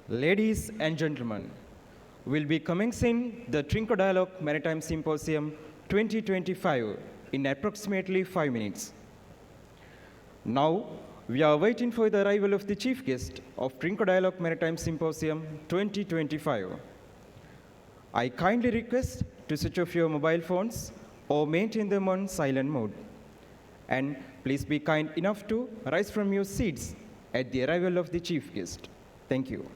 Ladies and gentlemen, we'll be commencing the Trinco Dialogue Maritime Symposium 2025 in approximately 5 minutes. Now, we are waiting for the arrival of the chief guest of Trinco Dialogue Maritime Symposium 2025. I kindly request to switch off your mobile phones or maintain them on silent mode. And please be kind enough to rise from your seats at the arrival of the chief guest. Thank you.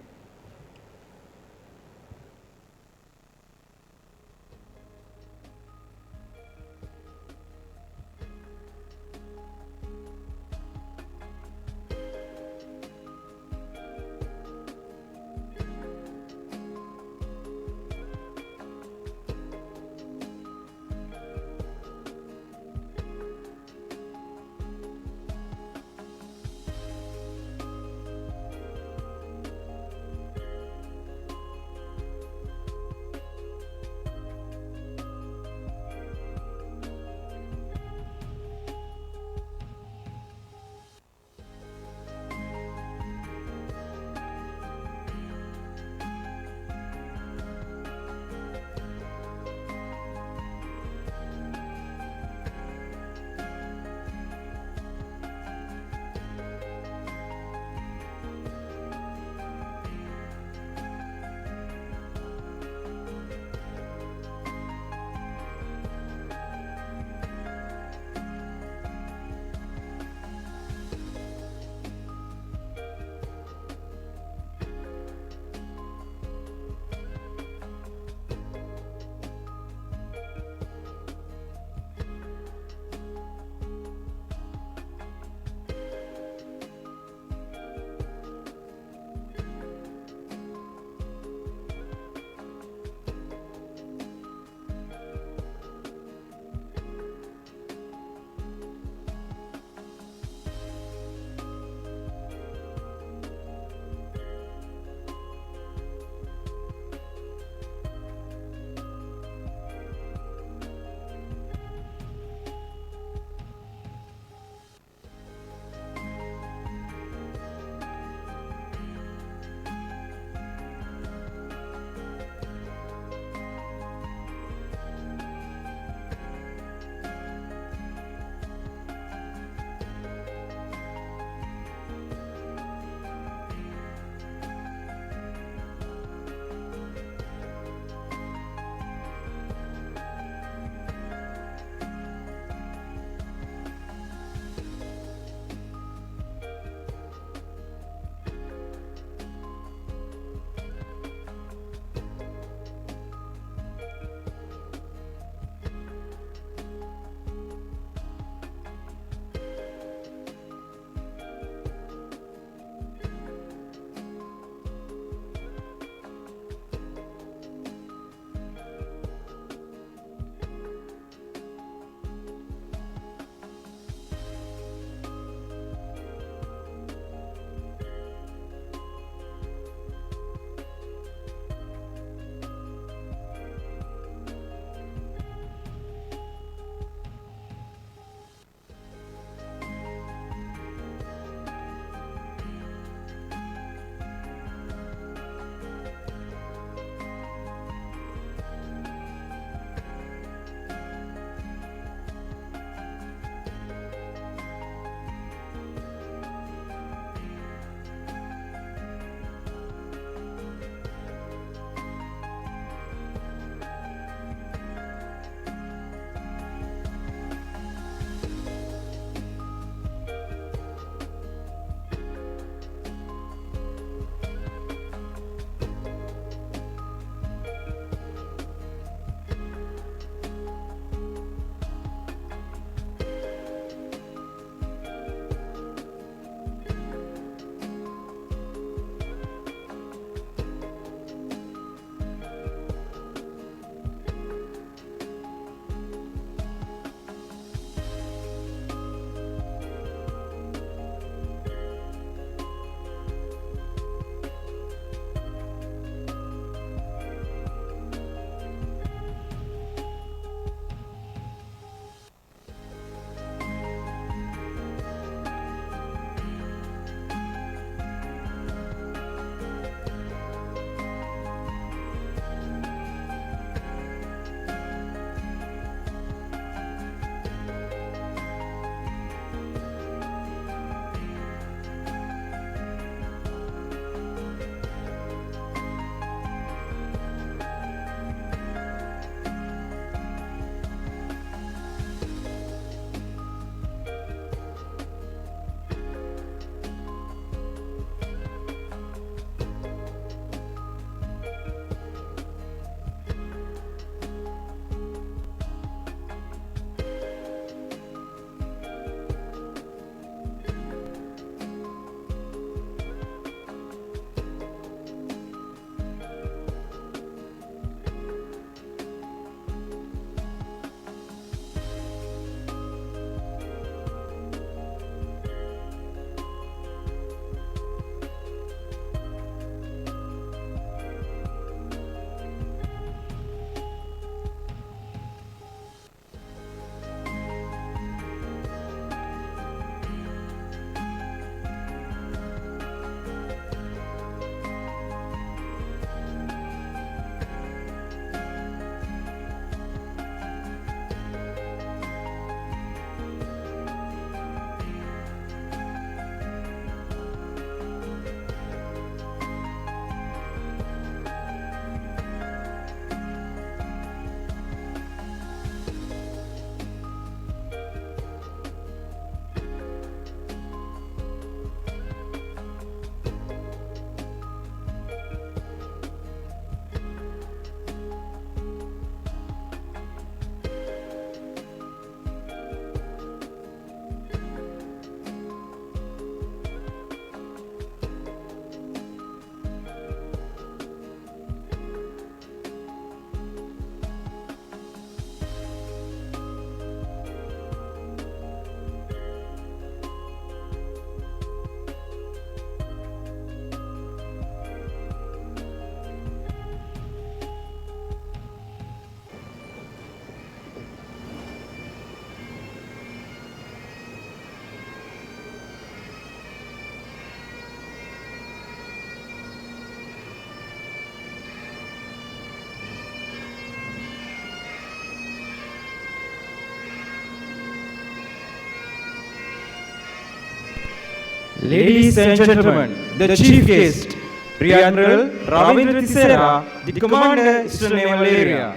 Ladies and gentlemen, the chief guest, Rear Admiral Ravindra Tisera, the Commander, Eastern Naval Area.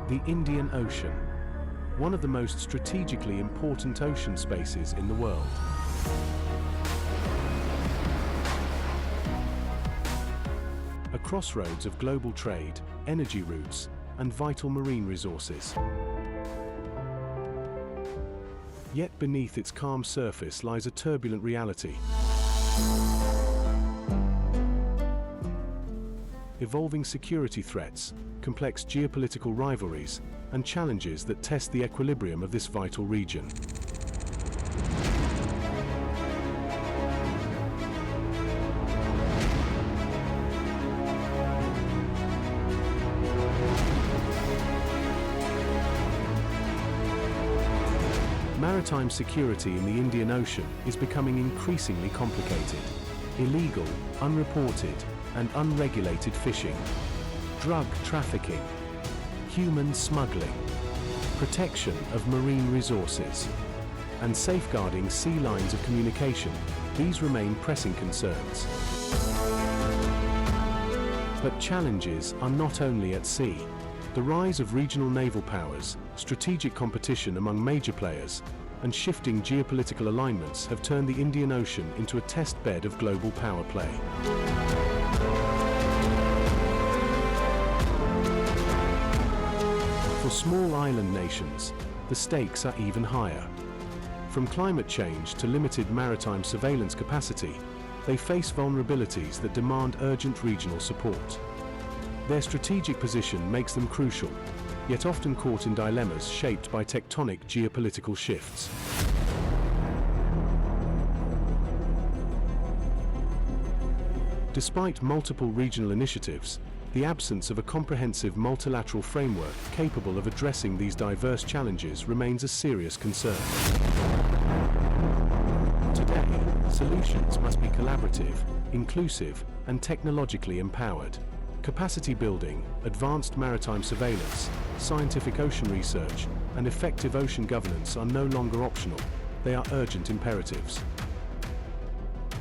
The Indian Ocean, one of the most strategically important ocean spaces in the world. A crossroads of global trade, energy routes, and vital marine resources. Yet beneath its calm surface lies a turbulent reality. Evolving security threats, complex geopolitical rivalries, and challenges that test the equilibrium of this vital region. Maritime security in the Indian Ocean is becoming increasingly complicated. Illegal, unreported, and unregulated fishing, drug trafficking, human smuggling, protection of marine resources, and safeguarding sea lines of communication, these remain pressing concerns. But challenges are not only at sea. The rise of regional naval powers, strategic competition among major players, and shifting geopolitical alignments have turned the Indian Ocean into a test bed of global power play. For small island nations, the stakes are even higher. From climate change to limited maritime surveillance capacity, they face vulnerabilities that demand urgent regional support. Their strategic position makes them crucial, yet often caught in dilemmas shaped by tectonic geopolitical shifts. Despite multiple regional initiatives, the absence of a comprehensive multilateral framework capable of addressing these diverse challenges remains a serious concern. Today, solutions must be collaborative, inclusive, and technologically empowered. Capacity building, advanced maritime surveillance, scientific ocean research, and effective ocean governance are no longer optional. They are urgent imperatives.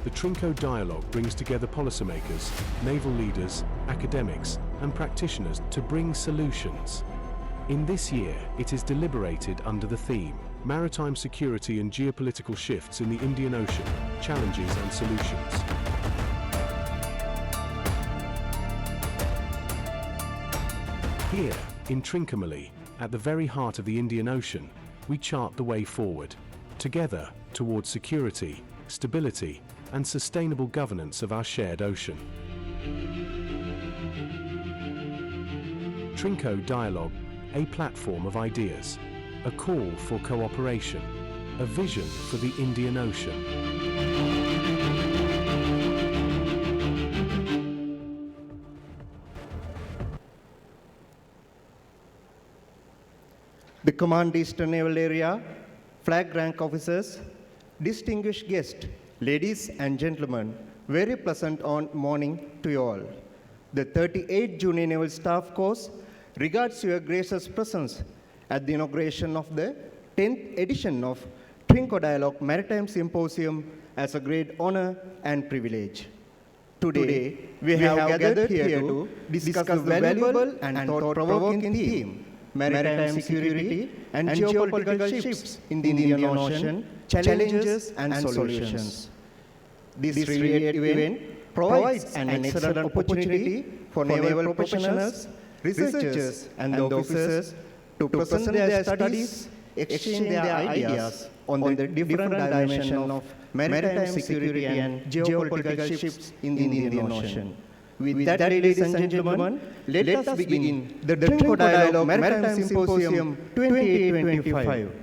The Trinco dialogue brings together policymakers, naval leaders, academics, and practitioners to bring solutions. In this year, it is deliberated under the theme, Maritime Security and Geopolitical Shifts in the Indian Ocean, Challenges and Solutions. Here, in Trincomalee, at the very heart of the Indian Ocean, we chart the way forward, together towards security, stability, and sustainable governance of our shared ocean. Trinco Dialogue, a platform of ideas, a call for cooperation, a vision for the Indian Ocean. The Command Eastern Naval Area, flag rank officers, distinguished guests, ladies and gentlemen, very pleasant morning to you all. The 38th Junior Naval Staff Course regards your gracious presence at the inauguration of the 10th edition of Trinco Dialogue Maritime Symposium as a great honor and privilege. Today, we have gathered here to discuss the valuable and thought-provoking theme, maritime security and geopolitical shifts in the Indian Ocean, challenges and solutions. This rare event provides an excellent opportunity for naval professionals, researchers and the officers to present their studies, exchange their ideas on the different dimensions of maritime security and geopolitical shifts in the Indian Ocean. With that, ladies and gentlemen, let us begin the Trinco Dialogue Maritime Symposium 2025.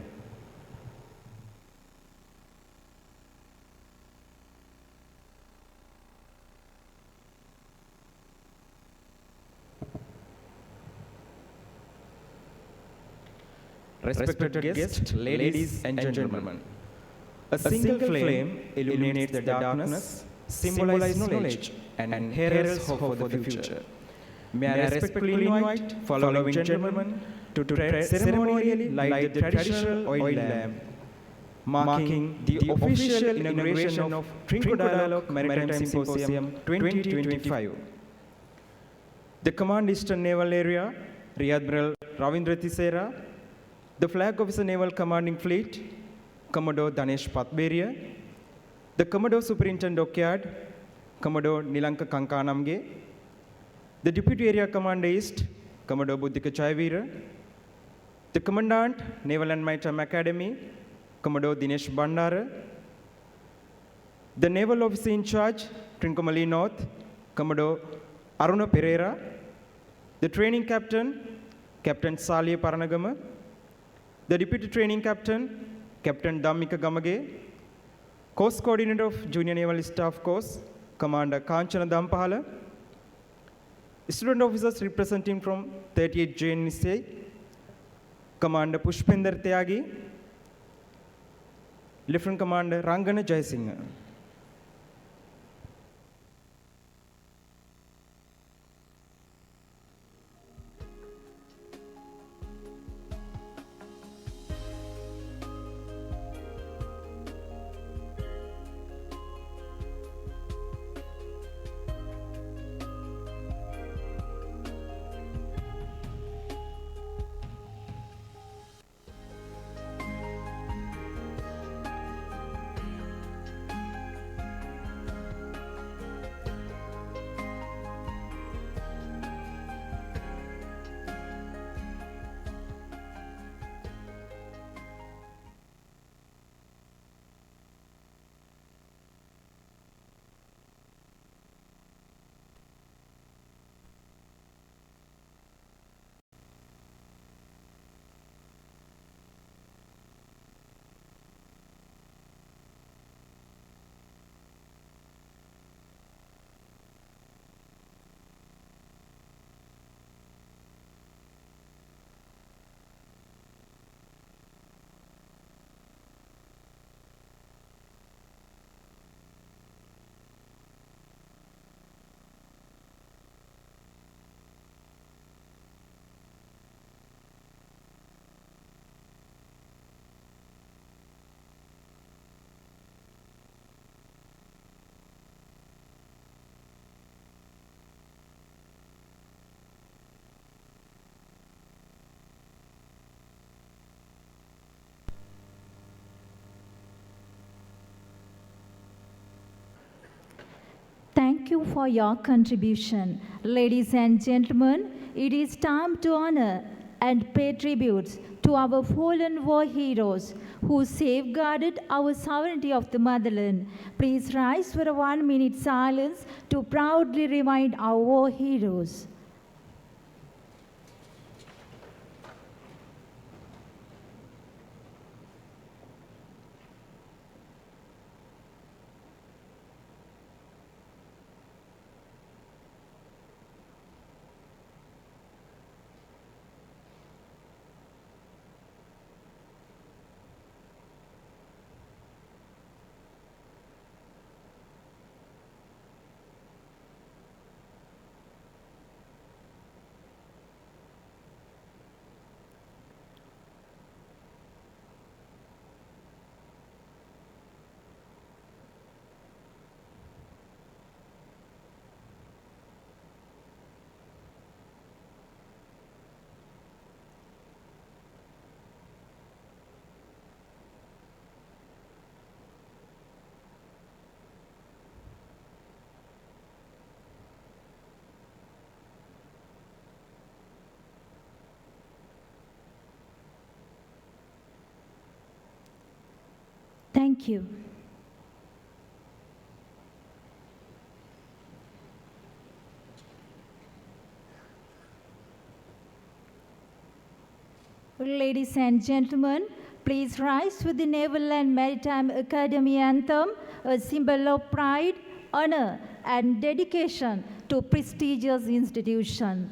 Respected guests, ladies and gentlemen, a single flame illuminates the darkness, symbolizes knowledge, and heralds hope for the future. May I respectfully invite following gentlemen to ceremonially light the traditional oil lamp, marking the official inauguration of Trinco Dialogue Maritime Symposium 2025. The Command Eastern Naval Area, Rear Admiral Ravindra Thisera, the Flag Officer Naval Commanding Fleet, Commodore Danesh Patberia, the Commodore Superintendent Dockyard, Commodore Nilanka Kankanamge, the Deputy Area Commander East, Commodore Buddhika Chayavira, the Commandant, Naval and Maritime Academy, Commodore Dinesh Bandara, the Naval Officer in Charge, Trincomalee North, Commodore Aruna Pereira, the Training Captain, Captain Salih Paranagama, the Deputy Training Captain, Captain Dhammika Gamage, Course Coordinator of Junior Naval Staff Course, Commander Kanchana Dampahala, student officers representing from 38 JNSA, Commander Pushpinder Tyagi, Lieutenant Commander Rangana Jayasinghe. Thank you for your contribution. Ladies and gentlemen, it is time to honor and pay tributes to our fallen war heroes who safeguarded our sovereignty of the motherland. Please rise for a 1-minute silence to proudly remind our war heroes. Thank you. Ladies and gentlemen, please rise with the Naval and Maritime Academy anthem, a symbol of pride, honor, and dedication to prestigious institution.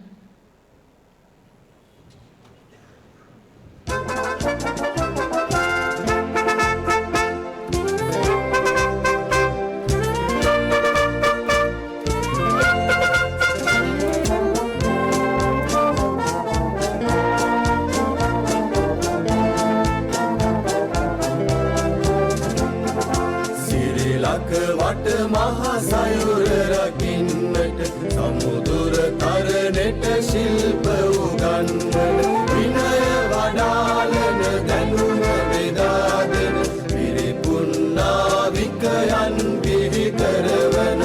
වට මහා සයුර රකින්නට සමුදුර තරණට ශිල්ප උගන්වන විනය වඩාලන දැනුම බෙදා දෙන පිරිපුන් නාවිකයන් බිහි කරවන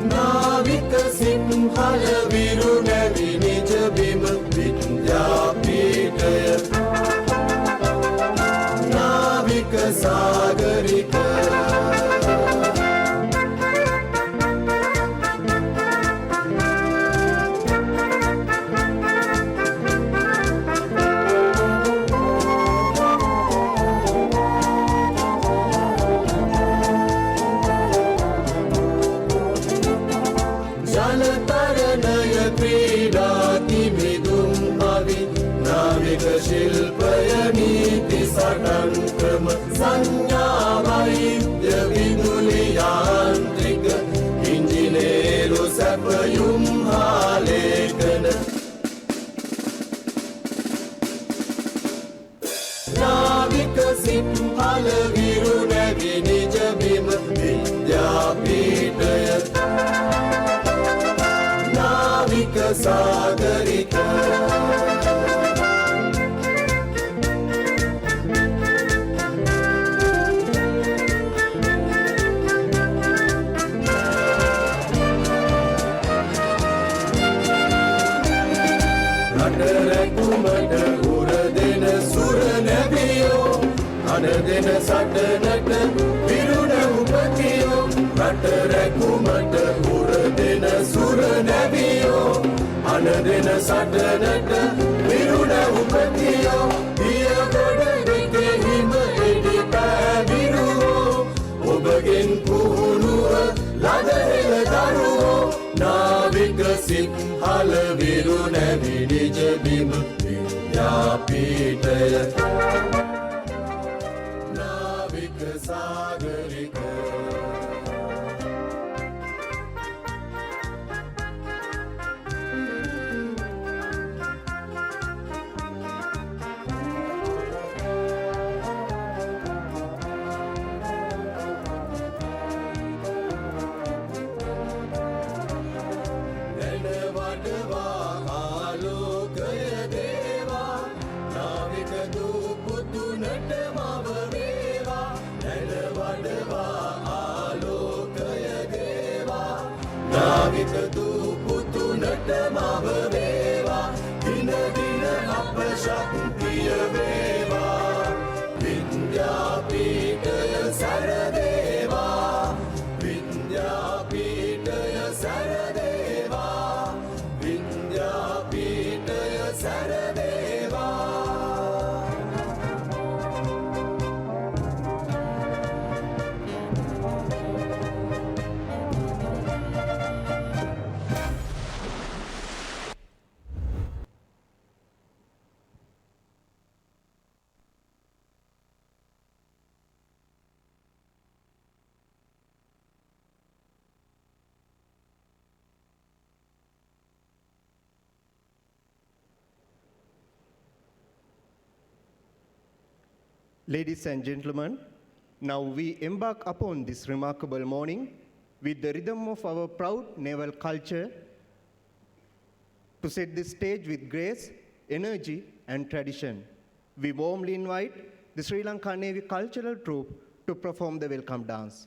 නාවික සිංහල විරු නැවි නිජ බිම විද්‍යාපීඨය නාවික සාගරික ශිල්පය නීති සටන් ක්‍රම සංඥා වෛද්‍ය විදුලි යාන්ත්‍රික ඉංජිනේරු සැපයුම් හා ලේඛන නාවික සිංහල විරු නැවි නිජ බිම විද්‍යාපීඨය නාවික සාගරික රැකුමට උර දෙන සුර නැවියෝ අඩ දෙන සටනට විරුණ උපතියෝ රට රැකුමට උර දෙන සුර නැවියෝ අඩ දෙන සටනට විරුණ උපතියෝ දිය ගොඩ දෙකෙහිම එඩි පැවිරුවෝ ඔබගෙන් පුහුණුව ලදහෙල දරුවෝ නාවික සිංහල විරු නැවි නිජ බිම විද්‍යාපීඨය නාවික සාගරික නාවික දුපුතුනට මව වේවා දින දින අප ශක්තිය වේවා විද්‍යාපීඨය සරදේවා විද්‍යාපීඨය සරදේවා විද්‍යාපීඨය සරදේවා Ladies and gentlemen, now we embark upon this remarkable morning with the rhythm of our proud naval culture to set the stage with grace, energy, and tradition. We warmly invite the Sri Lanka Navy Cultural Troupe to perform the welcome dance.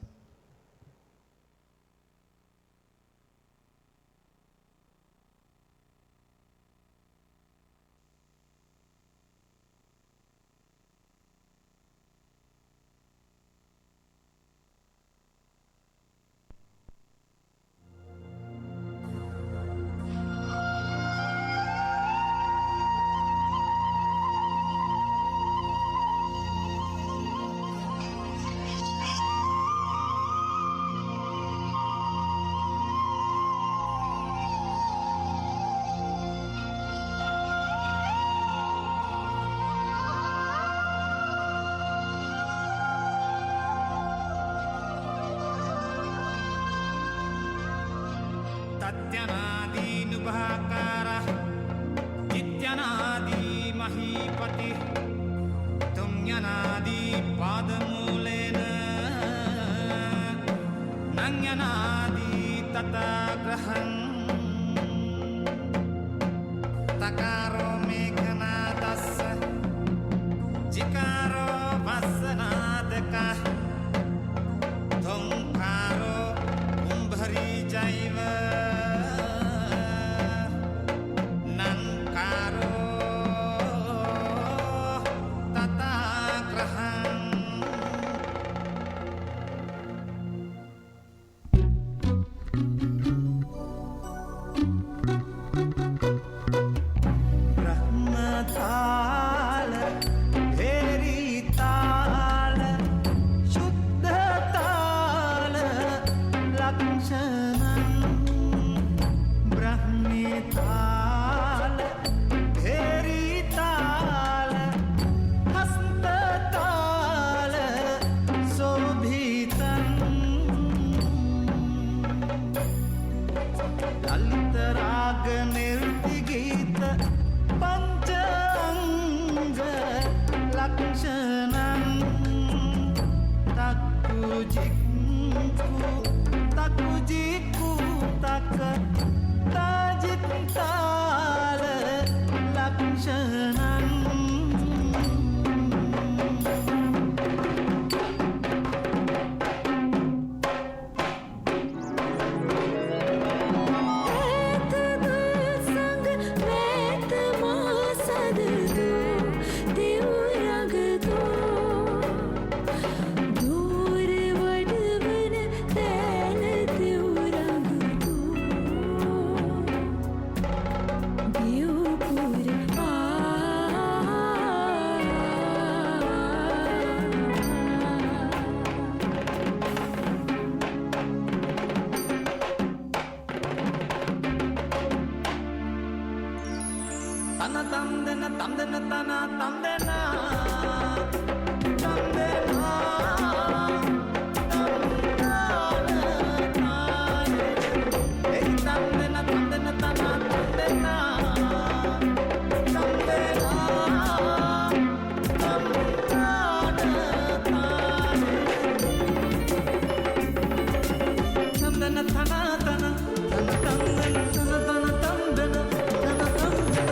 सत्यनादीनुभाकार जित्यनादि महीपति तुंयनादि पादमूलेन नंयनादि तथाग्रहं तकारो मेघनादस्य जिकारो वसनादका धुंकारो कुंभरी जैव नंकारो तथाग्रहं ब्रह्मताल भेरीताल शुद्धताल लक्षणं ब्रह्मेताल भेरीताल हस्तताल शोभितं ललितराग निर्दिगीत पंचांग लक्षणं तकुजिकु तक ताजिताल लक्षणं संग वैत मासद दो देव रंग दो दूर वडवन तैल देव रंग दो देवपुर तन तंदन तंदन तना तंदना तंदना तंदन तंदन तना तंदना तंदन तना तना तंदन तना तंदन तना तंदन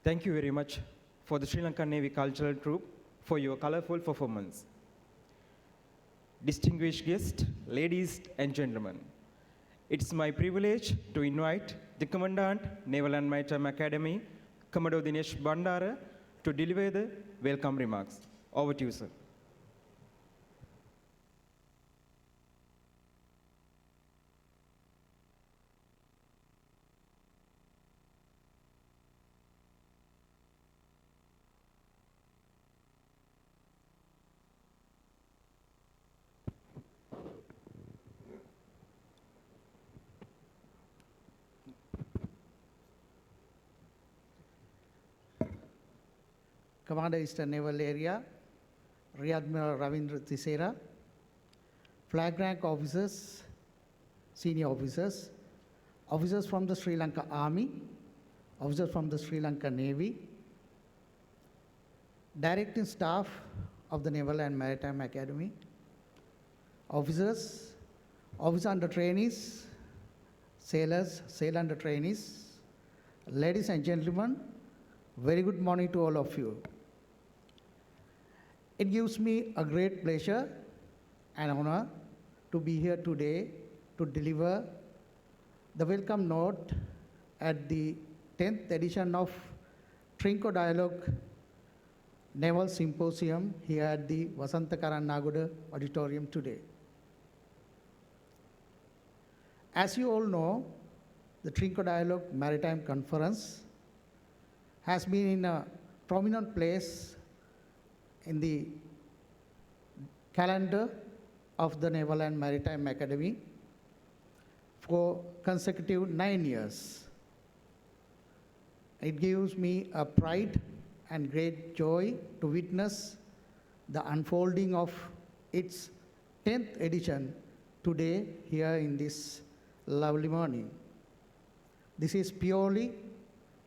Thank you very much for the Sri Lankan Navy Cultural Troupe for your colorful performance. Distinguished guests, ladies and gentlemen, it's my privilege to invite the Commandant, Naval and Maritime Academy, Commodore Dinesh Bandara, to deliver the welcome remarks. Over to you, sir. Commander Eastern Naval Area, Rear Admiral Ravindra Tisera, flag rank officers, senior officers, officers from the Sri Lanka Army, officers from the Sri Lanka Navy, directing staff of the Naval and Maritime Academy, officers, officer under trainees, sailors, sailor under trainees, Ladies and gentlemen, very good morning to all of you. It gives me a great pleasure and honor to be here today to deliver the welcome note at the 10th edition of Trinco Dialogue Naval Symposium here at the Vasantha Karannagoda Auditorium today. As you all know, the Trinco Dialogue Maritime Conference has been in a prominent place in the calendar of the Naval and Maritime Academy for consecutive 9 years. It gives me a pride and great joy to witness the unfolding of its 10th edition today here in this lovely morning. This is purely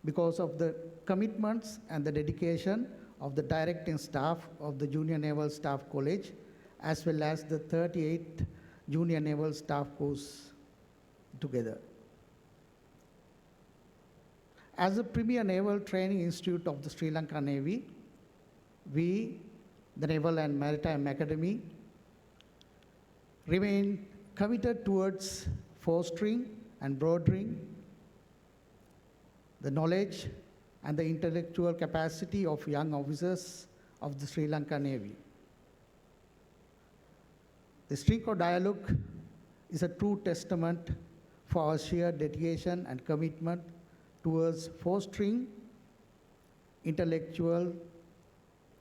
because of the commitments and the dedication of the directing staff of the Junior Naval Staff College, as well as the 38 Junior Naval Staff course together. As a premier naval training institute of the Sri Lanka Navy, we, the Naval and Maritime Academy, remain committed towards fostering and broadening the knowledge and the intellectual capacity of young officers of the Sri Lanka Navy. The Trinco Dialogue is a true testament for our sheer dedication and commitment towards fostering intellectual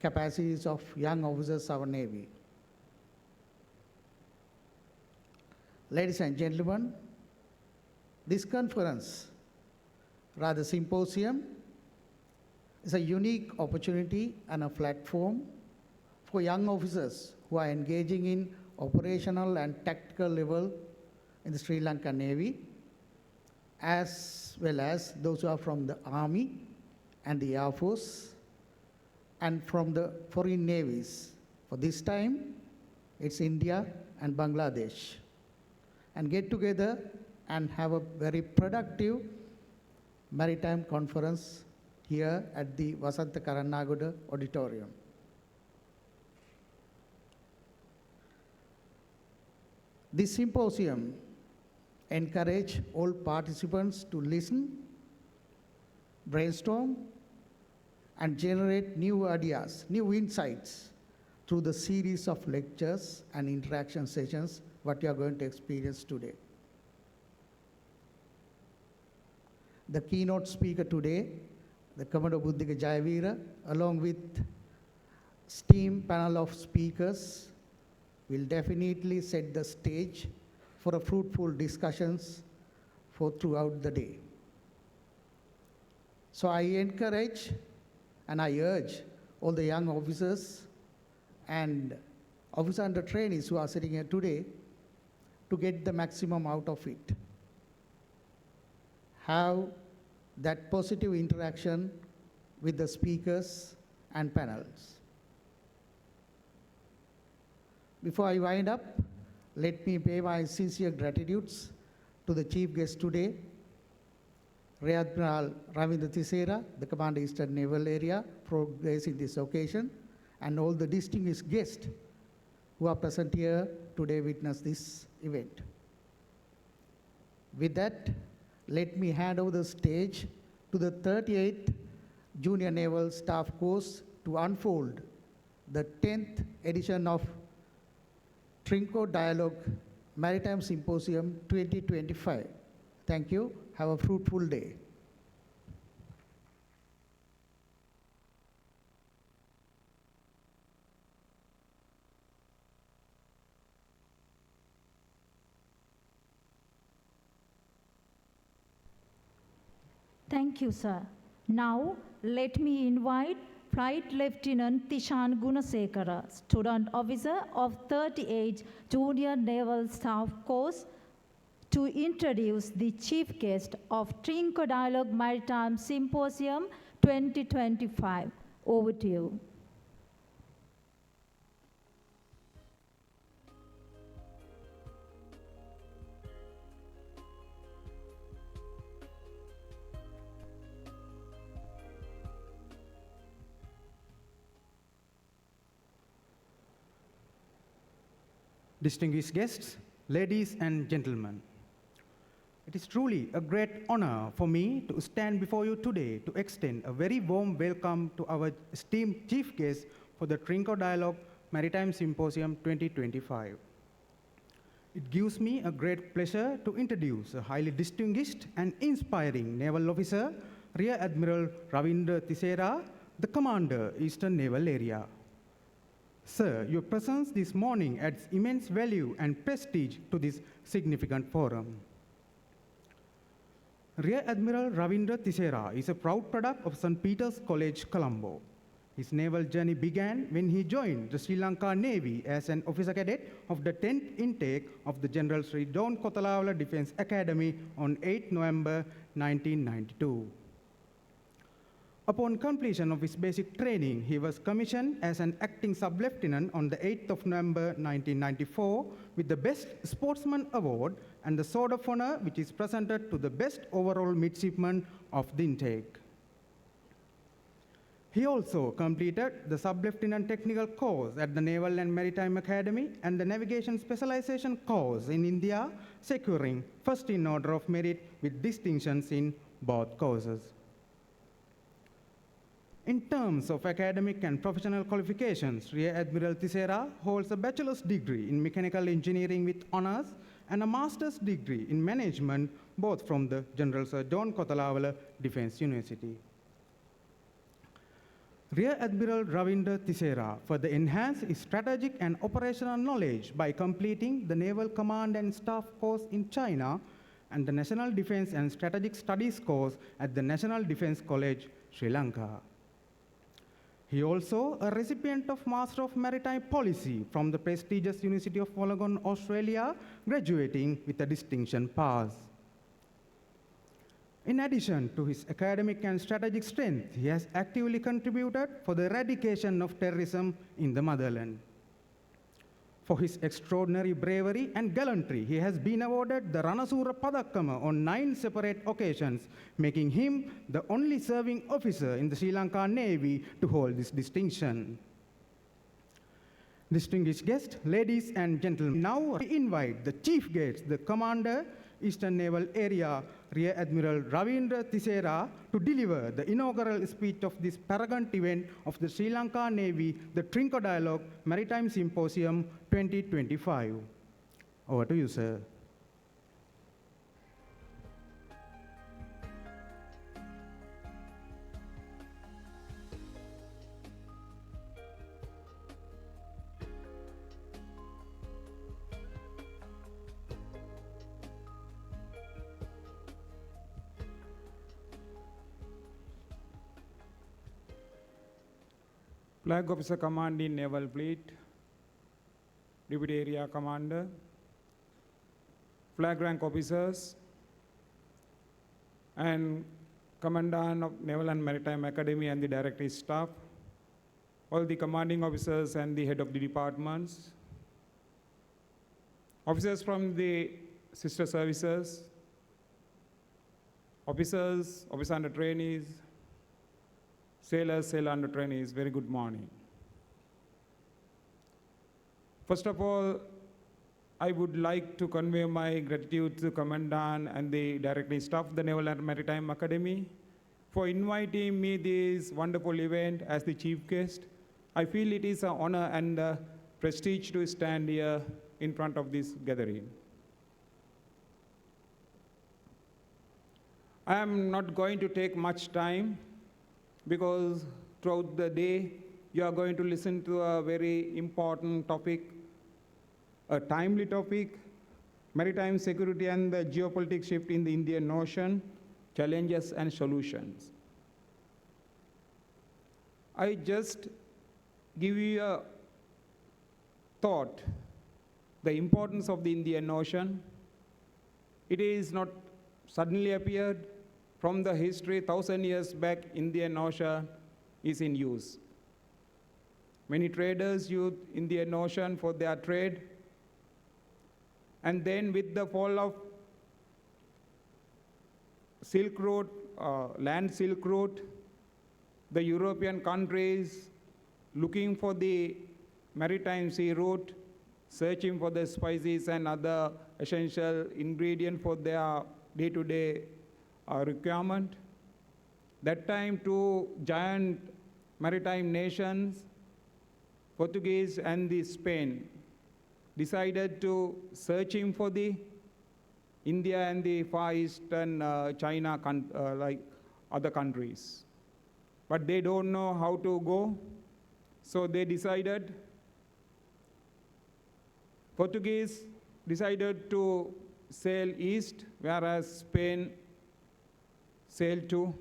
capacities of young officers of our Navy. Ladies and gentlemen, this conference, rather symposium, is a unique opportunity and a platform for young officers who are engaging in operational and tactical level in the Sri Lanka Navy, as well as those who are from the Army and the Air Force and from the foreign navies. For this time, it's India and Bangladesh. And get together and have a very productive maritime conference here at the Vasantha Karannagoda Auditorium. This symposium encourage all participants to listen, brainstorm, and generate new ideas, new insights through the series of lectures and interaction sessions what you are going to experience today. The keynote speaker today, the Commodore Buddhika Jayavira, along with STEAM panel of speakers, will definitely set the stage for a fruitful discussions for throughout the day. So I encourage and I urge all the young officers and officer under trainees who are sitting here today to get the maximum out of it. Have that positive interaction with the speakers and panels. Before I wind up, let me pay my sincere gratitudes to the chief guest today, Rear Admiral Ravindra Thisera, the Commander Eastern Naval Area, for gracing this occasion, and all the distinguished guests who are present here today witness this event. With that, let me hand over the stage to the 38th Junior Naval Staff Course to unfold the 10th edition of Trinco Dialogue Maritime Symposium 2025. Thank you. Have a fruitful day. Thank you, sir. Now, let me invite Flight Lieutenant Tishan Gunasekara, Student Officer of 38 Junior Naval Staff Course, to introduce the chief guest of Trinco Dialogue Maritime Symposium 2025. Over to you. distinguished guests, ladies and gentlemen. It is truly a great honor for me to stand before you today to extend a very warm welcome to our esteemed chief guest for the Trinco Dialogue Maritime Symposium 2025. It gives me a great pleasure to introduce a highly distinguished and inspiring naval officer, Rear Admiral Ravindra Tisera, the Commander, Eastern Naval Area. Sir, your presence this morning adds immense value and prestige to this significant forum. Rear Admiral Ravindra Tisera is a proud product of St. Peter's College, Colombo. His naval journey began when he joined the Sri Lanka Navy as an officer cadet of the 10th intake of the General Sri Don Kotalawala Defence Academy on 8 November 1992. Upon completion of his basic training, he was commissioned as an acting sub-lieutenant on the 8th of November 1994 with the Best Sportsman Award and the Sword of Honor, which is presented to the best overall midshipman of the intake. He also completed the Sub-Lieutenant Technical course at the Naval and Maritime Academy and the Navigation Specialization course in India, securing first in order of merit with distinctions in both courses. In terms of academic and professional qualifications, Rear Admiral Tisera holds a bachelor's degree in mechanical engineering with honors and a master's degree in management, both from the General Sir John Kotalawala Defence University. Rear Admiral Ravindra Tisera further enhanced his strategic and operational knowledge by completing the Naval Command and Staff course in China and the National Defence and Strategic Studies course at the National Defence College, Sri Lanka. He also a recipient of Master of Maritime Policy from the prestigious University of Wollongong, Australia, graduating with a distinction pass. In addition to his academic and strategic strength, he has actively contributed for the eradication of terrorism in the motherland. For his extraordinary bravery and gallantry, he has been awarded the Ranasura Padakkama on 9 separate occasions, making him the only serving officer in the Sri Lanka Navy to hold this distinction. Distinguished guests, ladies and gentlemen, now we invite the chief guest, the Commander, Eastern Naval Area, Rear Admiral Ravindra Tisera, to deliver the inaugural speech of this paramount event of the Sri Lanka Navy, the Trinco Dialogue Maritime Symposium 2025. Over to you, sir. Flag Officer Commanding Naval Fleet, Deputy Area Commander, Flag Rank Officers, and Commandant of Naval and Maritime Academy and the Directorate Staff, all the commanding officers and the head of the departments, officers from the sister services, officers, officer under trainees, sailors, sailor under trainees, very good morning. First of all, I would like to convey my gratitude to Commandant and the Directorate Staff of the Naval and Maritime Academy for inviting me this wonderful event as the chief guest. I feel it is an honor and a prestige to stand here in front of this gathering. I am not going to take much time because throughout the day you are going to listen to a very important topic, a timely topic, maritime security and the geopolitical shift in the Indian Ocean, challenges and solutions. I just give you a thought, the importance of the Indian Ocean. It is not suddenly appeared. From the history, 1,000 years back, Indian Ocean is in use. Many traders use Indian Ocean for their trade. And then with the fall of Silk Road, land Silk Road, the European countries looking for the maritime sea route searching for the spices and other essential ingredients for their day-to-day requirement. That time, two giant maritime nations, Portuguese and the Spain, decided to searching for the India and the Far Eastern China, like other countries. But they don't know how to go, so they decided, Portuguese decided to sail east, whereas Spain sailed to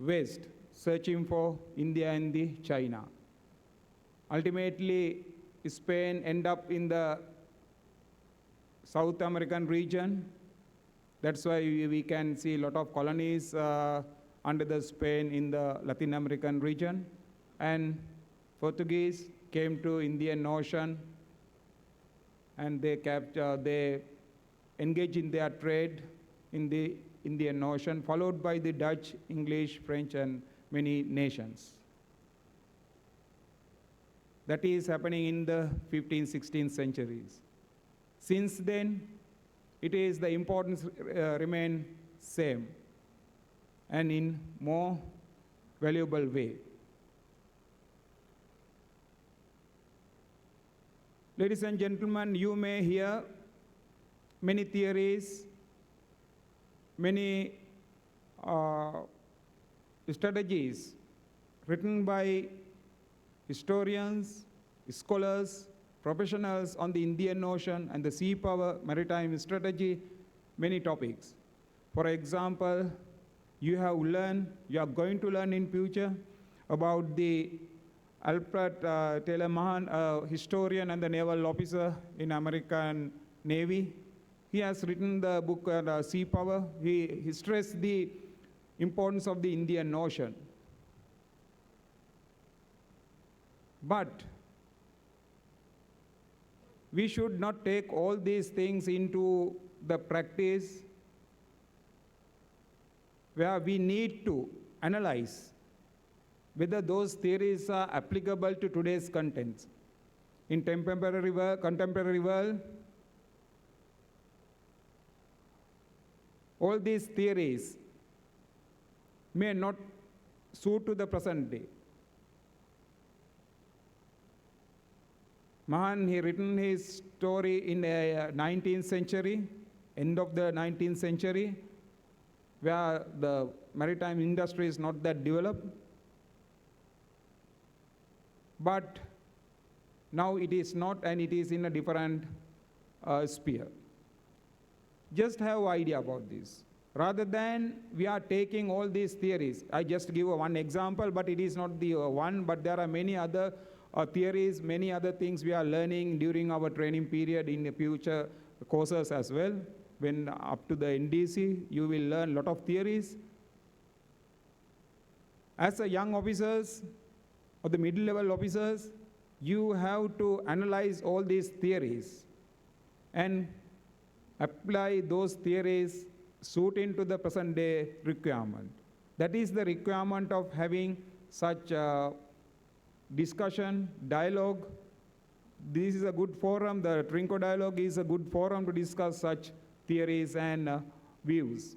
west, searching for India and the China. Ultimately, Spain ended up in the South American region. That's why we can see a lot of colonies under the Spain in the Latin American region. And Portuguese came to Indian Ocean, and they engaged in their trade in the Indian Ocean, followed by the Dutch, English, French, and many nations. That is happening in the 15th, 16th centuries. Since then, it is the importance remain same and in more valuable way. Ladies and gentlemen, you may hear many theories, many strategies written by historians, scholars, professionals on the Indian Ocean and the sea power, maritime strategy, many topics. For example, you are going to learn in future about the Alfred Taylor Mahan, a historian and the naval officer in American Navy. He has written the book Sea Power. He stressed the importance of the Indian Ocean. But we should not take all these things into the practice where we need to analyze whether those theories are applicable to today's contents. In contemporary world, all these theories may not suit to the present day. Mahan, he written his story in the 19th century, end of the 19th century, where the maritime industry is not that developed. But now it is not, and it is in a different sphere. Just have idea about this. Rather than we are taking all these theories, I just give one example, but it is not the one, but there are many other theories, many other things we are learning during our training period in the future courses as well. When up to the NDC, you will learn a lot of theories. As a young officers or the middle-level officers, you have to analyze all these theories and apply those theories suit into the present day requirement. That is the requirement of having such discussion, dialogue. This is a good forum. The Trinco dialogue is a good forum to discuss such theories and views.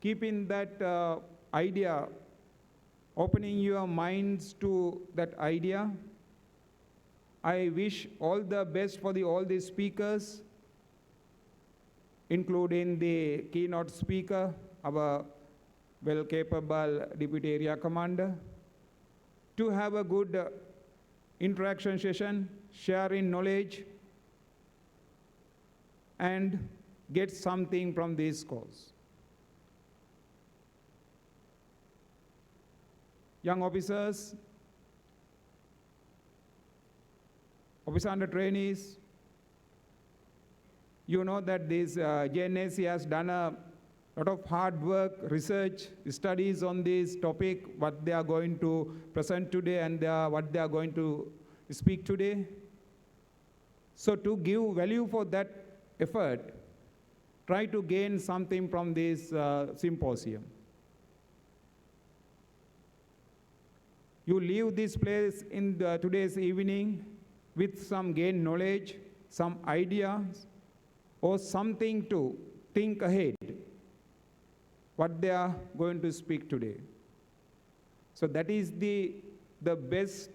Keeping that idea, opening your minds to that idea, I wish all the best for all the speakers, including the keynote speaker, our well-capable Deputy Area Commander, to have a good interaction session, sharing knowledge, and get something from this course. Young officers, officer under trainees, you know that this JNAC has done a lot of hard work, research, studies on this topic, what they are going to present today and what they are going to speak today. So to give value for that effort, try to gain something from this symposium. You leave this place in today's evening with some gain knowledge, some ideas, or something to think ahead what they are going to speak today. So that is the best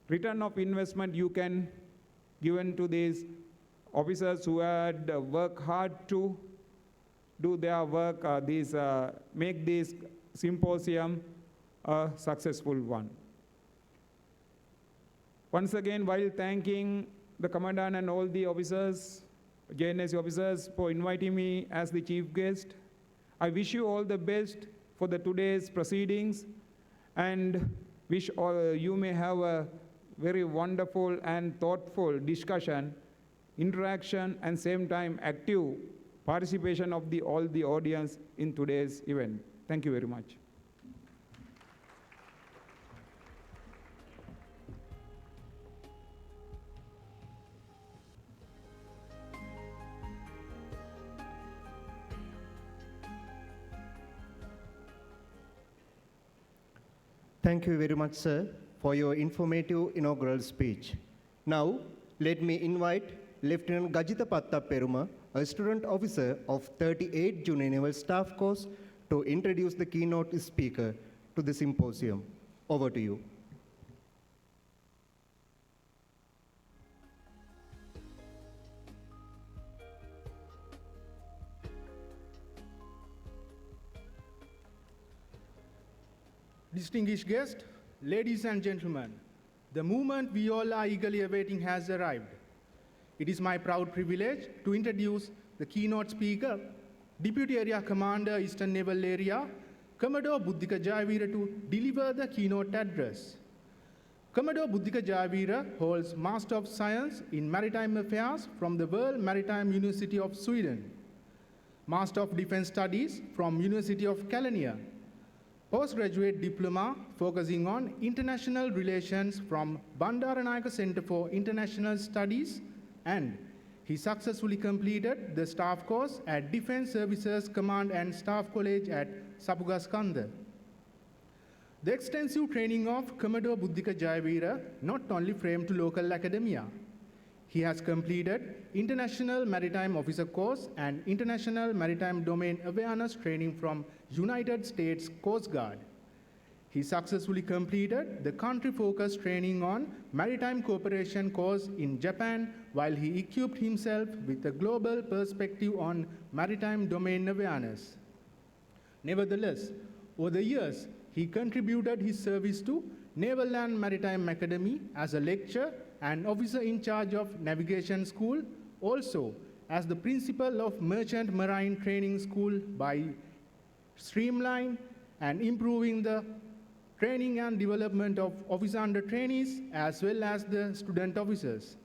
return of investment you can given to these officers who had worked hard to do their work, make this symposium a successful one. Once again, while thanking the Commandant and all the officers, JNS officers, for inviting me as the chief guest, I wish you all the best for the today's proceedings and wish all you may have a very wonderful and thoughtful discussion, interaction, and same time active participation of all the audience in today's event. Thank you very much. Thank you very much, sir, for your informative inaugural speech. Now, let me invite Lieutenant Gajitha Patta Peruma, a student officer of 38 Junior Naval Staff Course, to introduce the keynote speaker to the symposium. Over to you. Distinguished guests, ladies and gentlemen, the moment we all are eagerly awaiting has arrived. It is my proud privilege to introduce the keynote speaker, Deputy Area Commander, Eastern Naval Area, Commodore Buddhika Jayavira, to deliver the keynote address. Commodore Buddhika Jayavira holds Master of Science in Maritime Affairs from the World Maritime University of Sweden, Master of Defense Studies from University of California, postgraduate diploma focusing on international relations from Bandaranayake Center for International Studies, and he successfully completed the staff course at Defense Services Command and Staff College at Sapugaskanda. The extensive training of Commodore Buddhika Jayavira not only framed to local academia. He has completed International Maritime Officer Course and International Maritime Domain Awareness Training from United States Coast Guard. He successfully completed the country-focused training on Maritime Cooperation course in Japan, while he equipped himself with a global perspective on maritime domain awareness. Nevertheless, over the years, he contributed his service to Naval and Maritime Academy as a lecturer and officer in charge of Navigation School, also as the principal of Merchant Marine Training School, by streamlining and improving the training and development of officer under trainees as well as the student officers.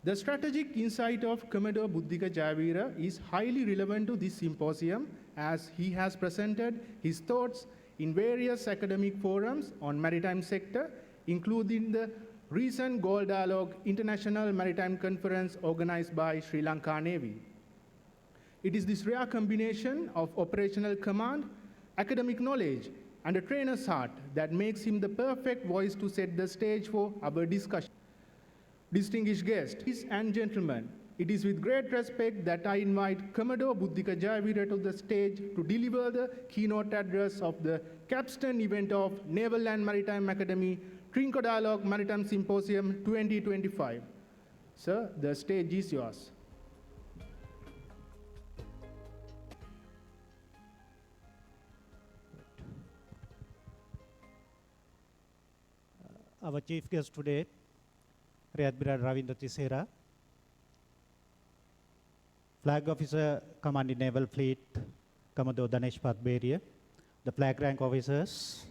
The strategic insight of Commodore Buddhika Jayavira is highly relevant to this symposium, as he has presented his thoughts in various academic forums on maritime sector, including the recent Gold Dialogue International Maritime Conference organized by Sri Lanka Navy. It is this rare combination of operational command, academic knowledge, and a trainer's heart that makes him the perfect voice to set the stage for our discussion. Distinguished guests, ladies and gentlemen, it is with great respect that I invite Commodore Buddhika Jayavira to the stage to deliver the keynote address of the capstone event of Naval and Maritime Academy Trinco Dialogue Maritime Symposium 2025. Sir, the stage is yours. Our chief guest today, Admiral Ravindra Tisera, Flag Officer, Commanding Naval Fleet, Commodore Danesh Patberia, the Flag Rank Officers,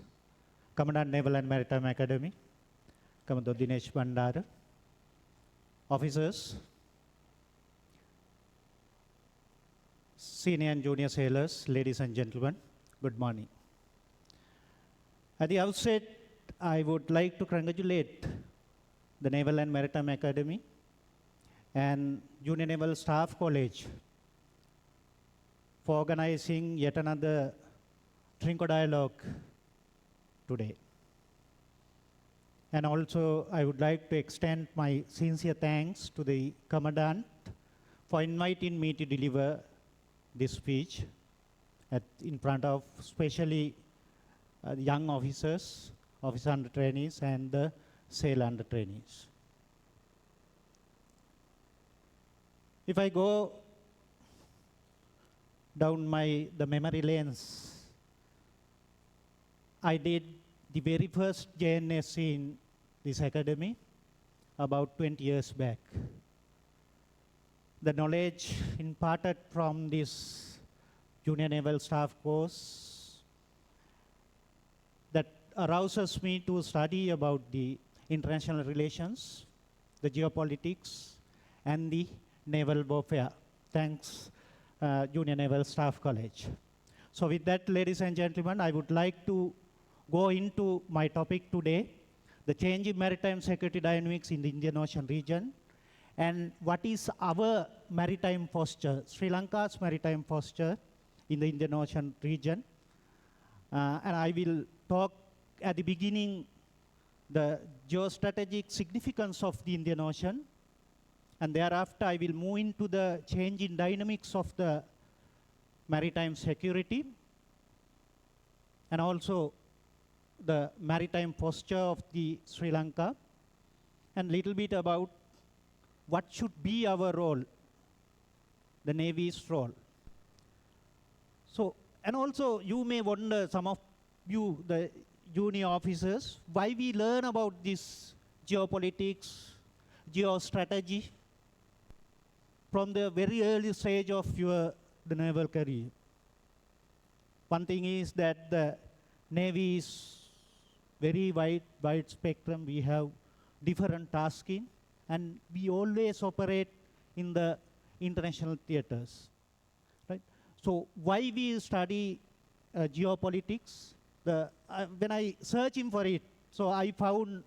Commandant Naval and Maritime Academy, Commodore Dinesh Bandara, officers, senior and junior sailors, ladies and gentlemen, good morning. At the outset, I would like to congratulate the Naval and Maritime Academy and Junior Naval Staff College for organizing yet another Trinco Dialogue today. And also, I would like to extend my sincere thanks to the Commandant for inviting me to deliver this speech in front of especially young officers, officer under trainees, and the sail under trainees. If I go down the memory lanes, I did the very first JNS in this academy about 20 years back. The knowledge imparted from this junior naval staff course that arouses me to study about the international relations, the geopolitics, and the naval warfare. Thanks, Junior Naval Staff College. So with that, ladies and gentlemen, I would like to go into my topic today, the change in maritime security dynamics in the Indian Ocean region, and what is our maritime posture, Sri Lanka's maritime posture in the Indian Ocean region. And I will talk at the beginning the geostrategic significance of the Indian Ocean, and thereafter I will move into the change in dynamics of the maritime security, and also the maritime posture of the Sri Lanka, and little bit about what should be our role, the Navy's role. So, and also you may wonder, some of you, the junior officers, why we learn about this geopolitics, geostrategy from the very early stage of the naval career. One thing is that the Navy is very wide spectrum. We have different tasking, and we always operate in the international theaters, right? So why we study geopolitics? When I searching for it, so I found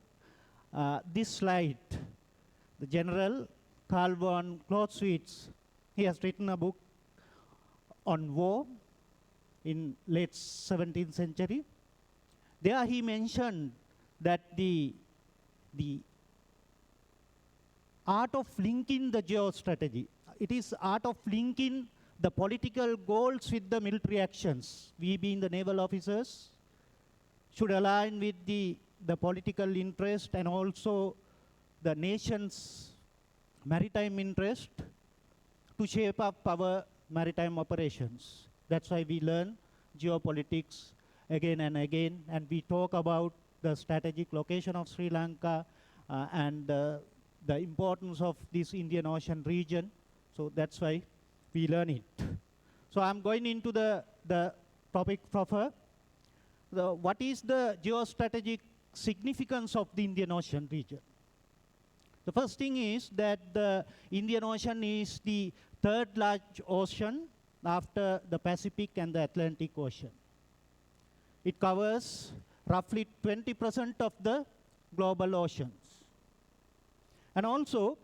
this slide. The General Carl von Clausewitz, he has written a book on war in late 17th century. There he mentioned that the art of linking the geostrategy, it is art of linking the political goals with the military actions. We being the naval officers should align with the political interest and also the nation's maritime interest to shape up our maritime operations. That's why we learn geopolitics again and again, and we talk about the strategic location of Sri Lanka and the importance of this Indian Ocean region. So that's why we learn it. So I'm going into the topic proper. What is the geostrategic significance of the Indian Ocean region? The first thing is that the Indian Ocean is the third large ocean after the Pacific and the Atlantic Ocean. It covers roughly 20% of the global oceans. And also,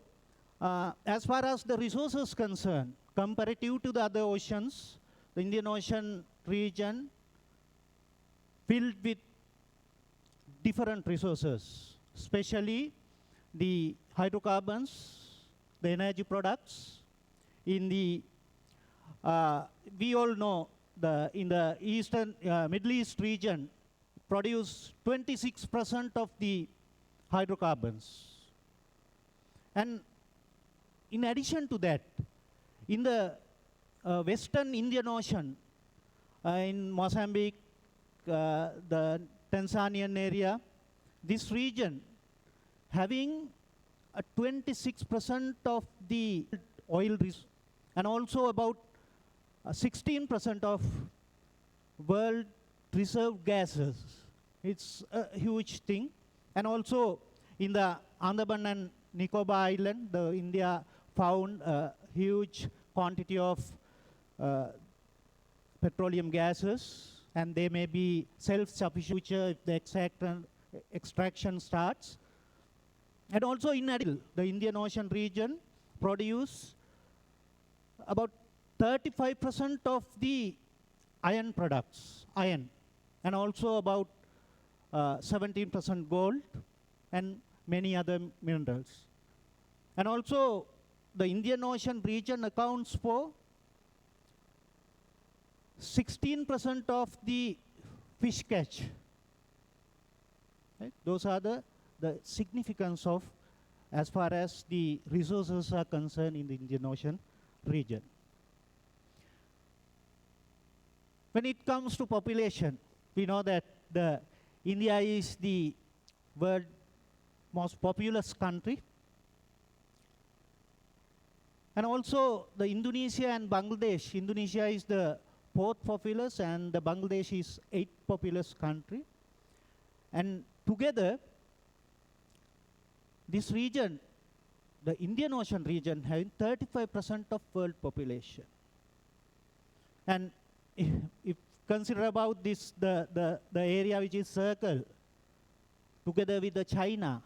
as far as the resources concerned, comparative to the other oceans, the Indian Ocean region filled with different resources, especially the hydrocarbons, the energy products. In the, we all know in the Middle East region produce 26% of the hydrocarbons. And in addition to that, in the Western Indian Ocean, in Mozambique, the Tanzanian area, this region having 26% of the oil and also about 16% of world reserve gases. It's a huge thing. And also in the Andaman and Nicobar Island, India found a huge quantity of petroleum gases, and they may be self-sufficient if the extraction starts. And also in addition, the Indian Ocean region produce about 35% of the iron products, and also about 17% gold, and many other minerals. And also, the Indian Ocean region accounts for 16% of the fish catch. Right? Those are the significance of as far as the resources are concerned in the Indian Ocean region. When it comes to population, we know that India is the world's most populous country. And also the Indonesia and Bangladesh. Indonesia is the 4th populous and the Bangladesh is 8th populous country. And together, this region, the Indian Ocean region, having 35% of world population. And if consider about this, the area which is circle, together with the China,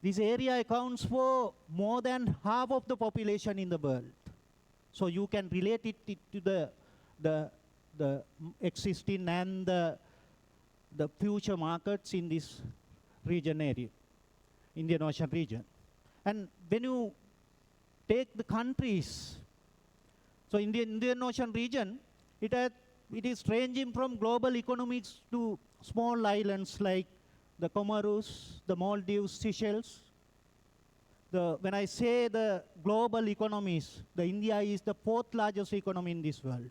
this area accounts for more than half of the population in the world. So you can relate it to the existing and the future markets in this region area, Indian Ocean region. And when you take the countries, so in the Indian Ocean region, it is ranging from global economics to small islands like the Comoros, the Maldives, Seychelles. When I say the global economies, India is the 4th largest economy in this world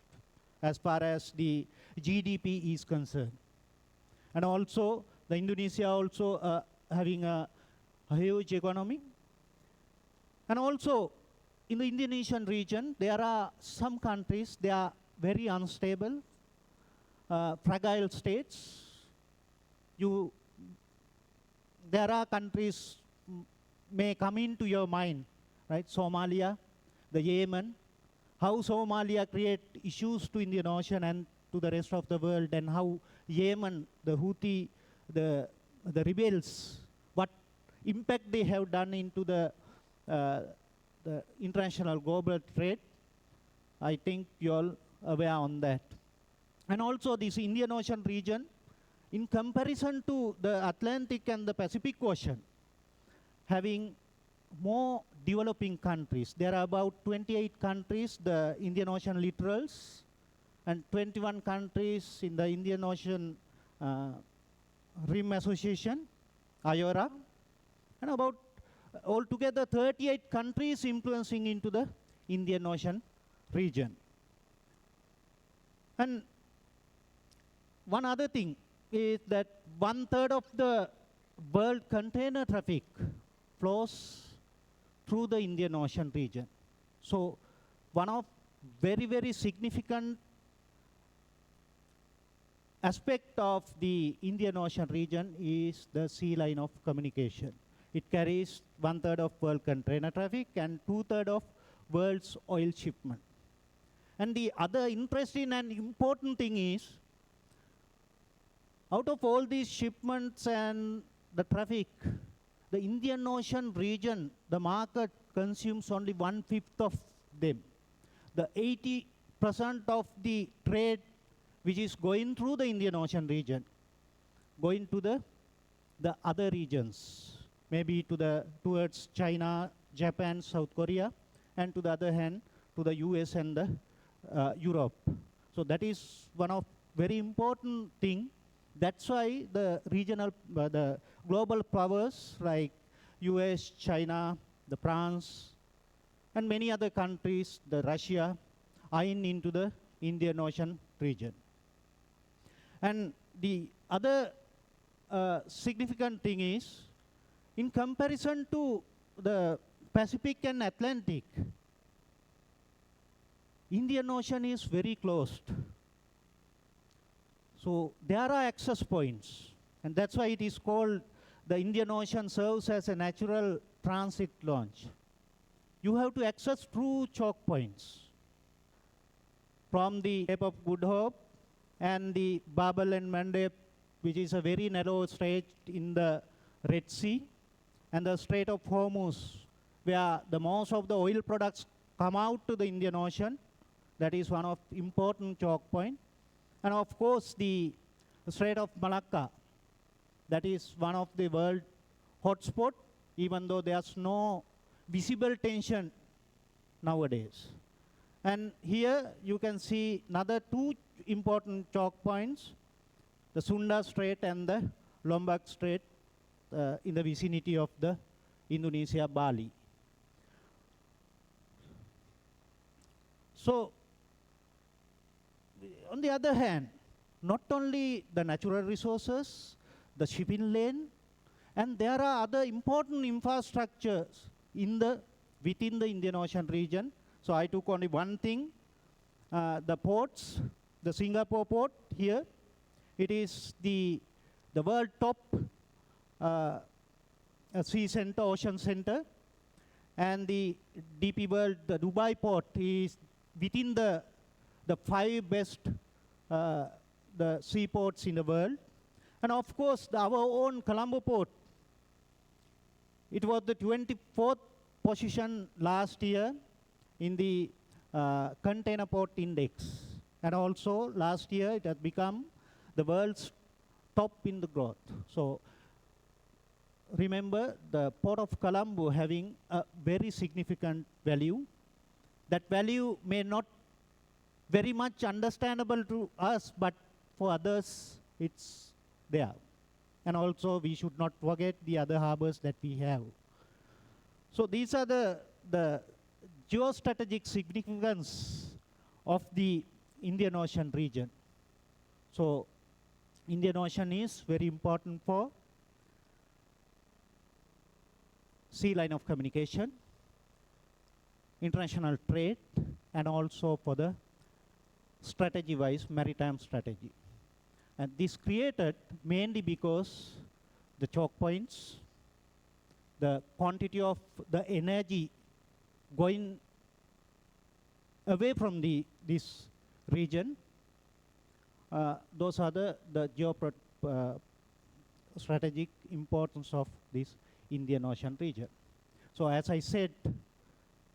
as far as the GDP is concerned. And also, the Indonesia also having a huge economy. And also, in the Indonesian region, there are some countries, they are very unstable, fragile states. There are countries may come into your mind, right? Somalia, the Yemen, how Somalia create issues to Indian Ocean and to the rest of the world, and how Yemen, the Houthi, the rebels, what impact they have done into the international global trade. I think you all aware on that. And also this Indian Ocean region, in comparison to the Atlantic and the Pacific Ocean, having more developing countries. There are about 28 countries, the Indian Ocean littorals, and 21 countries in the Indian Ocean Rim Association, IORA, and about altogether 38 countries influencing into the Indian Ocean region. And one other thing is that 1/3 of the world container traffic flows through the Indian Ocean region. So one of very, very significant aspect of the Indian Ocean region is the sea line of communication. It carries 1/3 of world container traffic and 2/3 of world's oil shipment. And the other interesting and important thing is, out of all these shipments and the traffic, the Indian Ocean region, the market consumes only 1/5 of them. The 80% of the trade which is going through the Indian Ocean region, going to the other regions, maybe towards China, Japan, South Korea, and to the other hand, to the US and the Europe. So that is one of very important thing. That's why the regional, the global powers like US, China, the France, and many other countries, the Russia, are into the Indian Ocean region. And the other significant thing is, in comparison to the Pacific and Atlantic, Indian Ocean is very closed. So there are access points, and that's why it is called the Indian Ocean serves as a natural transit launch. You have to access through choke points from the Cape of Good Hope and the Babel and Mandeb, which is a very narrow strait in the Red Sea, and the Strait of Hormuz, where the most of the oil products come out to the Indian Ocean. That is one of important choke point. And of course, the Strait of Malacca, that is one of the world hotspot, even though there's no visible tension nowadays. And here you can see another two important choke points, the Sunda Strait and the Lombok Strait in the vicinity of the Indonesia, Bali. So, on the other hand, not only the natural resources, the shipping lane, and there are other important infrastructures within the Indian Ocean region. So I took only one thing, the ports, the Singapore port here. It is the world top sea center, ocean center. And the DP World, the Dubai port is within the 5 best the seaports in the world. And of course, our own Colombo port, it was the 24th position last year in the container port index. And also last year it has become the world's top in the growth. So remember the port of Colombo having a very significant value. That value may not very much understandable to us, but for others it's there. And also we should not forget the other harbors that we have. So these are the geostrategic significance of the Indian Ocean region. So Indian Ocean is very important for sea line of communication, international trade, and also for the strategy-wise maritime strategy. And this created mainly because the choke points, the quantity of the energy going away from this region, those are the strategic importance of this Indian Ocean region. So as I said,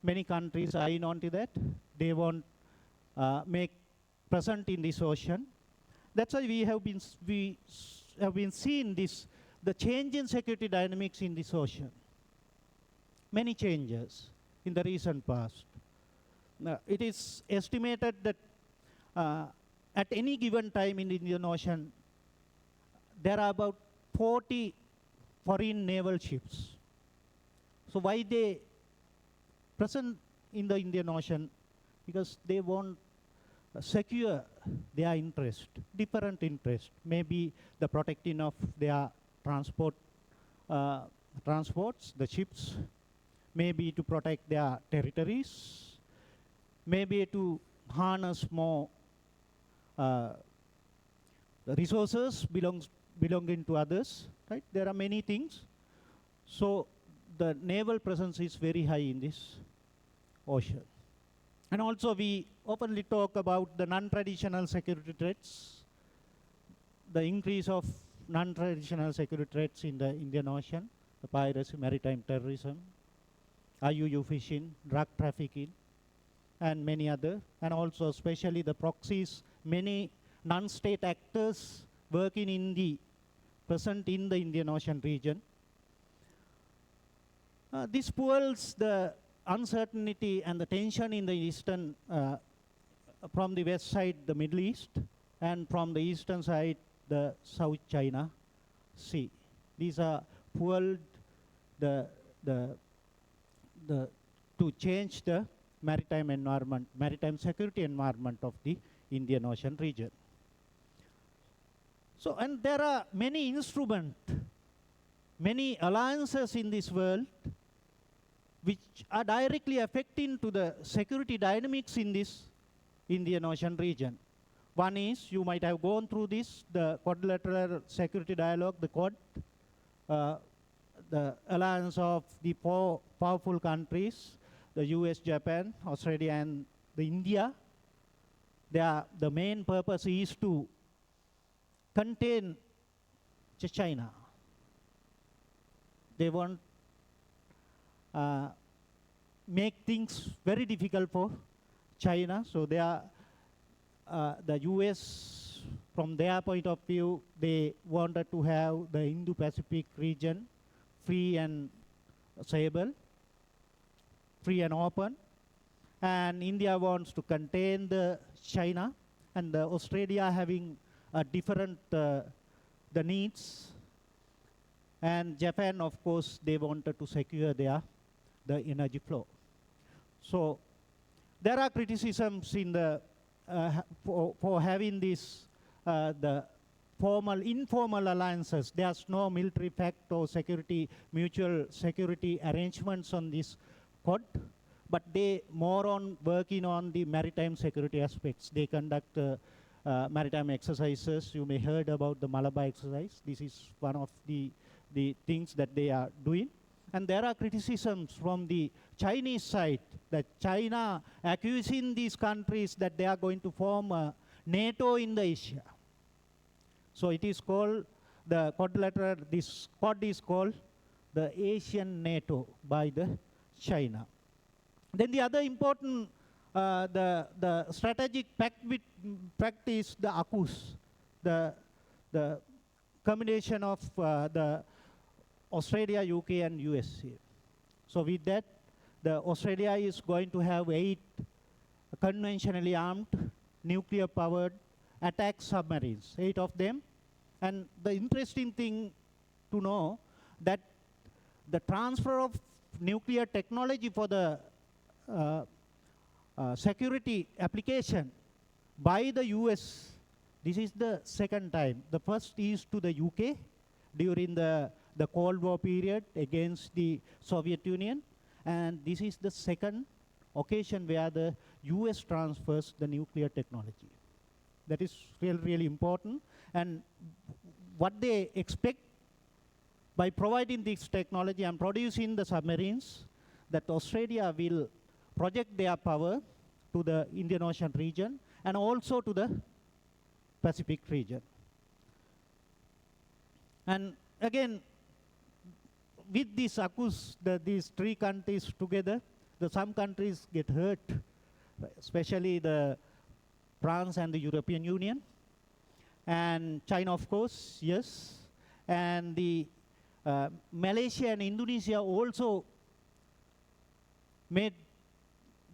many countries are in onto that. They want make present in this ocean. That's why we have been seeing the change in security dynamics in this ocean. Many changes in the recent past. It is estimated that at any given time in the Indian Ocean, there are about 40 foreign naval ships. So why they present in the Indian Ocean? Because they want secure their interest, different interest. Maybe the protecting of their transports, the ships, maybe to protect their territories, maybe to harness more resources belonging to others, right? There are many things. So the naval presence is very high in this ocean. And also we openly talk about the non-traditional security threats, the increase of non-traditional security threats in the Indian Ocean, the piracy, maritime terrorism, IUU fishing, drug trafficking, and many other, and also especially the proxies, many non-state actors working present in the Indian Ocean region. This fuels the uncertainty and the tension in the eastern, from the west side, the Middle East, and from the eastern side, the South China Sea. These are fueled to change the maritime environment, maritime security environment of the Indian Ocean region. So, and there are many instruments, many alliances in this world which are directly affecting to the security dynamics in this Indian Ocean region. One is, you might have gone through this, the Quadrilateral Security Dialogue, the Quad, the alliance of the four powerful countries, the US, Japan, Australia, and the India. The main purpose is to contain China. They want make things very difficult for China. So they are, the US, from their point of view, they wanted to have the Indo-Pacific region free and stable, free and open. And India wants to contain the China, and Australia having different the needs. And Japan, of course, they wanted to secure the energy flow. So there are criticisms in the for having this the informal alliances. There's no military pact or mutual security arrangements on this Quad, but they more on working on the maritime security aspects. They conduct maritime exercises. You may heard about the Malabar exercise. This is one of the things that they are doing. And there are criticisms from the Chinese side that China accusing these countries that they are going to form a NATO in the Asia. So it is called the quadrilateral, this Quad is called the Asian NATO by the China. Then the other important, the strategic pact is the AUKUS, the combination of the Australia, UK, and USA. So with that, the Australia is going to have 8 conventionally armed, nuclear-powered attack submarines, 8 of them. And the interesting thing to know that the transfer of nuclear technology for the security application by the US, this is the second time. The first is to the UK during the Cold War period against the Soviet Union, and this is the second occasion where the US transfers the nuclear technology. That is really important, and what they expect by providing this technology and producing the submarines, that Australia will project their power to the Indian Ocean region and also to the Pacific region. And again, with these AUKUS, these 3 countries together, some countries get hurt, especially the France and the European Union, and China, of course, yes, and the Malaysia and Indonesia also made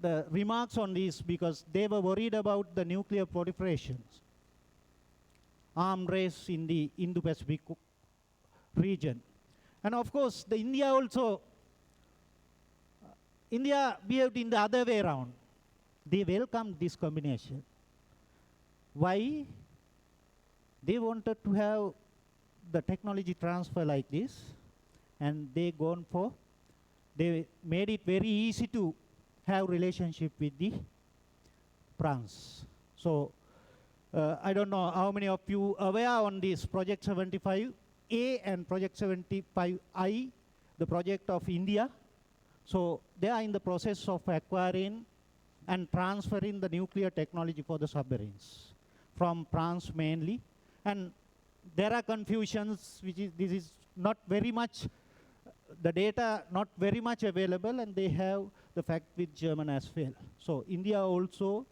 the remarks on this because they were worried about the nuclear proliferations, arms race in the Indo-Pacific region. And of course, the India also, India behaved in the other way around. They welcomed this combination. Why? They wanted to have the technology transfer like this, and they made it very easy to have relationship with the France. So I don't know how many of you are aware on this Project 75A and Project 75I, the project of India. So they are in the process of acquiring and transferring the nuclear technology for the submarines from France mainly. And there are confusions, this is not very much, the data not very much available, and they have the fact with German as well. So India also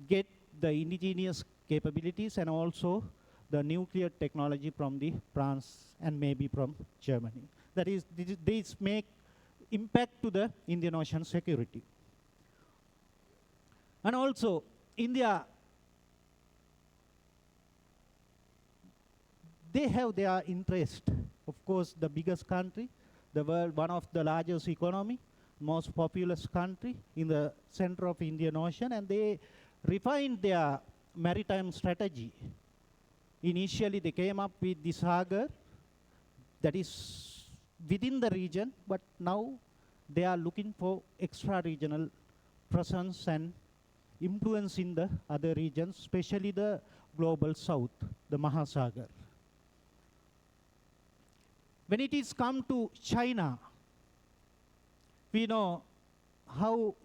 get the indigenous capabilities and also the nuclear technology from the France and maybe from Germany. That is, these make impact to the Indian Ocean security. And also, India, they have their interest. Of course, the biggest country, the world, one of the largest economy, most populous country in the center of Indian Ocean, and they refined their maritime strategy. Initially, they came up with the Sagar that is within the region, but now they are looking for extra-regional presence and influence in the other regions, especially the global south, the Mahasagar. When it is come to China, we know how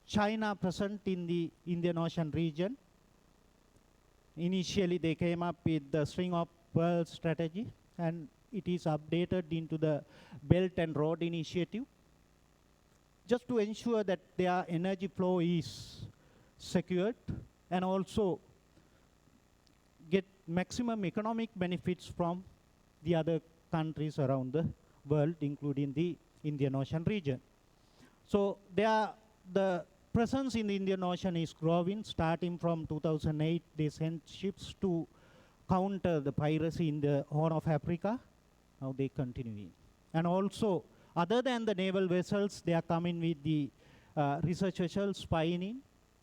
China present in the Indian Ocean region. Initially, they came up with the string of pearls strategy, and it is updated into the Belt and Road Initiative, just to ensure that their energy flow is secured and also get maximum economic benefits from the other countries around the world, including the Indian Ocean region. So the presence in the Indian Ocean is growing. Starting from 2008, they sent ships to counter the piracy in the Horn of Africa. Now they continue. And also, other than the naval vessels, they are coming with the research vessels spying in,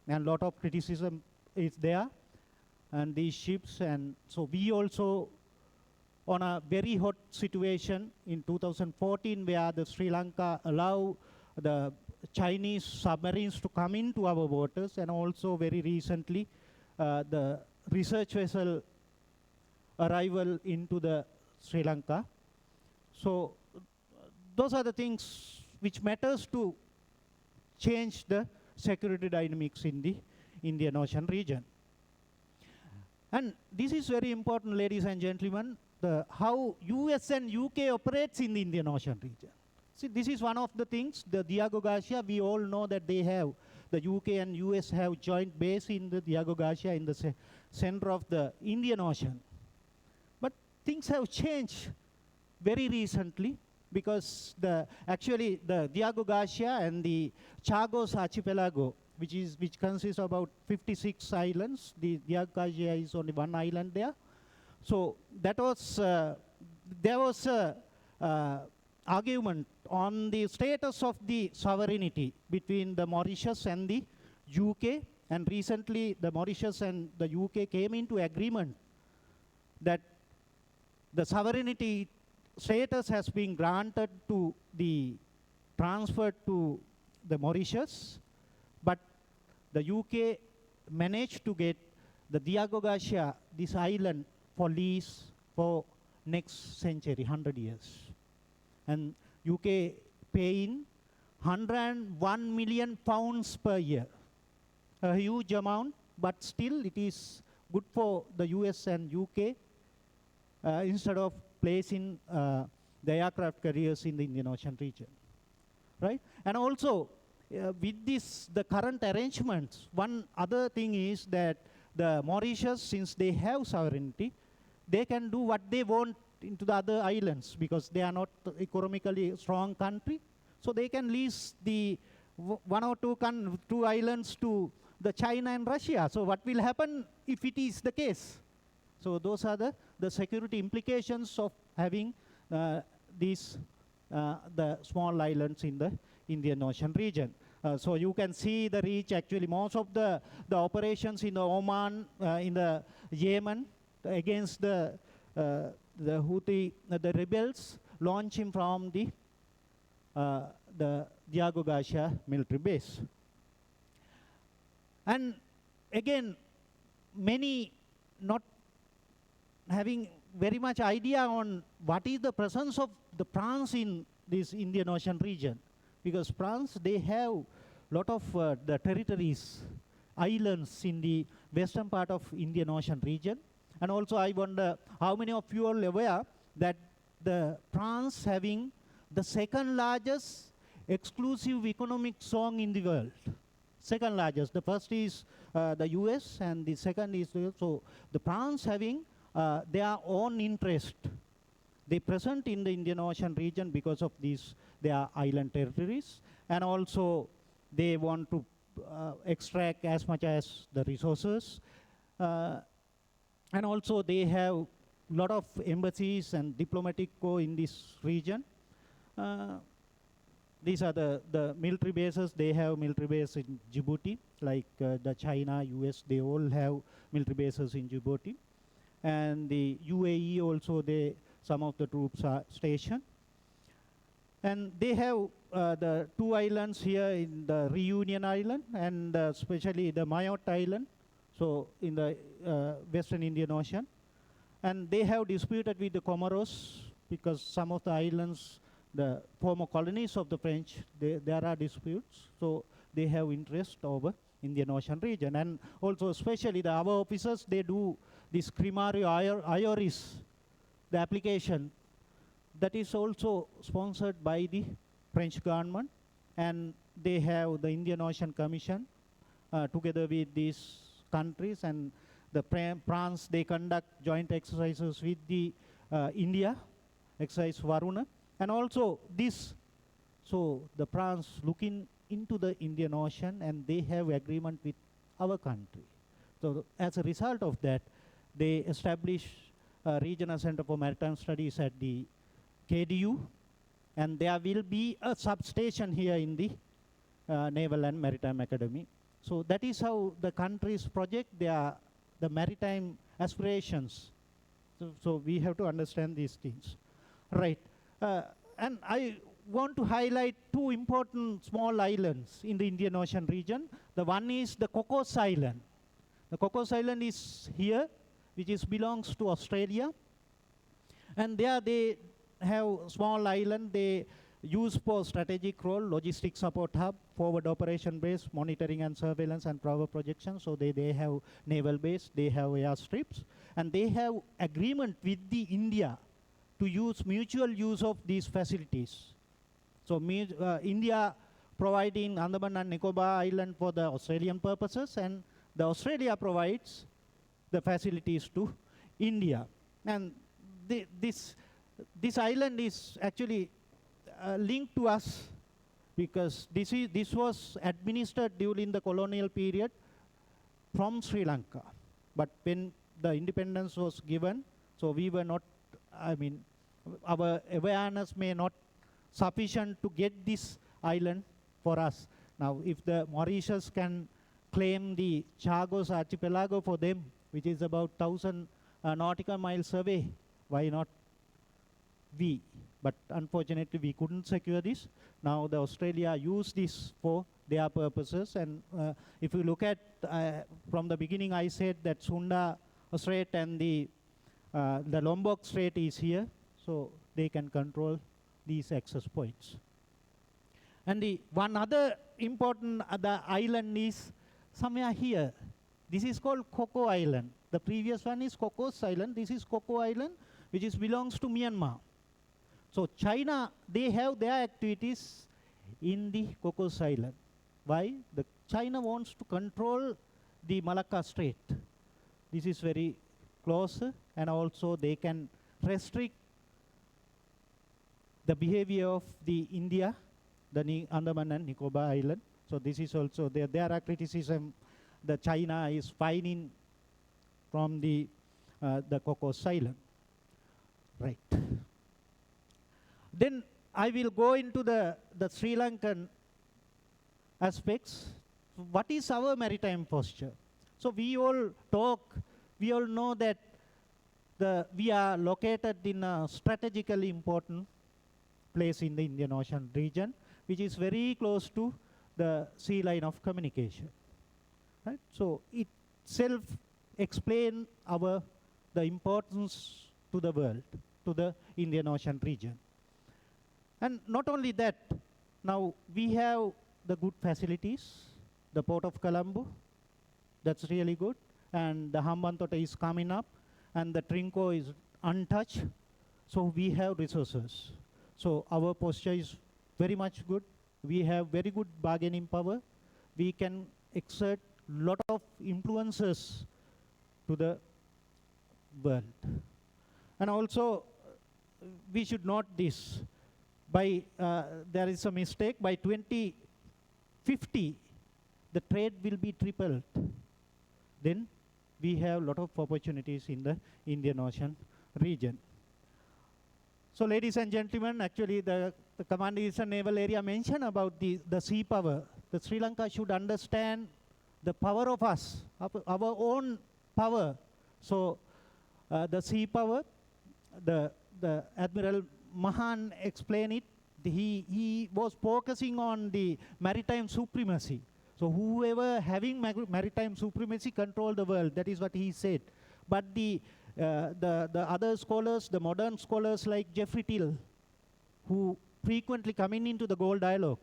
and a lot of criticism is there, and these ships. And so we also, on a very hot situation in 2014, where the Sri Lanka allowed the Chinese submarines to come into our waters, and also very recently, the research vessel arrival into the Sri Lanka. So those are the things which matters to change the security dynamics in the Indian Ocean region. And this is very important, ladies and gentlemen, how US and UK operates in the Indian Ocean region. See, this is one of the things, the Diego Garcia, we all know that they have, the UK and US have joint base in the Diego Garcia in the center of the Indian Ocean. But things have changed very recently, because actually the Diego Garcia and the Chagos Archipelago, which consists of about 56 islands, the Diego Garcia is only one island there. So that was, there was a argument on the status of the sovereignty between the Mauritius and the UK, and recently the Mauritius and the UK came into agreement that the sovereignty status has been granted to the transferred to the Mauritius, but the UK managed to get the Diego Garcia, this island, for lease for next century, 100 years. And UK paying 101 million pounds per year, a huge amount, but still it is good for the US and UK instead of placing the aircraft carriers in the Indian Ocean region, right? And also, with this, the current arrangements, one other thing is that the Mauritius, since they have sovereignty, they can do what they want into the other islands, because they are not economically strong country. So they can lease the one or two islands to the China and Russia. So what will happen if it is the case? So those are the security implications of having these the small islands in the Indian Ocean region. So you can see the reach. Actually, most of the operations in the Oman, in the Yemen, against the Houthi, the rebels, launching from the Diego Garcia military base. And again, many not having very much idea on what is the presence of the France in this Indian Ocean region, because France, they have lot of the territories, islands in the western part of Indian Ocean region. And also I wonder how many of you are aware that the France having the second largest exclusive economic zone in the world. Second largest. The first is the US, and the second is, so the France having their own interest. They present in the Indian Ocean region because of these, their island territories, and also they want to extract as much as the resources. And also they have a lot of embassies and diplomatic corps in this region. These are the military bases. They have military bases in Djibouti, like the China, US, they all have military bases in Djibouti. And the UAE also, some of the troops are stationed. And they have the two islands here in the Reunion Island, and especially the Mayotte Island, so in the Western Indian Ocean. And they have disputed with the Comoros, because some of the islands, the former colonies of the French, there are disputes. So they have interest over Indian Ocean region. And also especially our officers, they do this Crimario IORIS, the application, that is also sponsored by the French government. And they have the Indian Ocean Commission together with these countries, and the France, they conduct joint exercises with the India, exercise Varuna. And also this, so the France looking into the Indian Ocean and they have agreement with our country. So as a result of that, they established a regional center for maritime studies at the KDU, and there will be a substation here in the Naval and Maritime Academy. So that is how the countries project their the maritime aspirations. So we have to understand these things. Right. And I want to highlight two important small islands in the Indian Ocean region. The one is the Cocos Island. The Cocos Island is here, which belongs to Australia. And there they have small island they use for strategic role, logistic support hub, forward operation base, monitoring and surveillance and power projection. So they have naval base, they have airstrips, and they have agreement with the India to use mutual use of these facilities. So India providing Andaman and Nicobar Island for the Australian purposes, and the Australia provides the facilities to India. And this island is actually linked to us because this was administered during the colonial period from Sri Lanka. But when the independence was given, so we were not, I mean, our awareness may not sufficient to get this island for us. Now, if the Mauritius can claim the Chagos archipelago for them, which is about 1,000 nautical miles away, why not we? But unfortunately, we couldn't secure this. Now, the Australia used this for their purposes. And if you look at, from the beginning, I said that Sunda Strait and the Lombok Strait is here. So they can control these access points. And the one other important other island is somewhere here. This is called Coco Island. The previous one is Cocos Island. This is Coco Island, which belongs to Myanmar. So China, they have their activities in the Cocos Island. Why? China wants to control the Malacca Strait. This is very close, and also they can restrict the behavior of the India, the Andaman and Nicobar Island. So this is also, there are criticism that China is fining from the Cocos Island. Right. Then I will go into the Sri Lankan aspects. What is our maritime posture? So we all know that we are located in a strategically important place in the Indian Ocean region, which is very close to the sea line of communication. Right? So it self explains the importance to the world, to the Indian Ocean region. And not only that, now we have the good facilities, the Port of Colombo, that's really good, and the Hambantota is coming up, and the Trinco is untouched, so we have resources. So our posture is very much good. We have very good bargaining power. We can exert lot of influences to the world. And also, we should note this. There is a mistake. By 2050, the trade will be tripled. Then we have a lot of opportunities in the Indian Ocean region. So ladies and gentlemen, actually the Command Eastern Naval Area mentioned about the sea power. The Sri Lanka should understand the power of us, our own power. So the sea power, the Admiral Mahan explained it. He was focusing on the maritime supremacy. So whoever having maritime supremacy control the world. That is what he said. But the other scholars, the modern scholars like Jeffrey Till, who frequently coming into the Gold Dialogue,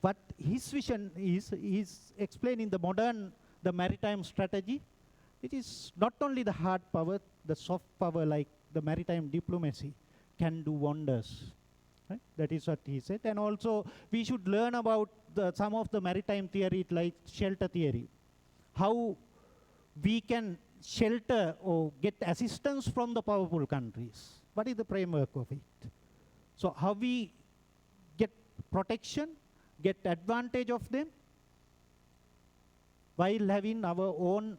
what his vision is explaining the maritime strategy. It is not only the hard power, the soft power like the maritime diplomacy can do wonders. Right? That is what he said. And also we should learn about some of the maritime theory like shelter theory. How we can shelter or get assistance from the powerful countries. What is the framework of it? So how we get protection, get advantage of them, while having our own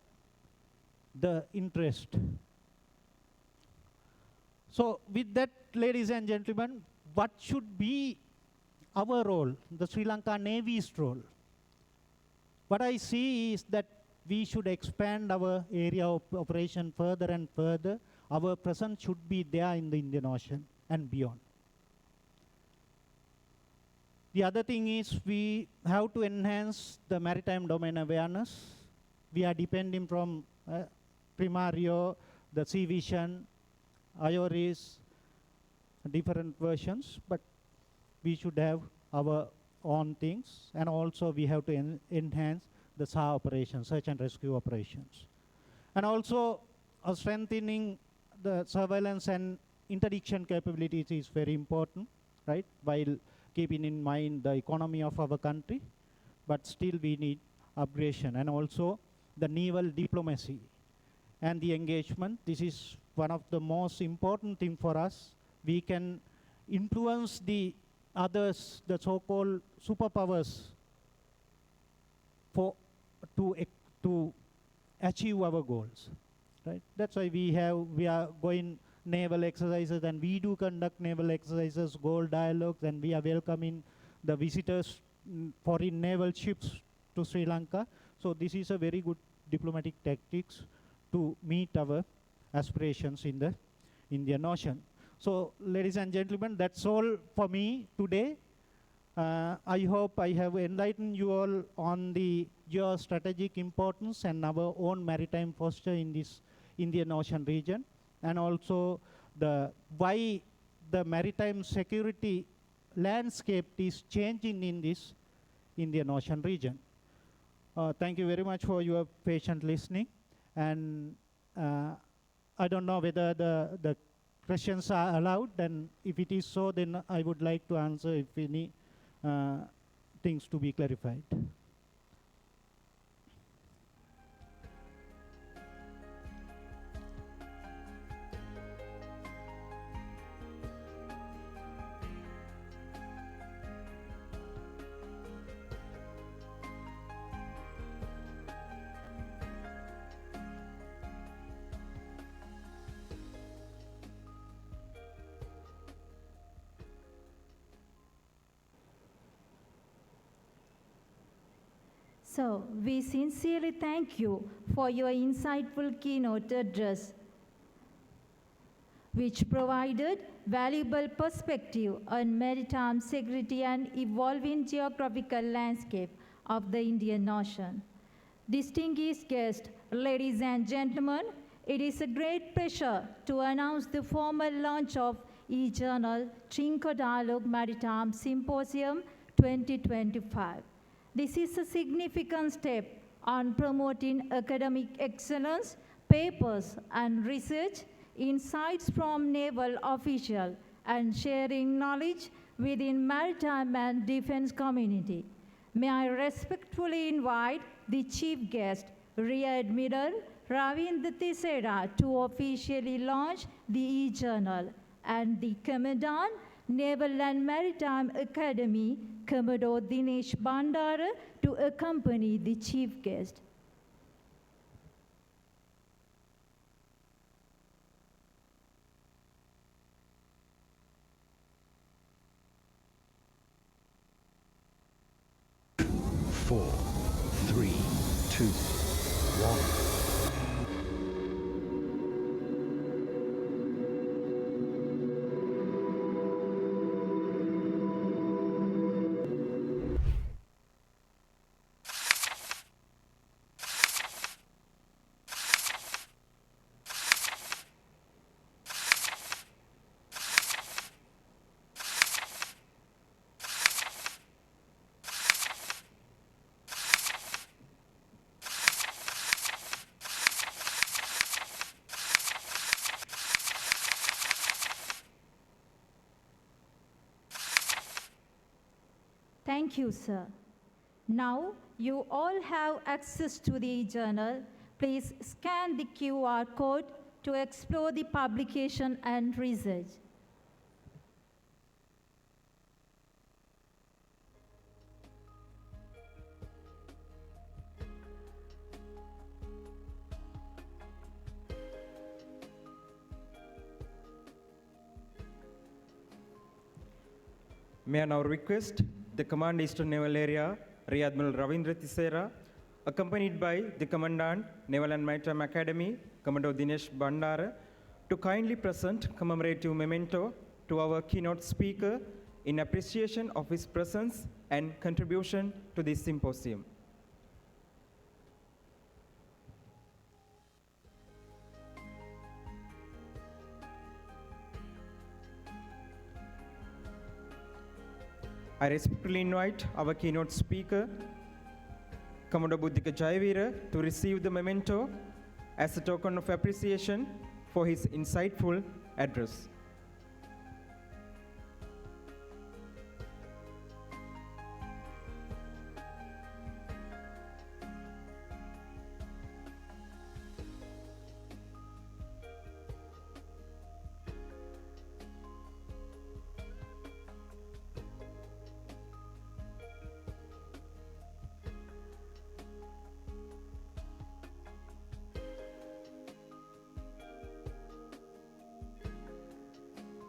the interest. So with that, ladies and gentlemen, what should be our role, the Sri Lanka Navy's role? What I see is that we should expand our area of operation further and further. Our presence should be there in the Indian Ocean and beyond. The other thing is we have to enhance the maritime domain awareness. We are depending from Primario, the Sea Vision, IORIS, different versions, but we should have our own things, and also we have to enhance the SAR operations, search and rescue operations. And also strengthening the surveillance and interdiction capabilities is very important, right? While keeping in mind the economy of our country, but still we need upgradation. And also the naval diplomacy and the engagement. This is one of the most important thing for us. We can influence the others, the so-called superpowers, to achieve our goals, right? That's why we are going naval exercises, and we do conduct naval exercises, goal dialogues, and we are welcoming the visitors, foreign naval ships to Sri Lanka. So this is a very good diplomatic tactics to meet our aspirations in the Indian Ocean. So ladies and gentlemen, that's all for me today. I hope I have enlightened you all on the geostrategic importance and our own maritime posture in this Indian Ocean region, and also why the maritime security landscape is changing in this Indian Ocean region. Thank you very much for your patient listening. And I don't know whether the questions are allowed, and if it is so, then I would like to answer if any things to be clarified. So, we sincerely thank you for your insightful keynote address, which provided valuable perspective on maritime security and evolving geographical landscape of the Indian Ocean. Distinguished guests, ladies and gentlemen, it is a great pleasure to announce the formal launch of e-journal Trinco Dialogue Maritime Symposium 2025. This is a significant step on promoting academic excellence, papers and research, insights from naval officials, and sharing knowledge within maritime and defense community. May I respectfully invite the chief guest, Rear Admiral Ravindra Tisera, to officially launch the e-journal, and the Commandant, Naval and Maritime Academy, Commodore Dinesh Bandara, to accompany the chief guest. Four, three, two, one. Thank you, sir. Now, you all have access to the e-journal. Please scan the QR code to explore the publication and research. May I now request the Command Eastern Naval Area, Rear Admiral Ravindra Tisera, accompanied by the Commandant, Naval and Maritime Academy, Commodore Dinesh Bandara, to kindly present commemorative memento to our keynote speaker in appreciation of his presence and contribution to this symposium. I respectfully invite our keynote speaker, Commodore Buddhika Jayavira, to receive the memento as a token of appreciation for his insightful address.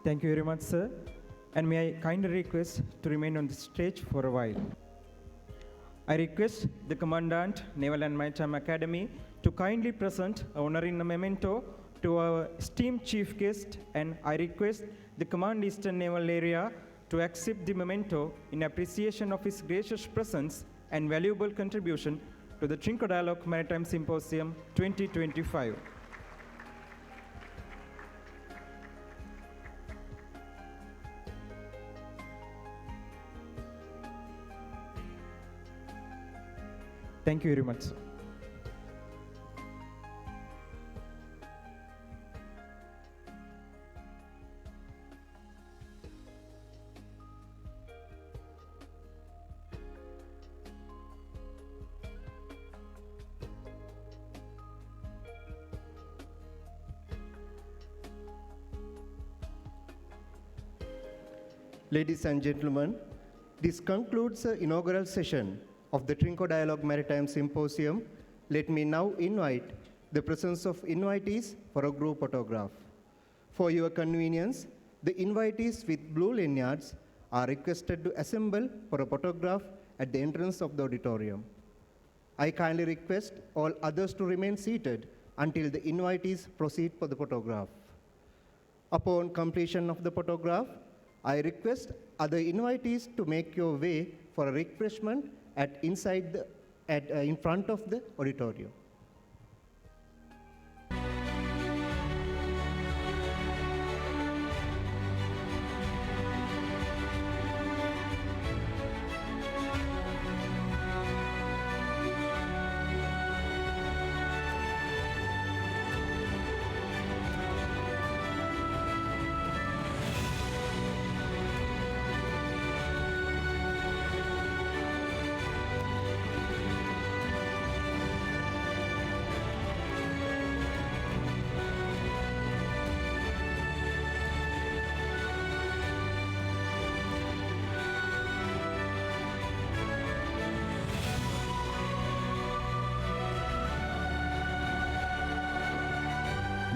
Thank you very much, sir. And may I kindly request to remain on the stage for a while. I request the Commandant, Naval and Maritime Academy, to kindly present a honoring memento to our esteemed chief guest, and I request the Command Eastern Naval Area to accept the memento in appreciation of his gracious presence and valuable contribution to the Trinco Dialogue Maritime Symposium 2025. Thank you very much, sir. Ladies and gentlemen, this concludes the inaugural session of the Trinco Dialogue Maritime Symposium. Let me now invite the presence of invitees for a group photograph. For your convenience, the invitees with blue lanyards are requested to assemble for a photograph at the entrance of the auditorium. I kindly request all others to remain seated until the invitees proceed for the photograph. Upon completion of the photograph, I request other invitees to make your way for a refreshment in front of the auditorium.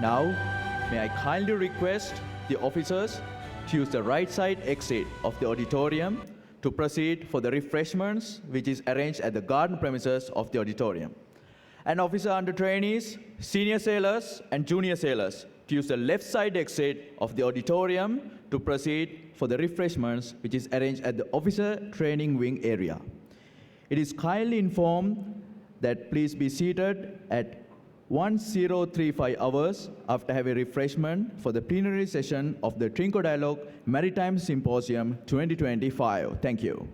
Now, may I kindly request the officers to use the right side exit of the auditorium to proceed for the refreshments, which is arranged at the garden premises of the auditorium. And officer under trainees, senior sailors, and junior sailors to use the left side exit of the auditorium to proceed for the refreshments, which is arranged at the officer training wing area. It is kindly informed that please be seated at 1035 hours after having refreshment for the plenary session of the Trinco Dialogue Maritime Symposium 2025. Thank you.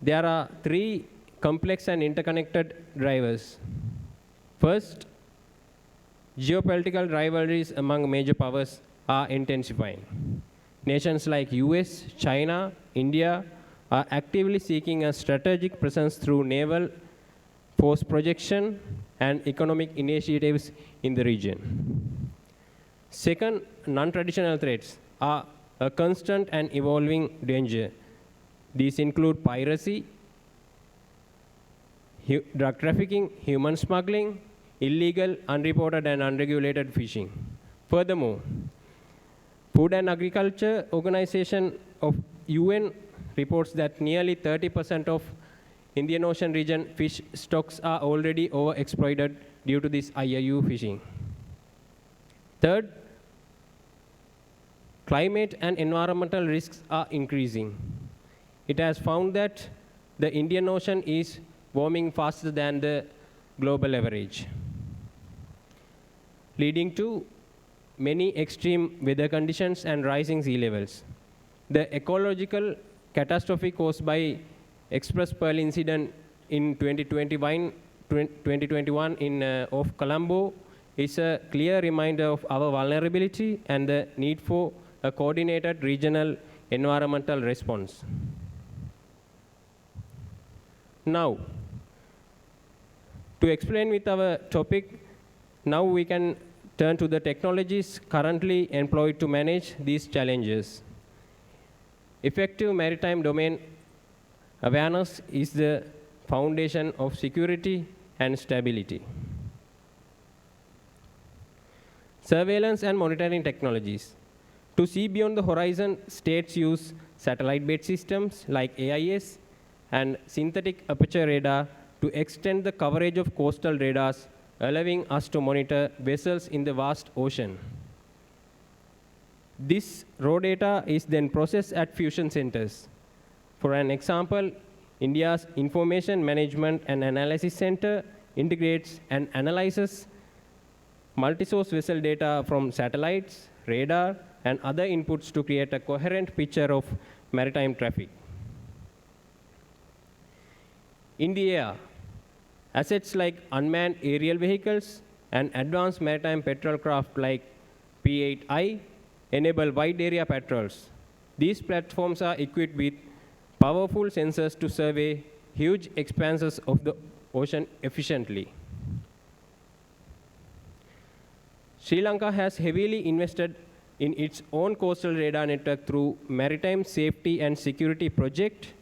There are three complex and interconnected drivers. First, geopolitical rivalries among major powers are intensifying. Nations like US, China, India are actively seeking a strategic presence through naval force projection and economic initiatives in the region. Second, non-traditional threats are a constant and evolving danger. These include piracy, drug trafficking, human smuggling, illegal, unreported, and unregulated fishing. Furthermore, Food and Agriculture Organization of UN reports that nearly 30% of Indian Ocean region fish stocks are already overexploited due to this IUU fishing. Third, climate and environmental risks are increasing. It has found that the Indian Ocean is warming faster than the global average, leading to many extreme weather conditions and rising sea levels. The ecological catastrophe caused by Express Pearl incident in 2021 off Colombo is a clear reminder of our vulnerability and the need for a coordinated regional environmental response. Now, to explain with our topic, now we can turn to the technologies currently employed to manage these challenges. Effective maritime domain awareness is the foundation of security and stability. Surveillance and monitoring technologies. To see beyond the horizon, states use satellite-based systems like AIS and synthetic aperture radar to extend the coverage of coastal radars, allowing us to monitor vessels in the vast ocean. This raw data is then processed at fusion centers. For an example, India's Information Management and Analysis Center integrates and analyzes multi-source vessel data from satellites, radar, and other inputs to create a coherent picture of maritime traffic. In the air, assets like unmanned aerial vehicles and advanced maritime patrol craft like P-8I enable wide area patrols. These platforms are equipped with powerful sensors to survey huge expanses of the ocean efficiently. Sri Lanka has heavily invested in its own coastal radar network through Maritime Safety and Security Project,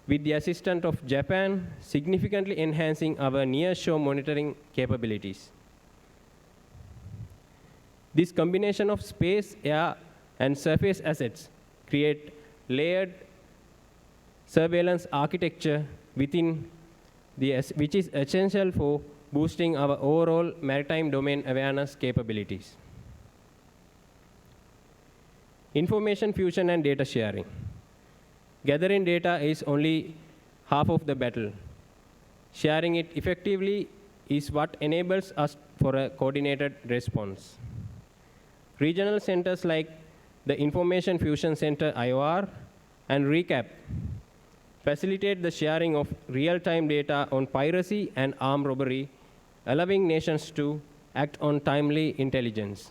with the assistance of Japan, significantly enhancing our near-shore monitoring capabilities. This combination of space, air, and surface assets create layered surveillance architecture within which is essential for boosting our overall maritime domain awareness capabilities. Information fusion and data sharing. Gathering data is only half of the battle. Sharing it effectively is what enables us for a coordinated response. Regional centers like the Information Fusion Center IOR and RECAP facilitate the sharing of real-time data on piracy and armed robbery, allowing nations to act on timely intelligence.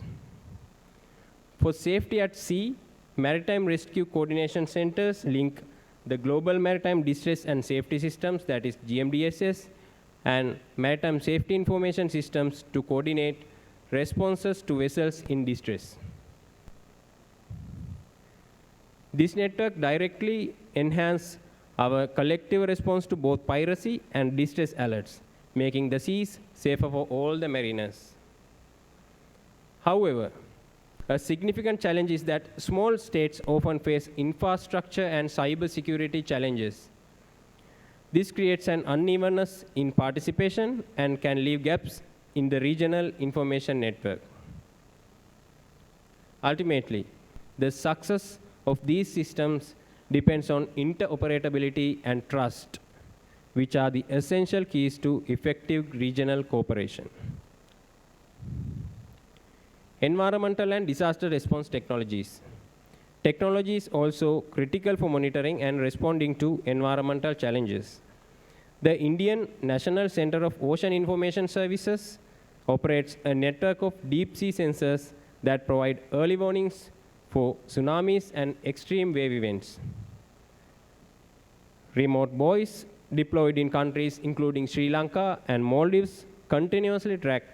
For safety at sea, Maritime Rescue Coordination Centers link the Global Maritime Distress and Safety Systems, that is GMDSS, and Maritime Safety Information Systems to coordinate responses to vessels in distress. This network directly enhances our collective response to both piracy and distress alerts, making the seas safer for all the mariners. However, a significant challenge is that small states often face infrastructure and cybersecurity challenges. This creates an unevenness in participation and can leave gaps in the regional information network. Ultimately, the success of these systems depends on interoperability and trust, which are the essential keys to effective regional cooperation. Environmental and disaster response technologies. Technology is also critical for monitoring and responding to environmental challenges. The Indian National Center of Ocean Information Services operates a network of deep-sea sensors that provide early warnings for tsunamis and extreme wave events. Remote buoys deployed in countries including Sri Lanka and Maldives continuously track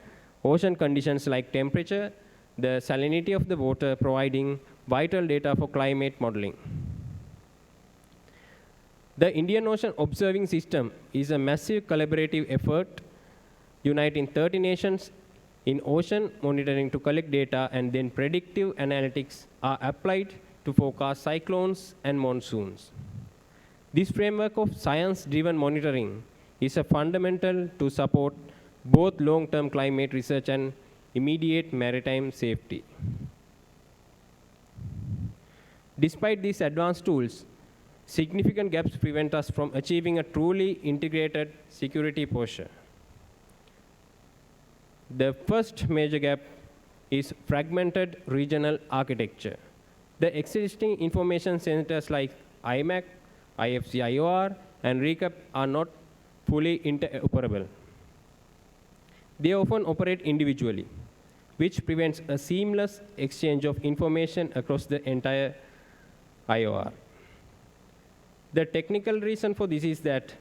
ocean conditions like temperature, the salinity of the water, providing vital data for climate modeling. The Indian Ocean Observing System is a massive collaborative effort uniting 30 nations in ocean monitoring to collect data, and then predictive analytics are applied to forecast cyclones and monsoons. This framework of science-driven monitoring is a fundamental to support both long-term climate research and immediate maritime safety. Despite these advanced tools, significant gaps prevent us from achieving a truly integrated security posture. The first major gap is fragmented regional architecture. The existing information centers like IMAC, IFC IOR, and RECAP are not fully interoperable. They often operate individually, which prevents a seamless exchange of information across the entire IOR. The technical reason for this is that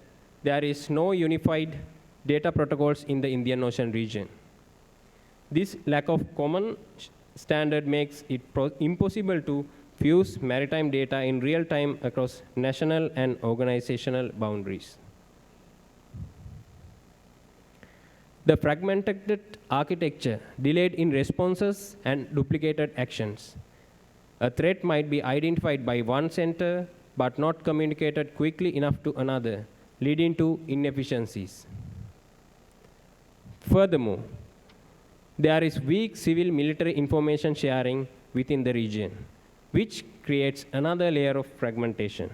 there is no unified data protocols in the Indian Ocean region. This lack of common standard makes it impossible to fuse maritime data in real time across national and organizational boundaries. The fragmented architecture delayed in responses and duplicated actions. A threat might be identified by one center but not communicated quickly enough to another, leading to inefficiencies. Furthermore, there is weak civil-military information sharing within the region, which creates another layer of fragmentation.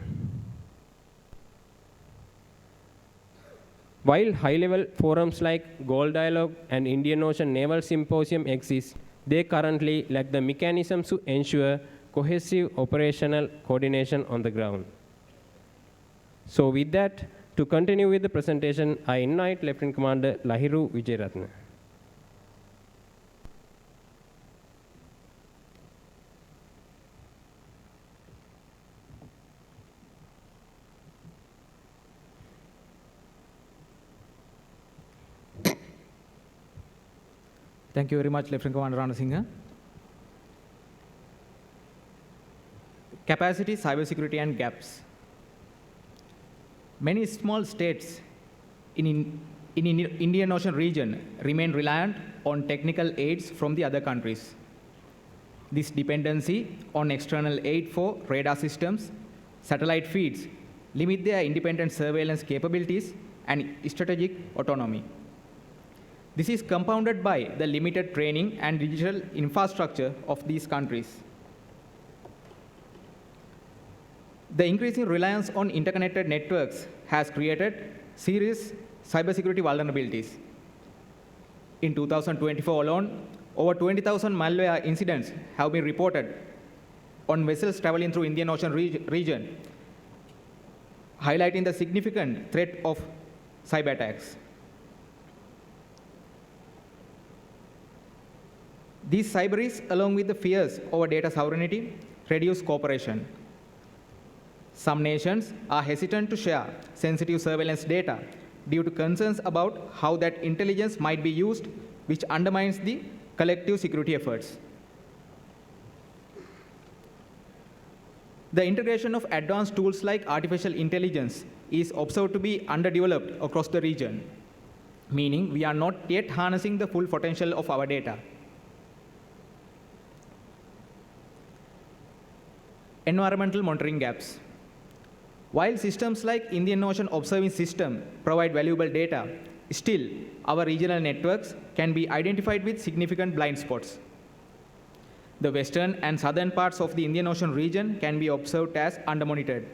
While high-level forums like Goal Dialogue and Indian Ocean Naval Symposium exist, they currently lack the mechanisms to ensure cohesive operational coordination on the ground. So with that, to continue with the presentation, I invite Lieutenant Commander Lahiru Wijeratne. Thank you very much, Lieutenant Commander Ranasinghe. Capacity, cybersecurity, and gaps. Many small states in Indian Ocean region remain reliant on technical aids from the other countries. This dependency on external aid for radar systems, satellite feeds, limit their independent surveillance capabilities and strategic autonomy. This is compounded by the limited training and digital infrastructure of these countries. The increasing reliance on interconnected networks has created serious cybersecurity vulnerabilities. In 2024 alone, over 20,000 malware incidents have been reported on vessels traveling through Indian Ocean region, highlighting the significant threat of cyber attacks. These cyber risks, along with the fears over data sovereignty, reduce cooperation. Some nations are hesitant to share sensitive surveillance data due to concerns about how that intelligence might be used, which undermines the collective security efforts. The integration of advanced tools like artificial intelligence is observed to be underdeveloped across the region, meaning we are not yet harnessing the full potential of our data. Environmental monitoring gaps. While systems like Indian Ocean Observing System provide valuable data, still our regional networks can be identified with significant blind spots. The western and southern parts of the Indian Ocean region can be observed as undermonitored.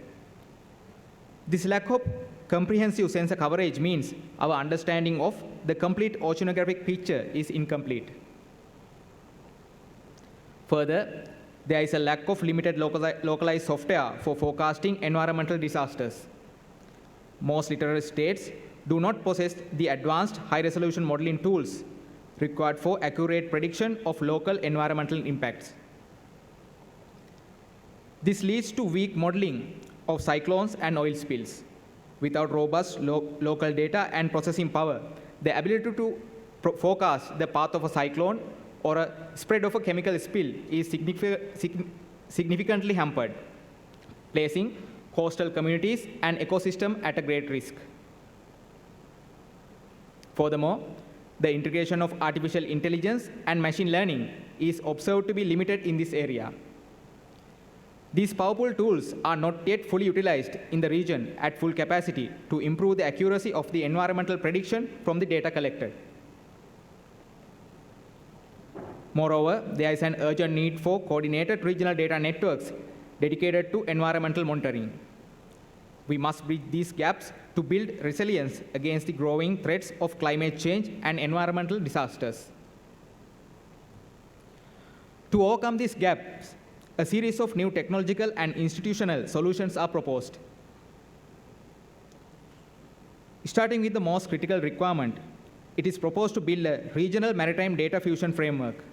This lack of comprehensive sensor coverage means our understanding of the complete oceanographic picture is incomplete. Further, there is a lack of limited localized software for forecasting environmental disasters. Most littoral states do not possess the advanced high-resolution modeling tools required for accurate prediction of local environmental impacts. This leads to weak modeling of cyclones and oil spills. Without robust local data and processing power, the ability to forecast the path of a cyclone or a spread of a chemical spill is significantly hampered, placing coastal communities and ecosystem at a great risk. Furthermore, The integration of artificial intelligence and machine learning is observed to be limited in this area. These powerful tools are not yet fully utilized in the region at full capacity to improve the accuracy of the environmental prediction from the data collected. Moreover, there is an urgent need for coordinated regional data networks dedicated to environmental monitoring. We must bridge these gaps to build resilience against the growing threats of climate change and environmental disasters. To overcome these gaps, a series of new technological and institutional solutions are proposed. Starting with the most critical requirement, it is proposed to build a regional maritime data fusion framework.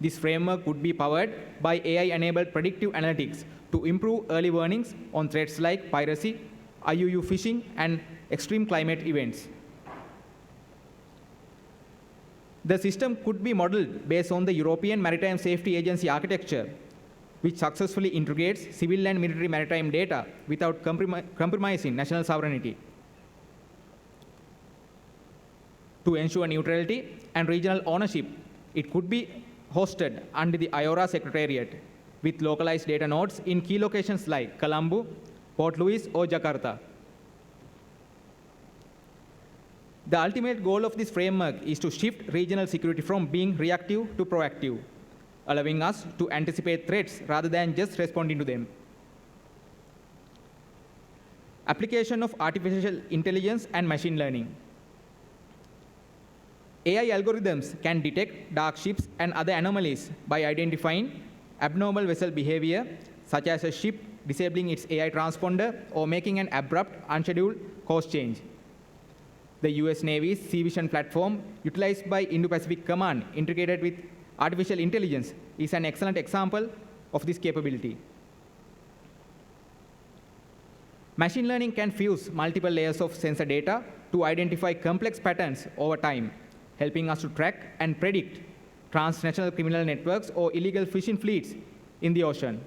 This framework would be powered by AI-enabled predictive analytics to improve early warnings on threats like piracy, IUU fishing, and extreme climate events. The system could be modeled based on the European Maritime Safety Agency architecture, which successfully integrates civil and military maritime data without compromising national sovereignty. To ensure neutrality and regional ownership, it could be hosted under the IORA Secretariat with localized data nodes in key locations like Colombo, Port Louis, or Jakarta. The ultimate goal of this framework is to shift regional security from being reactive to proactive, allowing us to anticipate threats rather than just responding to them. Application of artificial intelligence and machine learning. AI algorithms can detect dark ships and other anomalies by identifying abnormal vessel behavior, such as a ship disabling its AI transponder or making an abrupt, unscheduled course change. The US Navy's Sea Vision platform, utilized by Indo-Pacific Command, integrated with artificial intelligence, is an excellent example of this capability. Machine learning can fuse multiple layers of sensor data to identify complex patterns over time, helping us to track and predict transnational criminal networks or illegal fishing fleets in the ocean.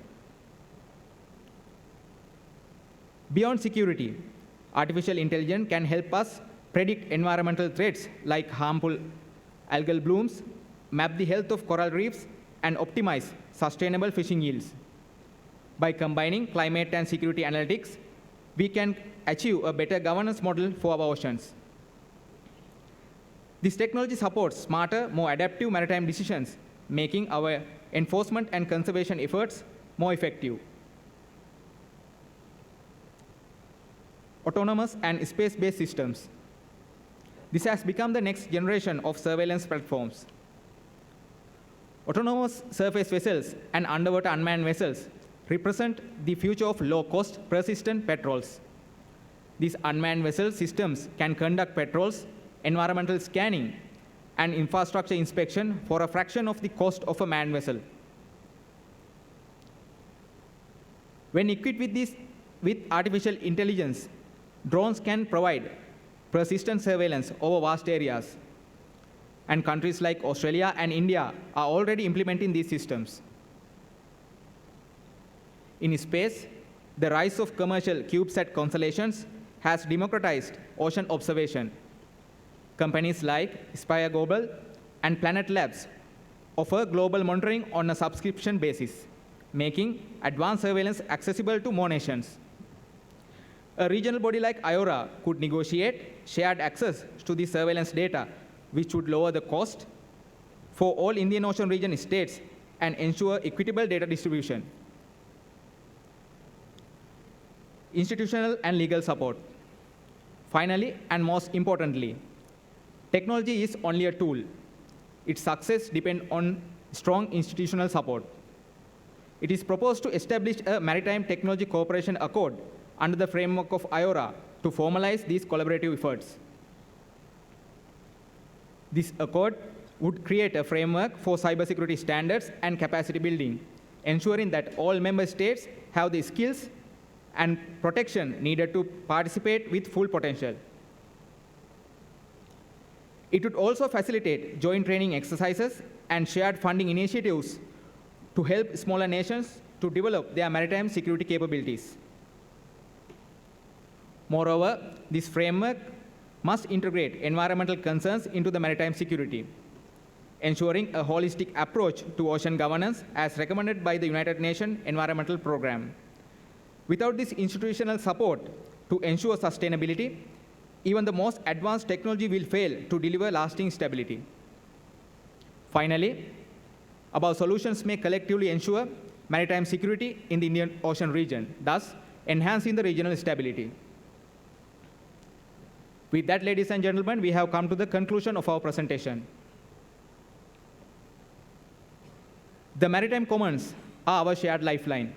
Beyond security, artificial intelligence can help us predict environmental threats like harmful algal blooms, map the health of coral reefs, and optimize sustainable fishing yields. By combining climate and security analytics, we can achieve a better governance model for our oceans. This technology supports smarter, more adaptive maritime decisions, making our enforcement and conservation efforts more effective. Autonomous and space-based systems. This has become the next generation of surveillance platforms. Autonomous surface vessels and underwater unmanned vessels represent the future of low-cost, persistent patrols. These unmanned vessel systems can conduct patrols, environmental scanning, and infrastructure inspection for a fraction of the cost of a manned vessel. When equipped with artificial intelligence, drones can provide persistent surveillance over vast areas, and countries like Australia and India are already implementing these systems. In space, the rise of commercial CubeSat constellations has democratized ocean observation. Companies like Spire Global and Planet Labs offer global monitoring on a subscription basis, making advanced surveillance accessible to more nations. A regional body like IORA could negotiate shared access to the surveillance data, which would lower the cost for all Indian Ocean region states and ensure equitable data distribution. Institutional and legal support. Finally, and most importantly, technology is only a tool. Its success depends on strong institutional support. It is proposed to establish a Maritime Technology Cooperation Accord under the framework of IORA to formalize these collaborative efforts. This accord would create a framework for cybersecurity standards and capacity building, ensuring that all member states have the skills and protection needed to participate with full potential. It would also facilitate joint training exercises and shared funding initiatives to help smaller nations to develop their maritime security capabilities. Moreover, this framework must integrate environmental concerns into the maritime security, ensuring a holistic approach to ocean governance as recommended by the United Nations Environmental Programme. Without this institutional support to ensure sustainability, even the most advanced technology will fail to deliver lasting stability. Finally, above solutions may collectively ensure maritime security in the Indian Ocean region, thus enhancing the regional stability. With that, ladies and gentlemen, we have come to the conclusion of our presentation. The maritime commons are our shared lifeline,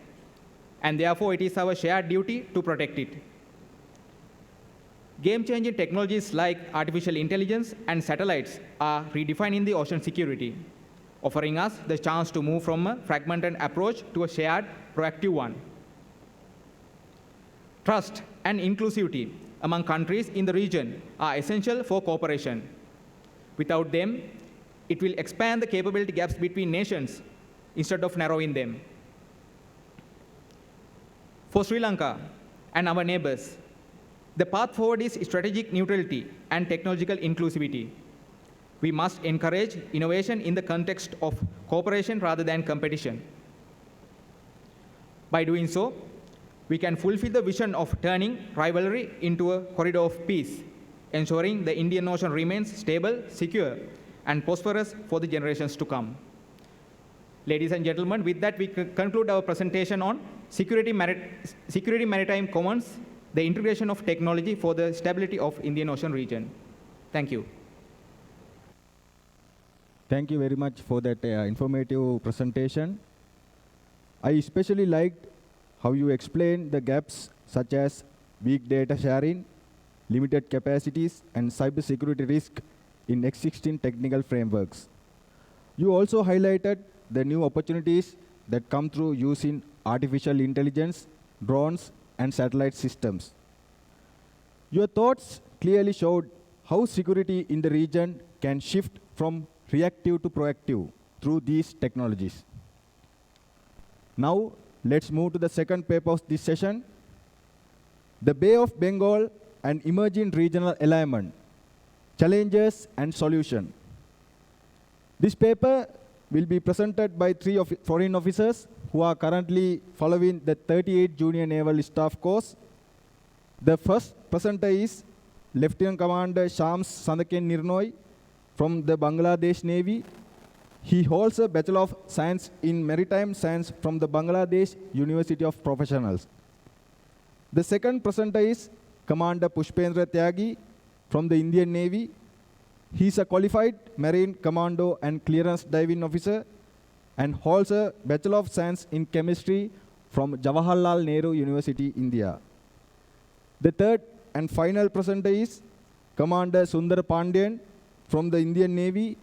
and therefore it is our shared duty to protect it. Game-changing technologies like artificial intelligence and satellites are redefining the ocean security, offering us the chance to move from a fragmented approach to a shared, proactive one. Trust and inclusivity among countries in the region are essential for cooperation. Without them, it will expand the capability gaps between nations instead of narrowing them. For Sri Lanka and our neighbors, the path forward is strategic neutrality and technological inclusivity. We must encourage innovation in the context of cooperation rather than competition. By doing so, we can fulfill the vision of turning rivalry into a corridor of peace, ensuring the Indian Ocean remains stable, secure, and prosperous for the generations to come. Ladies and gentlemen, with that, we conclude our presentation on Security Maritime Commons, the integration of technology for the stability of Indian Ocean region. Thank you. Thank you very much for that informative presentation. I especially liked how you explained the gaps such as weak data sharing, limited capacities, and cybersecurity risk in existing technical frameworks. You also highlighted the new opportunities that come through using artificial intelligence, drones, and satellite systems. Your thoughts clearly showed how security in the region can shift from reactive to proactive through these technologies. Now, let's move to the second paper of this session, The Bay of Bengal and Emerging Regional Alignment, Challenges and Solution. This paper will be presented by three foreign officers who are currently following the 38 Junior Naval Staff course. The first presenter is Lieutenant Commander Shams Sandaken Nirnoy from the Bangladesh Navy. He holds a Bachelor of Science in Maritime Science from the Bangladesh University of Professionals. The second presenter is Commander Pushpendra Tyagi from the Indian Navy. He is a qualified Marine Commando and Clearance Diving Officer and holds a Bachelor of Science in Chemistry from Jawaharlal Nehru University, India. The third and final presenter is Commander Sundar Pandyan from the Indian Navy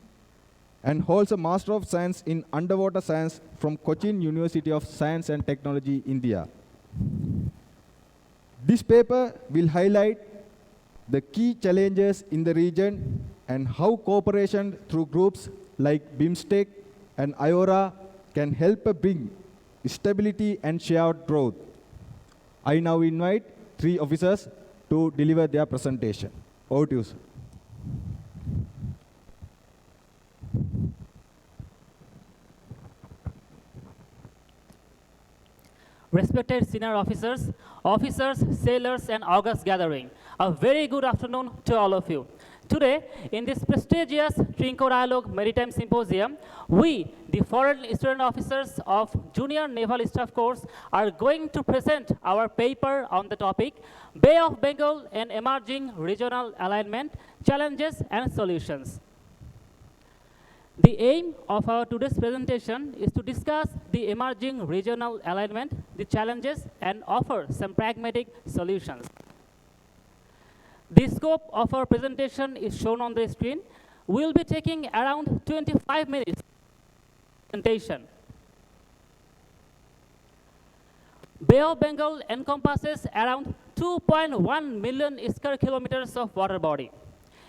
and holds a Master of Science in Underwater Science from Cochin University of Science and Technology, India. This paper will highlight the key challenges in the region and how cooperation through groups like BIMSTEC and IORA can help bring stability and shared growth. I now invite three officers to deliver their presentation. Over to you, sir. Respected senior officers, sailors, and August gathering, a very good afternoon to all of you. Today, in this prestigious Trinco Dialogue Maritime Symposium, we, the foreign student officers of Junior Naval Staff Course, are going to present our paper on the topic, Bay of Bengal and Emerging Regional Alignment, Challenges and Solutions. The aim of our today's presentation is to discuss the emerging regional alignment, the challenges, and offer some pragmatic solutions. The scope of our presentation is shown on the screen. We'll be taking around 25 minutes presentation. Bay of Bengal encompasses around 2.1 million square kilometers of water body.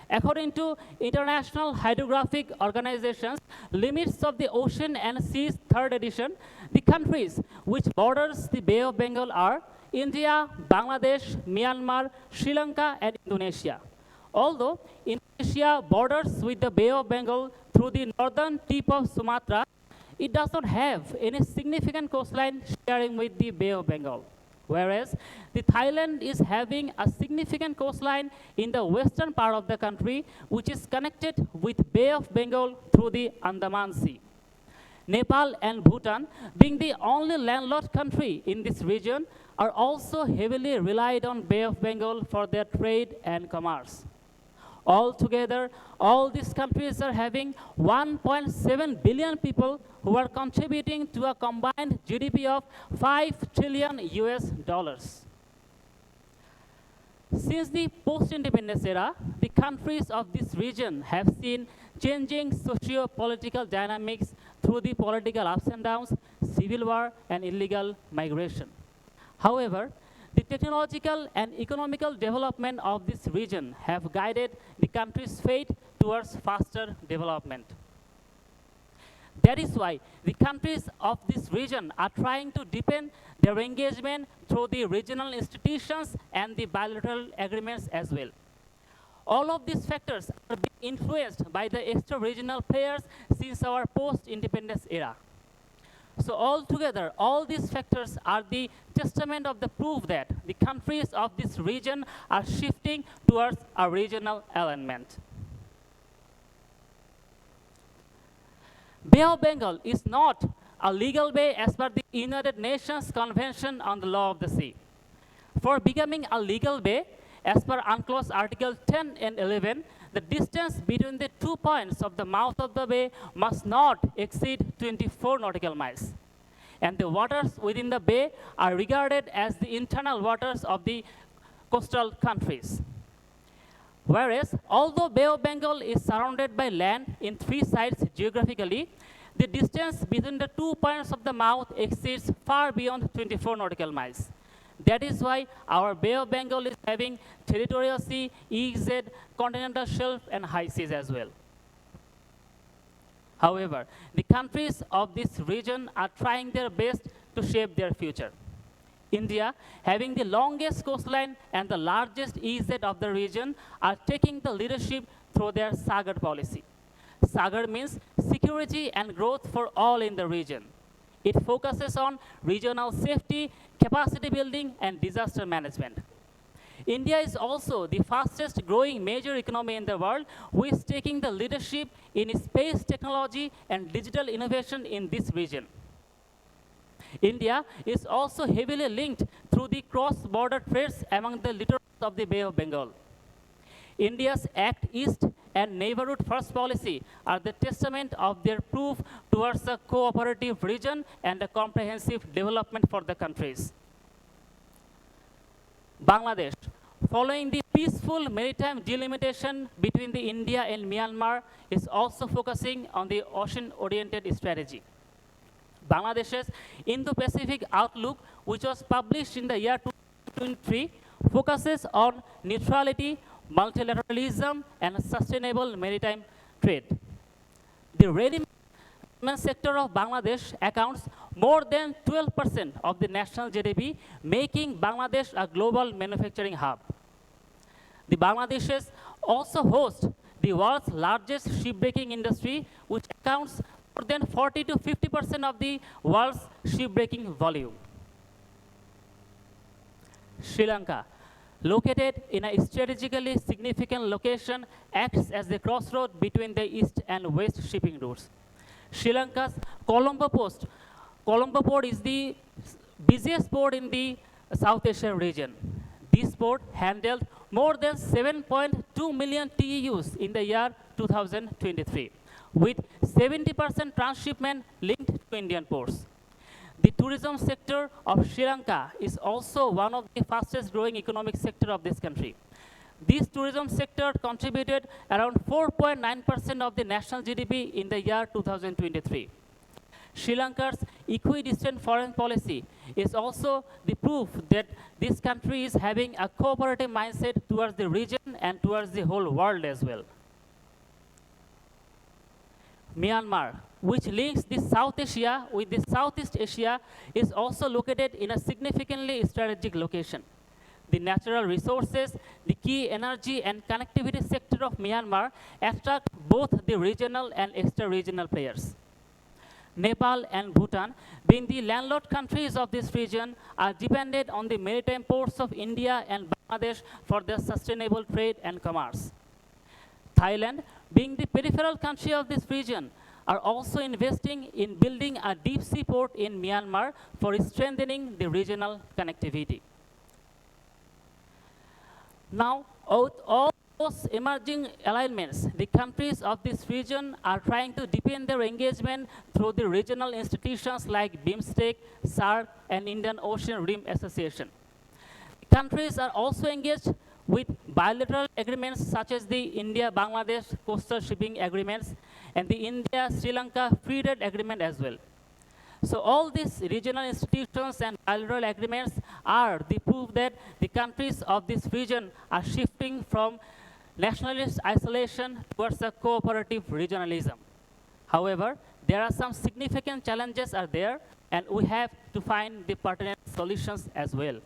According to International Hydrographic Organization's Limits of the Ocean and Seas 3rd edition, the countries which borders the Bay of Bengal are India, Bangladesh, Myanmar, Sri Lanka, and Indonesia. Although Indonesia borders with the Bay of Bengal through the northern tip of Sumatra, it does not have any significant coastline sharing with the Bay of Bengal. Whereas the Thailand is having a significant coastline in the western part of the country, which is connected with Bay of Bengal through the Andaman Sea. Nepal and Bhutan, being the only landlocked country in this region, are also heavily relied on Bay of Bengal for their trade and commerce. Altogether, all these countries are having 1.7 billion people who are contributing to a combined GDP of 5 trillion US dollars. Since the post-independence era, the countries of this region have seen changing socio-political dynamics through the political ups and downs, civil war, and illegal migration. However, the technological and economical development of this region have guided the country's fate towards faster development. That is why the countries of this region are trying to deepen their engagement through the regional institutions and the bilateral agreements as well. All of these factors are being influenced by the extra-regional players since our post-independence era. So altogether, all these factors are the testament of the proof that the countries of this region are shifting towards a regional alignment. Bay of Bengal is not a legal bay as per the United Nations Convention on the Law of the Sea. For becoming a legal bay, as per UNCLOS Article 10 and 11, the distance between the 2 points of the mouth of the bay must not exceed 24 nautical miles. And the waters within the bay are regarded as the internal waters of the coastal countries. Whereas, although Bay of Bengal is surrounded by land in 3 sides geographically, the distance between the 2 points of the mouth exceeds far beyond 24 nautical miles. That is why our Bay of Bengal is having territorial sea, EEZ, continental shelf, and high seas as well. However, the countries of this region are trying their best to shape their future. India, having the longest coastline and the largest EEZ of the region, are taking the leadership through their Sagar policy. Sagar means security and growth for all in the region. It focuses on regional safety, capacity building, and disaster management. India is also the fastest growing major economy in the world, who is taking the leadership in space technology and digital innovation in this region. India is also heavily linked through the cross-border trades among the littorals of the Bay of Bengal. India's Act East and Neighborhood First policy are the testament of their proof towards a cooperative region and a comprehensive development for the countries. Bangladesh, following the peaceful maritime delimitation between the India and Myanmar, is also focusing on the ocean-oriented strategy. Bangladesh's Indo-Pacific Outlook, which was published in the year 2023, focuses on neutrality, multilateralism, and sustainable maritime trade. The ready-made sector of Bangladesh accounts more than 12% of the national GDP, making Bangladesh a global manufacturing hub. The Bangladeshis also host the world's largest shipbreaking industry, which accounts more than 40 to 50% of the world's shipbreaking volume. Sri Lanka, located in a strategically significant location, acts as the crossroad between the east and west shipping routes. Sri Lanka's Colombo port is the busiest port in the South Asia region. This port handled more than 7.2 million TEUs in the year 2023, with 70% transshipment linked to Indian ports. The tourism sector of Sri Lanka is also one of the fastest growing economic sector of this country. This tourism sector contributed around 4.9% of the national GDP in the year 2023. Sri Lanka's equidistant foreign policy is also the proof that this country is having a cooperative mindset towards the region and towards the whole world as well. Myanmar, which links the South Asia with the Southeast Asia, is also located in a significantly strategic location. the natural resources, the key energy and connectivity sector of Myanmar attract both the regional and extra-regional players. Nepal and Bhutan, being the landlocked countries of this region, are dependent on the maritime ports of India and Bangladesh for their sustainable trade and commerce. Thailand, being the peripheral country of this region, are also investing in building a deep sea port in Myanmar for strengthening the regional connectivity. Now, with all those emerging alignments, the countries of this region are trying to deepen their engagement through the regional institutions like BIMSTEC, SAARC, and Indian Ocean Rim Association. Countries are also engaged with bilateral agreements such as the India-Bangladesh coastal shipping agreements and the India-Sri Lanka free trade agreement as well. So all these regional institutions and bilateral agreements are the proof that the countries of this region are shifting from nationalist isolation towards a cooperative regionalism. However, there are some significant challenges are there, and we have to find the pertinent solutions as well.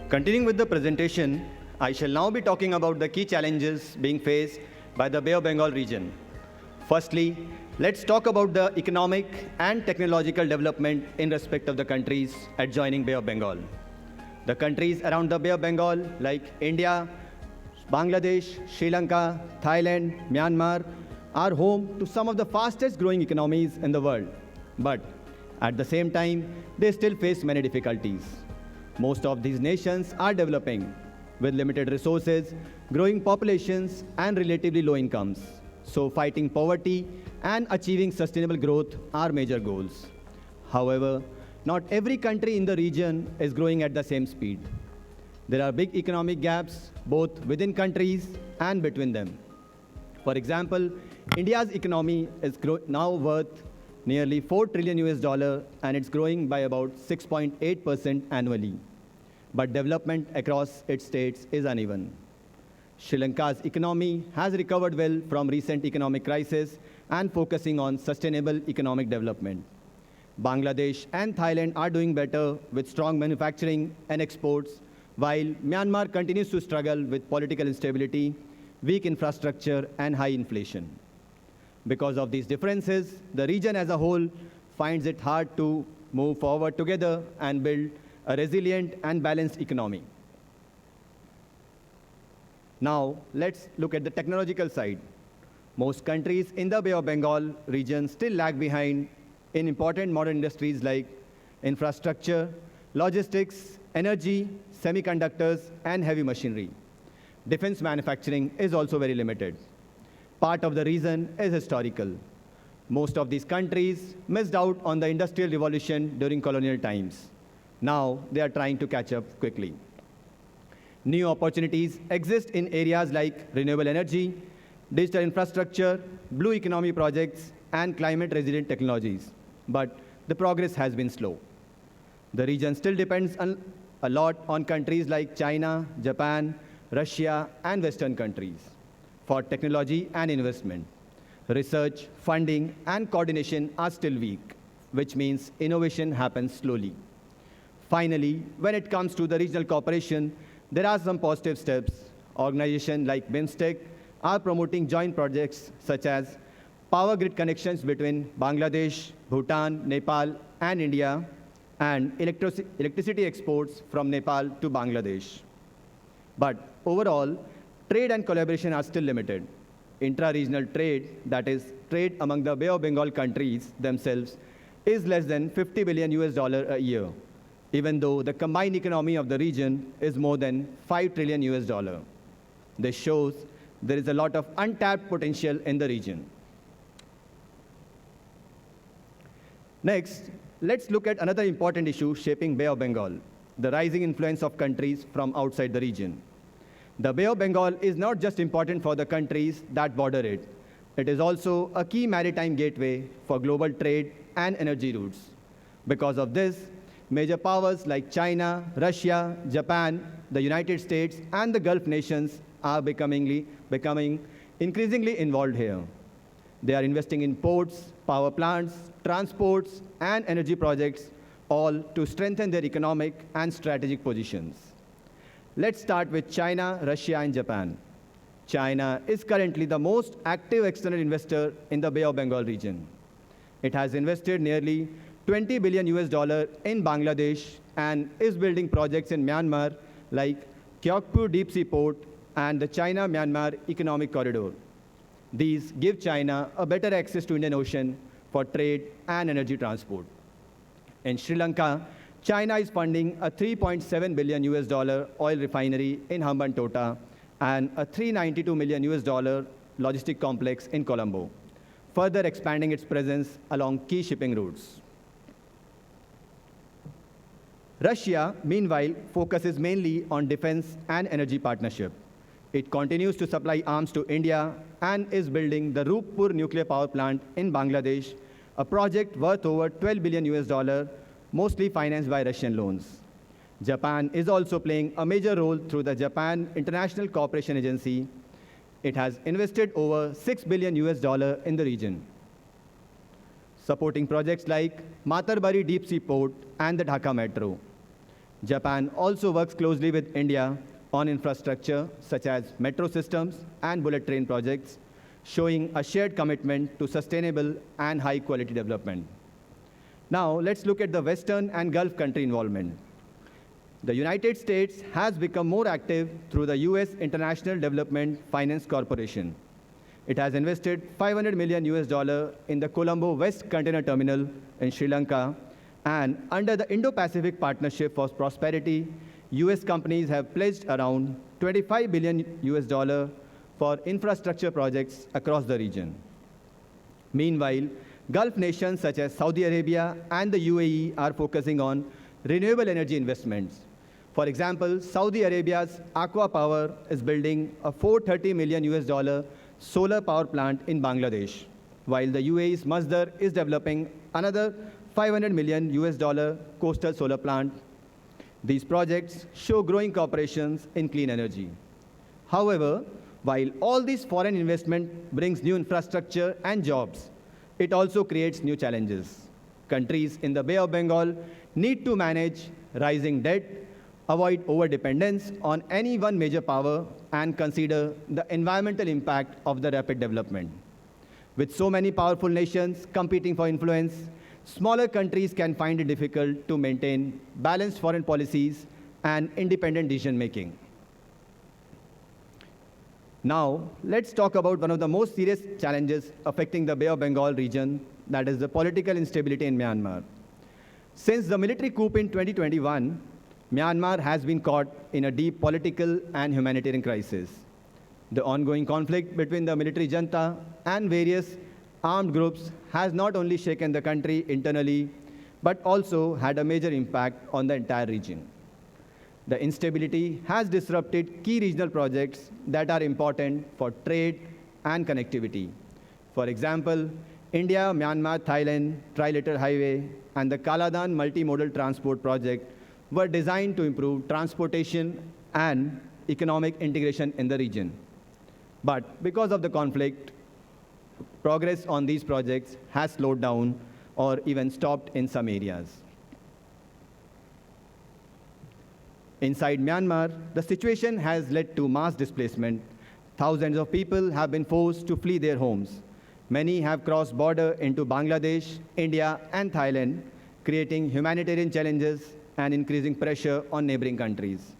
Continuing with the presentation, I shall now be talking about the key challenges being faced by the Bay of Bengal region. Firstly, let's talk about the economic and technological development in respect of the countries adjoining Bay of Bengal. The countries around the Bay of Bengal like India, Bangladesh, Sri Lanka, Thailand, Myanmar are home to some of the fastest growing economies in the world. But at the same time, they still face many difficulties. Most of these nations are developing with limited resources, growing populations, and relatively low incomes. So fighting poverty and achieving sustainable growth are major goals. However, not every country in the region is growing at the same speed. There are big economic gaps both within countries and between them. For example, India's economy is now worth nearly $4 trillion and it's growing by about 6.8% annually. But development across its states is uneven. Sri Lanka's economy has recovered well from recent economic crisis and focusing on sustainable economic development. Bangladesh and Thailand are doing better with strong manufacturing and exports, while Myanmar continues to struggle with political instability, weak infrastructure, and high inflation. Because of these differences, the region as a whole finds it hard to move forward together and build a resilient and balanced economy. Now, let's look at the technological side. Most countries in the Bay of Bengal region still lag behind in important modern industries like infrastructure, logistics, energy, semiconductors, and heavy machinery. Defense manufacturing is also very limited. Part of the reason is historical. Most of these countries missed out on the Industrial Revolution during colonial times. Now they are trying to catch up quickly. New opportunities exist in areas like renewable energy, digital infrastructure, blue economy projects, and climate-resilient technologies. But the progress has been slow. The region still depends a lot on countries like China, Japan, Russia, and Western countries for technology and investment. Research, funding, and coordination are still weak, which means innovation happens slowly. Finally, when it comes to the regional cooperation, there are some positive steps. Organizations like BIMSTEC are promoting joint projects such as power grid connections between Bangladesh, Bhutan, Nepal, and India, and electricity exports from Nepal to Bangladesh. But overall, trade and collaboration are still limited. Intra-regional trade, that is, trade among the Bay of Bengal countries themselves, is less than $50 billion a year, even though the combined economy of the region is more than $5 trillion. This shows there is a lot of untapped potential in the region. Next, let's look at another important issue shaping Bay of Bengal, the rising influence of countries from outside the region. The Bay of Bengal is not just important for the countries that border it. It is also a key maritime gateway for global trade and energy routes. Because of this, Major powers like China, Russia, Japan, the United States, and the Gulf nations are becoming increasingly involved here. They are investing in ports, power plants, transports, and energy projects, all to strengthen their economic and strategic positions. Let's start with China, Russia, and Japan. China is currently the most active external investor in the Bay of Bengal region. It has invested nearly $20 billion in Bangladesh and is building projects in Myanmar like Kyaukphyu Deep Sea Port and the China-Myanmar Economic Corridor. These give China a better access to Indian Ocean for trade and energy transport. In Sri Lanka, China is funding a $3.7 billion oil refinery in Hambantota and a $392 million logistic complex in Colombo, further expanding its presence along key shipping routes. Russia, meanwhile, focuses mainly on defense and energy partnership. It continues to supply arms to India and is building the Rooppur nuclear power plant in Bangladesh, a project worth over $12 billion, mostly financed by Russian loans. Japan is also playing a major role through the Japan International Cooperation Agency. It has invested over $6 billion in the region, supporting projects like Matarbari Deep Sea Port and the Dhaka Metro. Japan also works closely with India on infrastructure such as metro systems and bullet train projects, showing a shared commitment to sustainable and high-quality development. Now, let's look at the Western and Gulf country involvement. The United States has become more active through the U.S. International Development Finance Corporation. It has invested $500 million in the Colombo West Container Terminal in Sri Lanka, and under the Indo-Pacific Partnership for Prosperity, U.S. companies have pledged around $25 billion for infrastructure projects across the region. Meanwhile, Gulf nations such as Saudi Arabia and the UAE are focusing on renewable energy investments. For example, Saudi Arabia's Aqua Power is building a $430 million solar power plant in Bangladesh, while the UAE's Masdar is developing another $500 million coastal solar plant. These projects show growing cooperations in clean energy. However, while all this foreign investment brings new infrastructure and jobs, it also creates new challenges. Countries in the Bay of Bengal need to manage rising debt, avoid overdependence on any one major power, and consider the environmental impact of the rapid development. With so many powerful nations competing for influence, smaller countries can find it difficult to maintain balanced foreign policies and independent decision-making. Now, let's talk about one of the most serious challenges affecting the Bay of Bengal region, that is the political instability in Myanmar. Since the military coup in 2021, Myanmar has been caught in a deep political and humanitarian crisis. The ongoing conflict between the military junta and various armed groups has not only shaken the country internally, but also had a major impact on the entire region. The instability has disrupted key regional projects that are important for trade and connectivity. For example, India-Myanmar-Thailand Trilateral Highway and the Kaladan Multimodal Transport Project were designed to improve transportation and economic integration in the region. But because of the conflict, progress on these projects has slowed down or even stopped in some areas. Inside Myanmar, the situation has led to mass displacement. Thousands of people have been forced to flee their homes. Many have crossed border into Bangladesh, India, and Thailand, creating humanitarian challenges and increasing pressure on neighboring countries.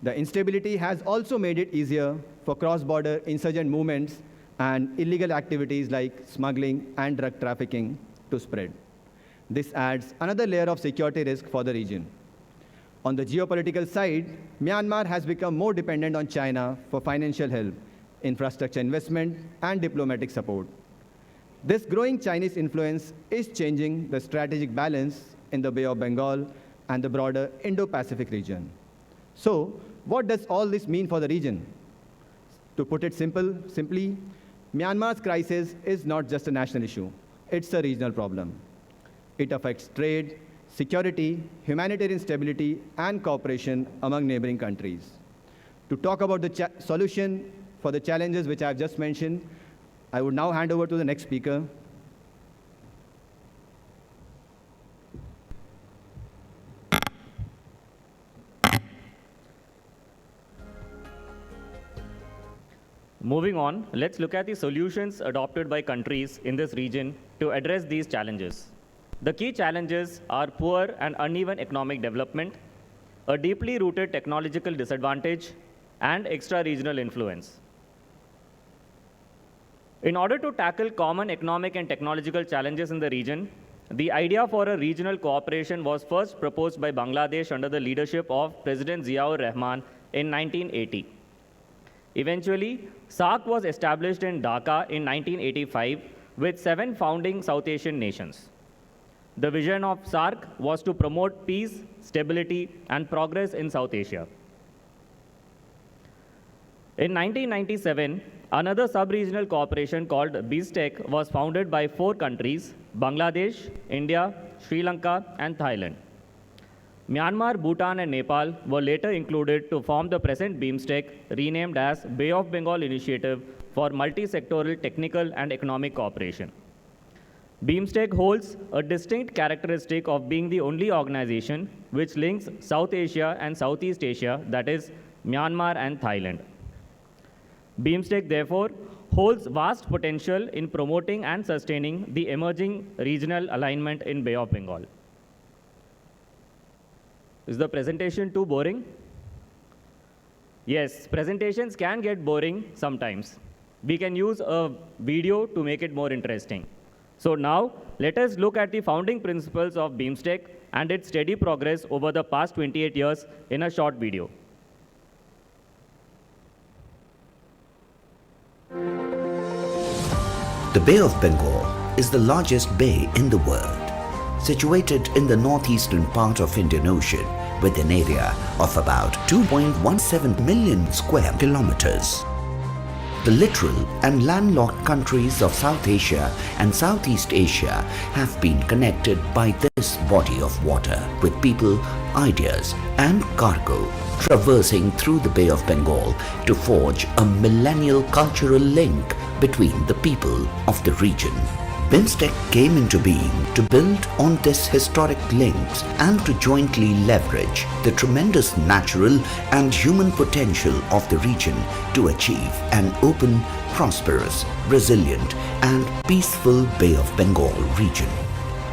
The instability has also made it easier for cross-border insurgent movements and illegal activities like smuggling and drug trafficking to spread. This adds another layer of security risk for the region. On the geopolitical side, Myanmar has become more dependent on China for financial help, infrastructure investment, and diplomatic support. This growing Chinese influence is changing the strategic balance in the Bay of Bengal and the broader Indo-Pacific region. So, what does all this mean for the region? To put it simply, Myanmar's crisis is not just a national issue, it's a regional problem. It affects trade, security, humanitarian stability, and cooperation among neighboring countries. To talk about the solution for the challenges which I have just mentioned, I would now hand over to the next speaker. Moving on, let's look at the solutions adopted by countries in this region to address these challenges. The key challenges are poor and uneven economic development, a deeply rooted technological disadvantage, and extra-regional influence. In order to tackle common economic and technological challenges in the region, the idea for a regional cooperation was first proposed by Bangladesh under the leadership of President Ziaur Rahman in 1980. Eventually, SAARC was established in Dhaka in 1985 with 7 founding South Asian nations. The vision of SAARC was to promote peace, stability, and progress in South Asia. In 1997, another sub-regional cooperation called BISTEC was founded by 4 countries, Bangladesh, India, Sri Lanka, and Thailand. Myanmar, Bhutan, and Nepal were later included to form the present BIMSTEC, renamed as Bay of Bengal Initiative for Multi-Sectoral Technical and Economic Cooperation. BIMSTEC holds a distinct characteristic of being the only organization which links South Asia and Southeast Asia, that is, Myanmar and Thailand. BIMSTEC, therefore, holds vast potential in promoting and sustaining the emerging regional alignment in Bay of Bengal. Is the presentation too boring? Yes, presentations can get boring sometimes. We can use a video to make it more interesting. So now, let us look at the founding principles of BIMSTEC and its steady progress over the past 28 years in a short video. The Bay of Bengal is the largest bay in the world, situated in the northeastern part of Indian Ocean with an area of about 2.17 million square kilometers. The littoral and landlocked countries of South Asia and Southeast Asia have been connected by this body of water with people, ideas, and cargo traversing through the Bay of Bengal to forge a millennial cultural link between the people of the region. BIMSTEC came into being to build on this historic links and to jointly leverage the tremendous natural and human potential of the region to achieve an open, prosperous, resilient, and peaceful Bay of Bengal region.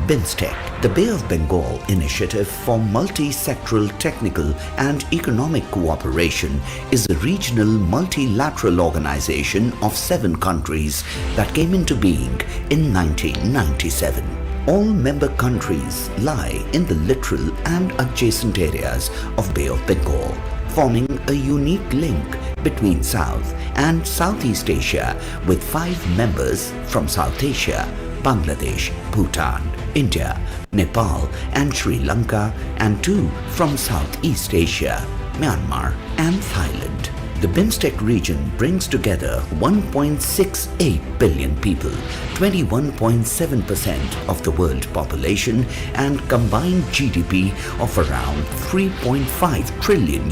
BIMSTEC, the Bay of Bengal Initiative for Multi-Sectoral Technical and Economic Cooperation, is a regional multilateral organization of 7 countries that came into being in 1997. All member countries lie in the littoral and adjacent areas of Bay of Bengal, forming a unique link between South and Southeast Asia with 5 members from South Asia, Bangladesh, Bhutan, India, Nepal, and Sri Lanka, and 2 from Southeast Asia, Myanmar, and Thailand. The BIMSTEC region brings together 1.68 billion people, 21.7% of the world population, and combined GDP of around $3.5 trillion.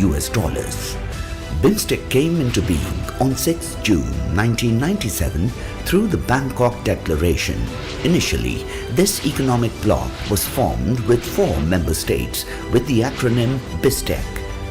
BIMSTEC came into being on 6 June 1997 through the Bangkok Declaration. Initially, this economic bloc was formed with 4 member states with the acronym BISTEC: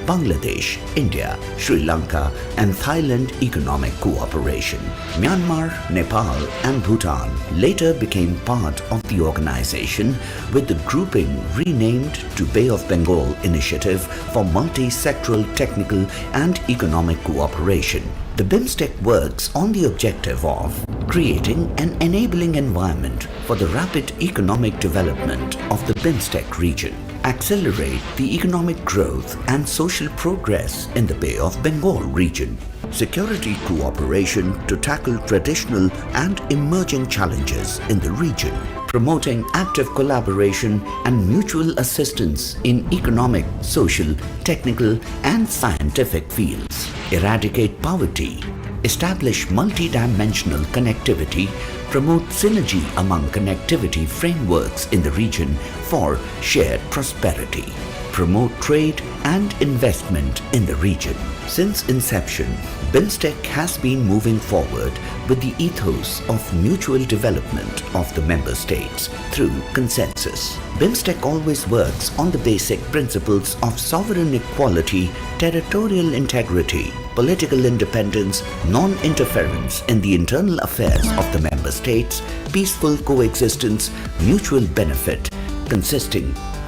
Bangladesh, India, Sri Lanka, and Thailand Economic Cooperation. Myanmar, Nepal, and Bhutan later became part of the organization, with the grouping renamed to Bay of Bengal Initiative for Multi-Sectoral Technical and Economic Cooperation. The BIMSTEC works on the objective of creating an enabling environment for the rapid economic development of the BIMSTEC region, accelerate the economic growth and social progress in the Bay of Bengal region, security cooperation to tackle traditional and emerging challenges in the region, promoting active collaboration and mutual assistance in economic, social, technical, and scientific fields. Eradicate poverty. Establish multidimensional connectivity. Promote synergy among connectivity frameworks in the region for shared prosperity. Promote trade and investment in the region. Since inception, BIMSTEC has been moving forward with the ethos of mutual development of the member states through consensus. BIMSTEC always works on the basic principles of sovereign equality, territorial integrity, political independence, non-interference in the internal affairs of the member states, peaceful coexistence, mutual benefit,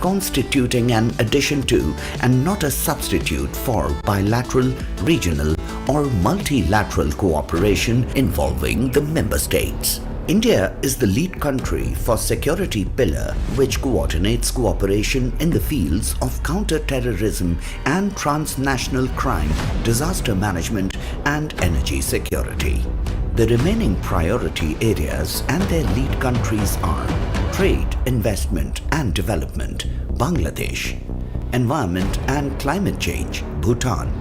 constituting an addition to and not a substitute for bilateral, regional or multilateral cooperation involving the member states. India is the lead country for security pillar which coordinates cooperation in the fields of counter-terrorism and transnational crime, disaster management and energy security. The remaining priority areas and their lead countries are trade, investment and development, Bangladesh, environment and climate change, Bhutan,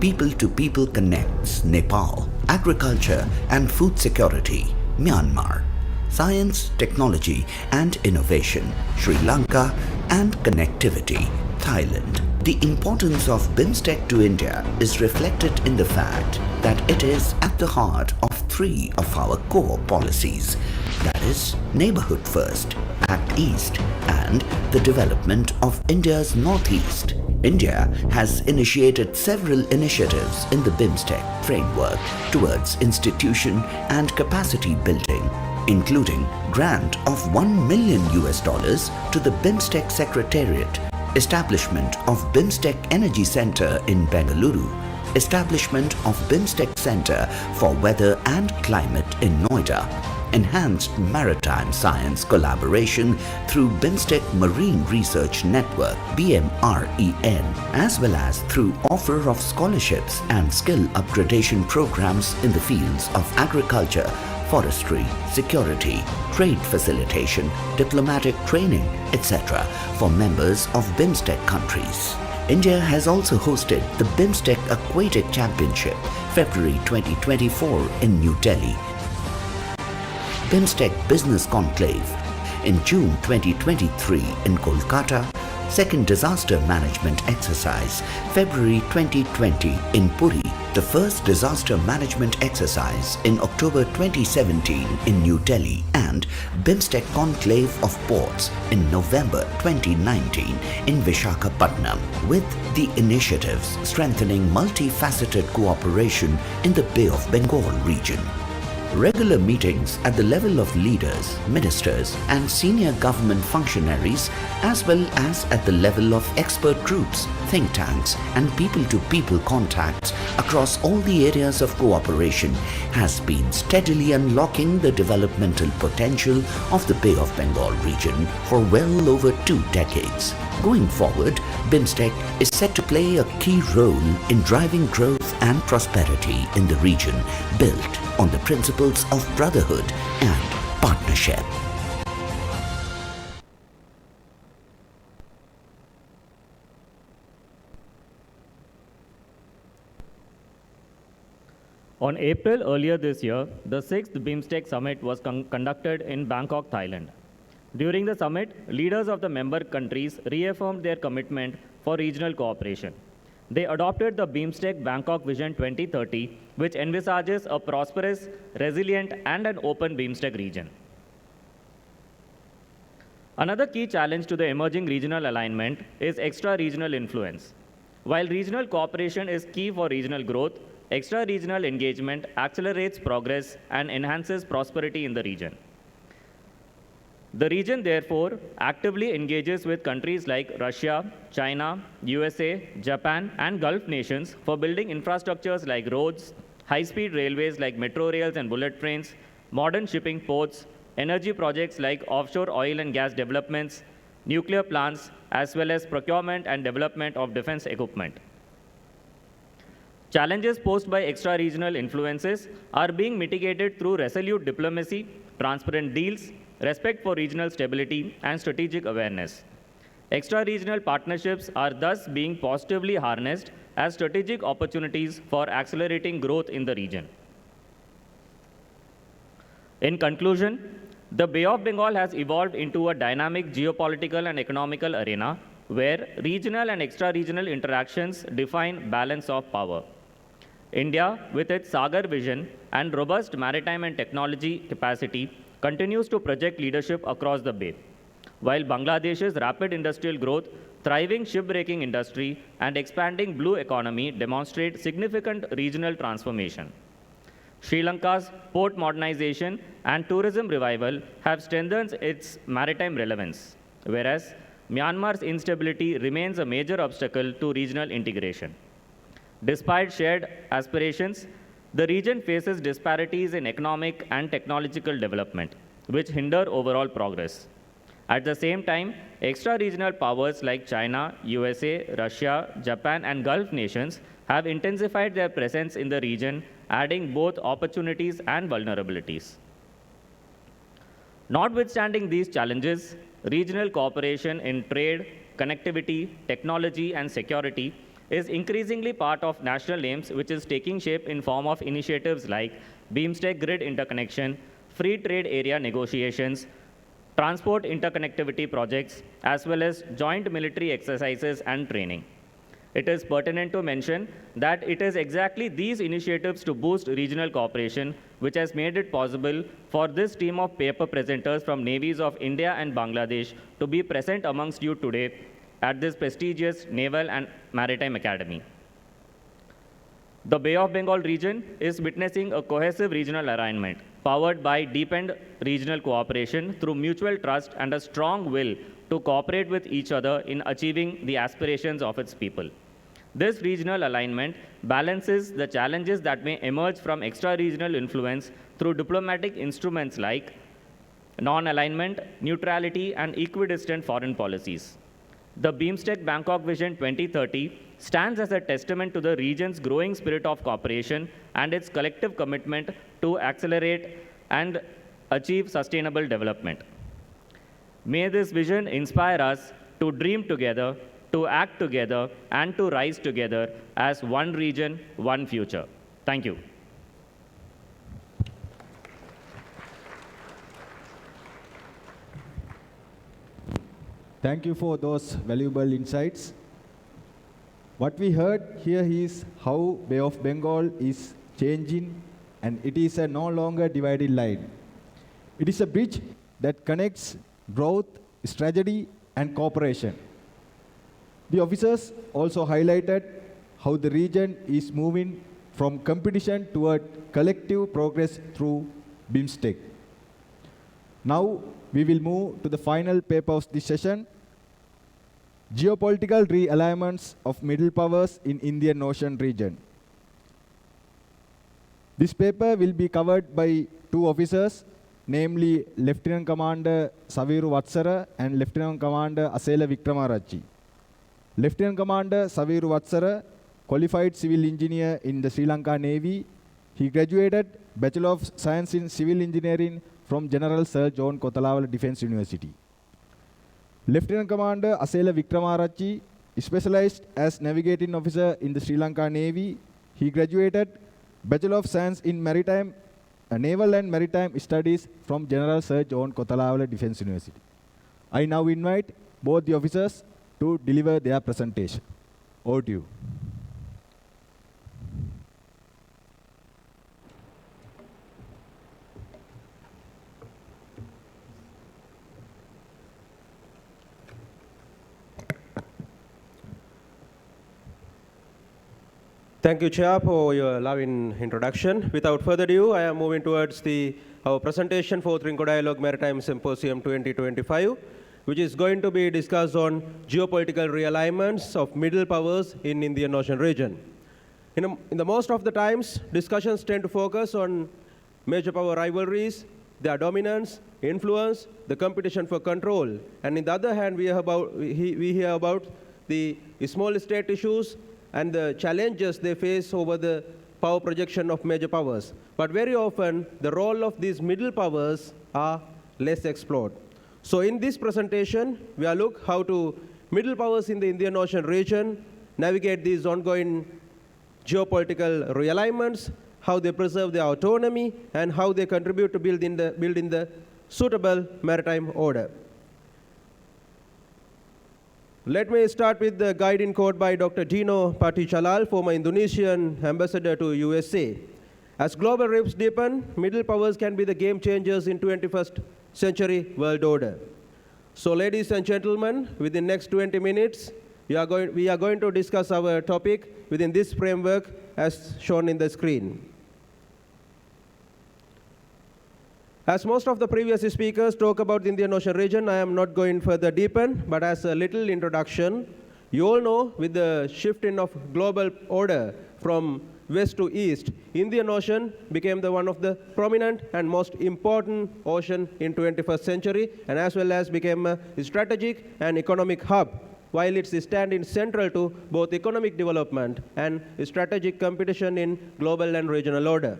people-to-people connects, Nepal, agriculture and food security, Myanmar, science, technology and innovation, Sri Lanka, and connectivity, Thailand. The importance of BIMSTEC to India is reflected in the fact that it is at the heart of three of our core policies, that is, Neighborhood First, Act East, and the development of India's Northeast. India has initiated several initiatives in the BIMSTEC framework towards institution and capacity building, including grant of $1 million to the BIMSTEC Secretariat, establishment of BIMSTEC Energy Center in Bengaluru, establishment of BIMSTEC Center for Weather and Climate in Noida, enhanced maritime science collaboration through BIMSTEC Marine Research Network BMREN, as well as through offer of scholarships and skill upgradation programs in the fields of agriculture, forestry, security, trade facilitation, diplomatic training, etc. for members of BIMSTEC countries. India has also hosted the BIMSTEC Aquatic Championship, February 2024 in New Delhi. BIMSTEC Business Conclave in June 2023 in Kolkata. Second Disaster Management Exercise, February 2020 in Puri. The first Disaster Management Exercise in October 2017 in New Delhi, and BIMSTEC Conclave of Ports in November 2019 in Visakhapatnam, with the initiatives strengthening multifaceted cooperation in the Bay of Bengal region. Regular meetings at the level of leaders, ministers and senior government functionaries, as well as at the level of expert groups, think tanks and people-to-people contacts across all the areas of cooperation has been steadily unlocking the developmental potential of the Bay of Bengal region for well over 2 decades. Going forward, BIMSTEC is set to play a key role in driving growth and prosperity in the region, built on the principles of brotherhood and partnership. On April earlier this year, the 6th BIMSTEC Summit was conducted in Bangkok, Thailand. During the summit, leaders of the member countries reaffirmed their commitment for regional cooperation. They adopted the BIMSTEC Bangkok Vision 2030, which envisages a prosperous, resilient, and an open BIMSTEC region. Another key challenge to the emerging regional alignment is extra-regional influence. While regional cooperation is key for regional growth, extra-regional engagement accelerates progress and enhances prosperity in the region. The region, therefore, actively engages with countries like Russia, China, USA, Japan, and Gulf nations for building infrastructures like roads, high-speed railways like metro rails and bullet trains, modern shipping ports, energy projects like offshore oil and gas developments, nuclear plants, as well as procurement and development of defense equipment. Challenges posed by extra-regional influences are being mitigated through resolute diplomacy, transparent deals, respect for regional stability, and strategic awareness. Extra-regional partnerships are thus being positively harnessed as strategic opportunities for accelerating growth in the region. In conclusion, the Bay of Bengal has evolved into a dynamic geopolitical and economical arena where regional and extra-regional interactions define balance of power. India, with its Sagar vision and robust maritime and technology capacity, continues to project leadership across the Bay, while Bangladesh's rapid industrial growth, thriving shipbreaking industry, and expanding blue economy demonstrate significant regional transformation. Sri Lanka's port modernization and tourism revival have strengthened its maritime relevance, whereas Myanmar's instability remains a major obstacle to regional integration. Despite shared aspirations, the region faces disparities in economic and technological development, which hinder overall progress. At the same time, extra-regional powers like China, USA, Russia, Japan, and Gulf nations have intensified their presence in the region, adding both opportunities and vulnerabilities. Notwithstanding these challenges, regional cooperation in trade, connectivity, technology, and security is increasingly part of national aims, which is taking shape in form of initiatives like BIMSTEC grid interconnection, free trade area negotiations, transport interconnectivity projects, as well as joint military exercises and training. It is pertinent to mention that it is exactly these initiatives to boost regional cooperation which has made it possible for this team of paper presenters from navies of India and Bangladesh to be present amongst you today at this prestigious Naval and Maritime Academy. The Bay of Bengal region is witnessing a cohesive regional alignment powered by deepened regional cooperation through mutual trust and a strong will to cooperate with each other in achieving the aspirations of its people. This regional alignment balances the challenges that may emerge from extra-regional influence through diplomatic instruments like non-alignment, neutrality, and equidistant foreign policies. The BIMSTEC Bangkok Vision 2030 stands as a testament to the region's growing spirit of cooperation and its collective commitment to accelerate and achieve sustainable development. May this vision inspire us to dream together, to act together, and to rise together as one region, one future. Thank you. Thank you for those valuable insights. What we heard here is how Bay of Bengal is changing, and it is a no longer divided line. It is a bridge that connects growth, strategy, and cooperation. The officers also highlighted how the region is moving from competition toward collective progress through BIMSTEC. Now we will move to the final paper of this session, Geopolitical Realignments of Middle Powers in Indian Ocean Region. This paper will be covered by two officers, namely Lieutenant Commander Saviru Vatsara and Lieutenant Commander Asela Wickramarachchi. Lieutenant Commander Saviru Vatsara, qualified civil engineer in the Sri Lanka Navy. He graduated Bachelor of Science in Civil Engineering from General Sir John Kotalawala Defence University. Lieutenant Commander Asela Wickramarachchi specialized as navigating officer in the Sri Lanka Navy. He graduated Bachelor of Science in Maritime, Naval and Maritime Studies from General Sir John Kotalawala Defence University. I now invite both the officers to deliver their presentation. Over to you. Thank you, Chair, for your loving introduction. Without further ado, I am moving towards our presentation for Trinco Dialogue Maritime Symposium 2025, which is going to be discussed on geopolitical realignments of middle powers in Indian Ocean region. In the most of the times, discussions tend to focus on major power rivalries, their dominance, influence, the competition for control. And on the other hand, we hear about the small state issues and the challenges they face over the power projection of major powers. But very often, the role of these middle powers are less explored. So in this presentation, we will look how to middle powers in the Indian Ocean region navigate these ongoing geopolitical realignments, how they preserve their autonomy, and how they contribute to building the suitable maritime order. Let me start with the guiding quote by Dr. Dino Patichalal, former Indonesian ambassador to USA. As global rifts deepen, middle powers can be the game changers in 21st century world order. So ladies and gentlemen, within the next 20 minutes, we are going to discuss our topic within this framework as shown in the screen. As most of the previous speakers talk about the Indian Ocean region, I am not going further deepen, but as a little introduction, you all know with the shifting of global order from west to east, Indian Ocean became one of the prominent and most important ocean in 21st century, and as well as became a strategic and economic hub, while it's standing central to both economic development and strategic competition in global and regional order.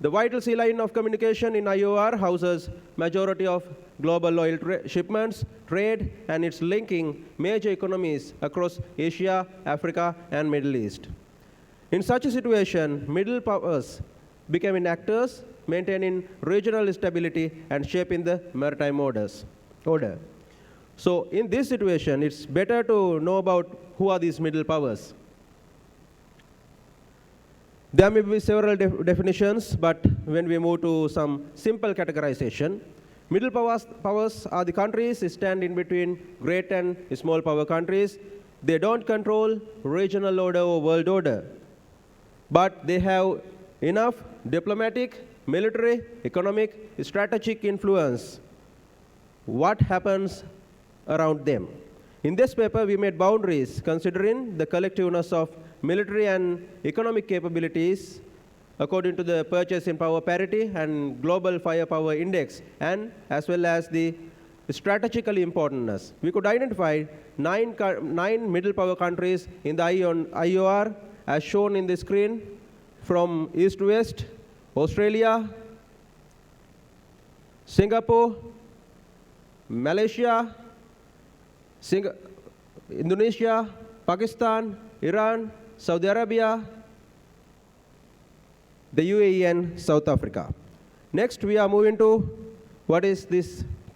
The vital sea line of communication in IOR houses majority of global oil shipments, trade, and it's linking major economies across Asia, Africa, and Middle East. In such a situation, middle powers became actors, maintaining regional stability and shaping the maritime order. So in this situation, it's better to know about who are these middle powers. There may be several definitions, but when we move to some simple categorization, middle powers are the countries stand in between great and small power countries. They don't control regional order or world order, but they have enough diplomatic, military, economic, strategic influence what happens around them. In this paper, we made boundaries considering the collectiveness of military and economic capabilities according to the purchasing power parity and global firepower index, and as well as the strategically importantness. We could identify nine middle power countries in the IOR as shown in the screen from east to west: Australia, Singapore, Malaysia, Indonesia, Pakistan, Iran, Saudi Arabia, the UAE, and South Africa. Next, we are moving to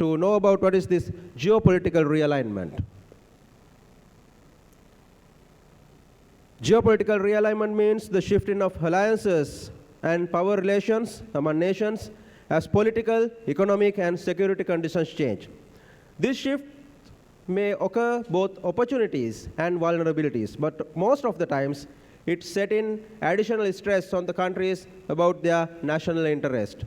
know about what is this geopolitical realignment. Geopolitical realignment means the shifting of alliances and power relations among nations as political, economic, and security conditions change. This shift may occur both opportunities and vulnerabilities, but most of the times it set in additional stress on the countries about their national interest.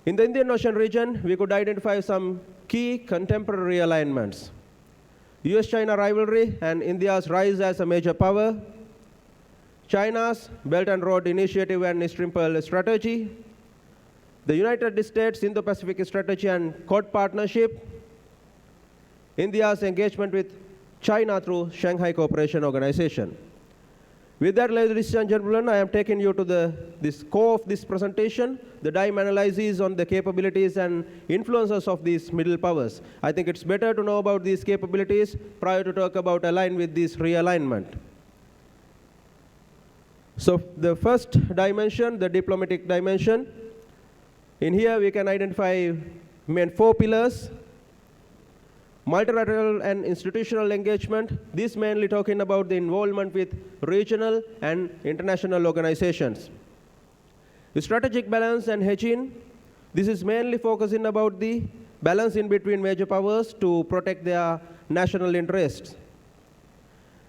In the Indian Ocean region, we could identify some key contemporary alignments: US-China rivalry and India's rise as a major power, China's Belt and Road Initiative and Eastern Pearl strategy, the United States Indo-Pacific strategy and Quad partnership, India's engagement with China through Shanghai Cooperation Organization. With that, ladies and gentlemen, I am taking you to this core of this presentation, the DIME analysis on the capabilities and influences of these middle powers. I think it's better to know about these capabilities prior to talk about align with this realignment. So the first dimension, the diplomatic dimension. In here, we can identify main 4 pillars. Multilateral and institutional engagement, this mainly talking about the involvement with regional and international organizations. The strategic balance and hedging, this is mainly focusing about the balance in between major powers to protect their national interests.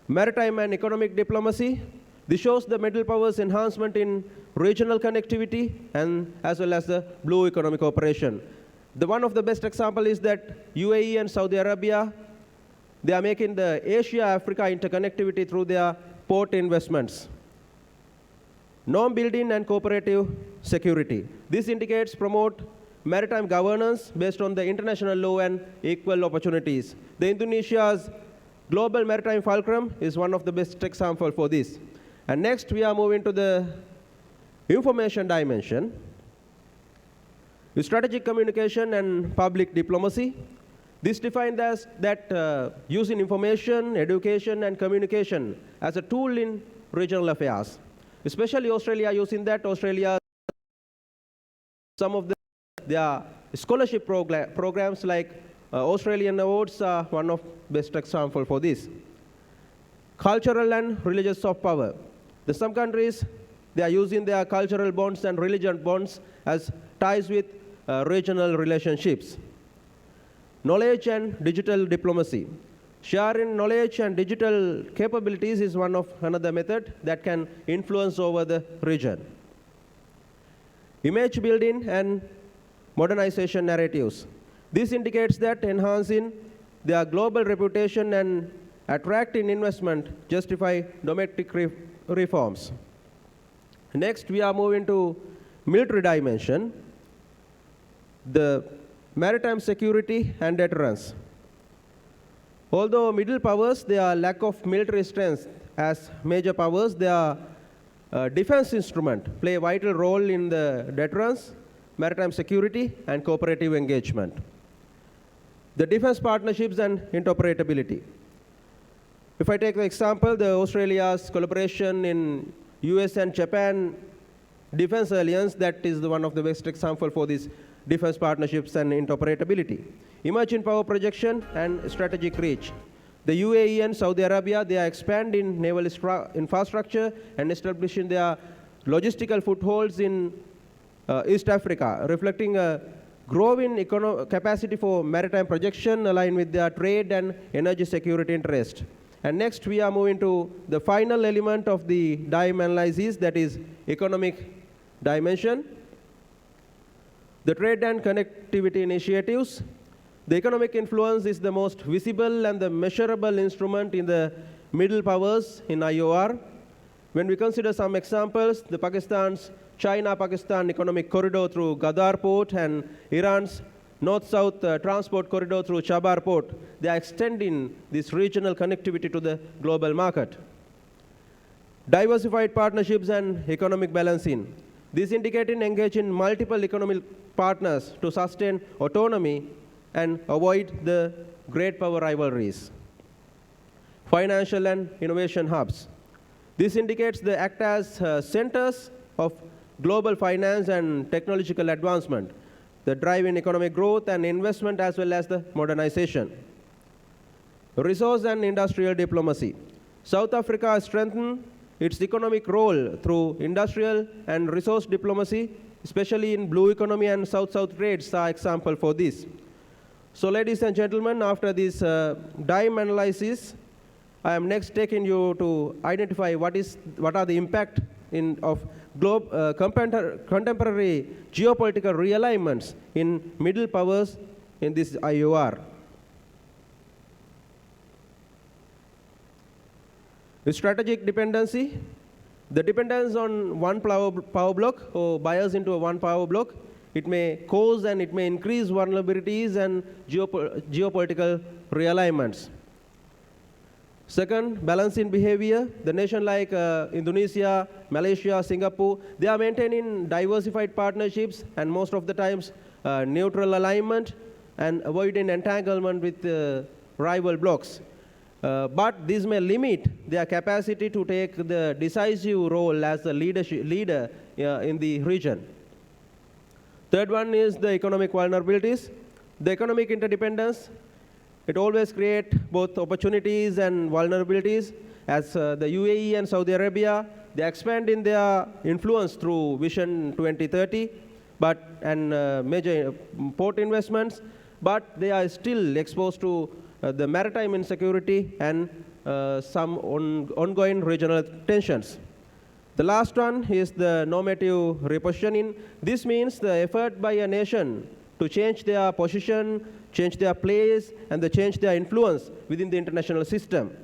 Maritime and economic diplomacy, this shows the middle powers enhancement in regional connectivity and as well as the blue economic cooperation. One of the best example is that UAE and Saudi Arabia, they are making the Asia-Africa interconnectivity through their port investments. Norm building and cooperative security. This indicates promote maritime governance based on the international law and equal opportunities. The Indonesia's global maritime fulcrum is one of the best example for this. And next we are moving to the information dimension. Strategic communication and public diplomacy. This defined as that using information, education, and communication as a tool in regional affairs. Especially Australia using that. Australia, some of their scholarship programs like Australian Awards are one of best example for this. Cultural and religious soft power. Some countries, they are using their cultural bonds and religion bonds as ties with regional relationships. Knowledge and digital diplomacy. Sharing knowledge and digital capabilities is another method that can influence over the region. Image building and modernization narratives. This indicates that enhancing their global reputation and attracting investment justify domestic reforms. Next, we are moving to military dimension, the maritime security and deterrence. Although middle powers, their lack of military strength as major powers, their defense instrument play a vital role in the deterrence, maritime security, and cooperative engagement. The defense partnerships and interoperability. If I take the example, the Australia's collaboration in US and Japan defense alliance, that is one of the best example for these defense partnerships and interoperability. Emerging power projection and strategic reach. The UAE and Saudi Arabia, they are expanding naval infrastructure and establishing their logistical footholds in East Africa, reflecting a growing capacity for maritime projection aligned with their trade and energy security interest. And next, we are moving to the final element of the DIME analysis, that is economic dimension. The trade and connectivity initiatives. The economic influence is the most visible and the measurable instrument in the middle powers in IOR. When we consider some examples, the Pakistan's China-Pakistan economic corridor through Gadar port and Iran's north-south transport corridor through Chabar port, they are extending this regional connectivity to the global market. Diversified partnerships and economic balancing. This indicating engage in multiple economic partners to sustain autonomy and avoid the great power rivalries. Financial and innovation hubs. This indicates they act as centers of global finance and technological advancement, the drive in economic growth and investment as well as the modernization. Resource and industrial diplomacy. South Africa has strengthened its economic role through industrial and resource diplomacy, especially in blue economy and South-South trades are example for this. So ladies and gentlemen, after this DIME analysis, I am next taking you to identify what are the impact of contemporary geopolitical realignments in middle powers in this IOR. The strategic dependency, the dependence on one power block or bias into one power block, it may cause and it may increase vulnerabilities and geopolitical realignments. Second, balancing behavior. The nation like Indonesia, Malaysia, Singapore, they are maintaining diversified partnerships and most of the times neutral alignment and avoiding entanglement with rival blocs. But this may limit their capacity to take the decisive role as a leader in the region. Third one is the economic vulnerabilities. The economic interdependence, it always creates both opportunities and vulnerabilities. As the UAE and Saudi Arabia, they expand in their influence through Vision 2030 and major port investments, but they are still exposed to the maritime insecurity and some ongoing regional tensions. The last one is the normative repositioning. This means the effort by a nation to change their position, change their place, and change their influence within the international system.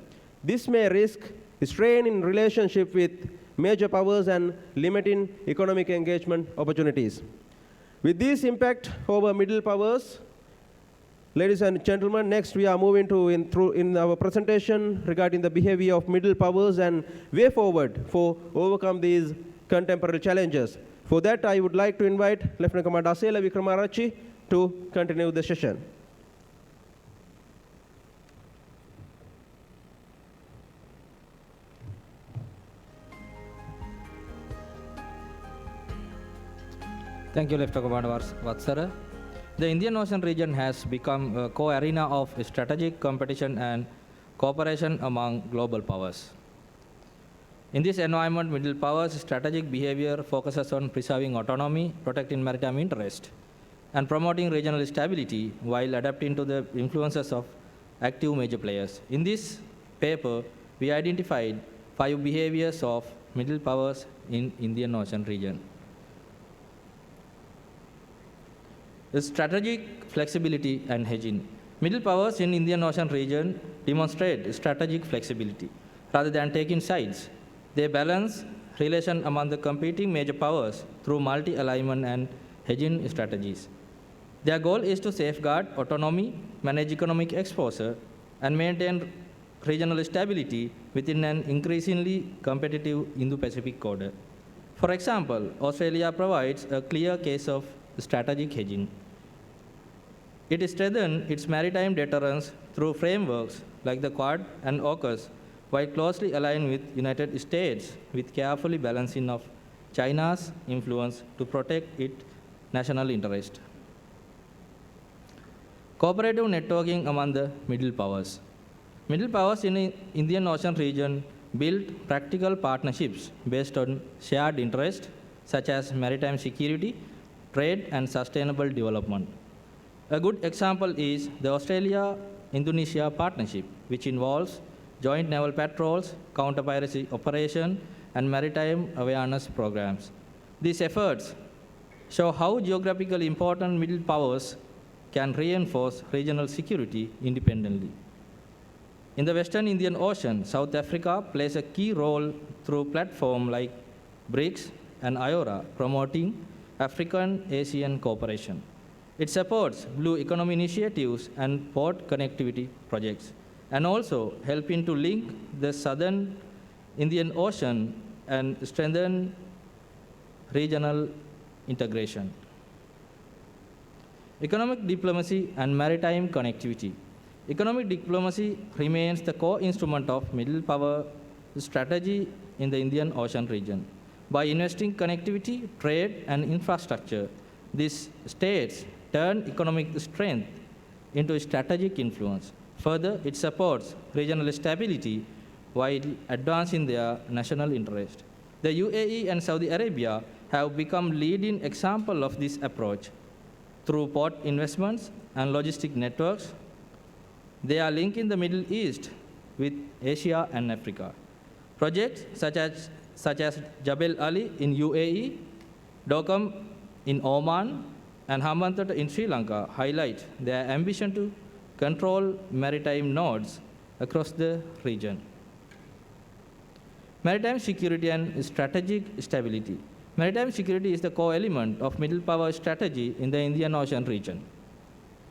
This may risk strain in relationship with major powers and limiting economic engagement opportunities. With this impact over middle powers, ladies and gentlemen, next we are moving to in our presentation regarding the behavior of middle powers and way forward for overcome these contemporary challenges. For that, I would like to invite Lieutenant Commander Asela Vikramarachi to continue the session. Thank you, Lieutenant Commander Vatsara. The Indian Ocean region has become a co-arena of strategic competition and cooperation among global powers. In this environment, middle powers' strategic behavior focuses on preserving autonomy, protecting maritime interest, and promoting regional stability while adapting to the influences of active major players. In this paper, we identified 5 behaviors of middle powers in Indian Ocean region. The strategic flexibility and hedging. Middle powers in Indian Ocean region demonstrate strategic flexibility. Rather than taking sides, they balance relation among the competing major powers through multi-alignment and hedging strategies. Their goal is to safeguard autonomy, manage economic exposure, and maintain regional stability within an increasingly competitive Indo-Pacific corridor. For example, Australia provides a clear case of strategic hedging. It strengthens its maritime deterrence through frameworks like the Quad and AUKUS, while closely aligned with United States with carefully balancing of China's influence to protect its national interest. Cooperative networking among the middle powers. Middle powers in the Indian Ocean region build practical partnerships based on shared interests such as maritime security, trade, and sustainable development. A good example is the Australia-Indonesia partnership, which involves joint naval patrols, counter-piracy operation, and maritime awareness programs. These efforts show how geographically important middle powers can reinforce regional security independently. In the Western Indian Ocean, South Africa plays a key role through platforms like BRICS and IORA, promoting African-Asian cooperation. It supports blue economy initiatives and port connectivity projects, and also helping to link the Southern Indian Ocean and strengthen regional integration. Economic diplomacy and maritime connectivity. Economic diplomacy remains the core instrument of middle power strategy in the Indian Ocean region. By investing connectivity, trade, and infrastructure, these states turn economic strength into strategic influence. Further, it supports regional stability while advancing their national interest. The UAE and Saudi Arabia have become leading examples of this approach. Through port investments and logistic networks, they are linking the Middle East with Asia and Africa. Projects such as Jebel Ali in UAE, Dokam in Oman, and Hambantota in Sri Lanka highlight their ambition to control maritime nodes across the region. Maritime security and strategic stability. Maritime security is the core element of middle power strategy in the Indian Ocean region.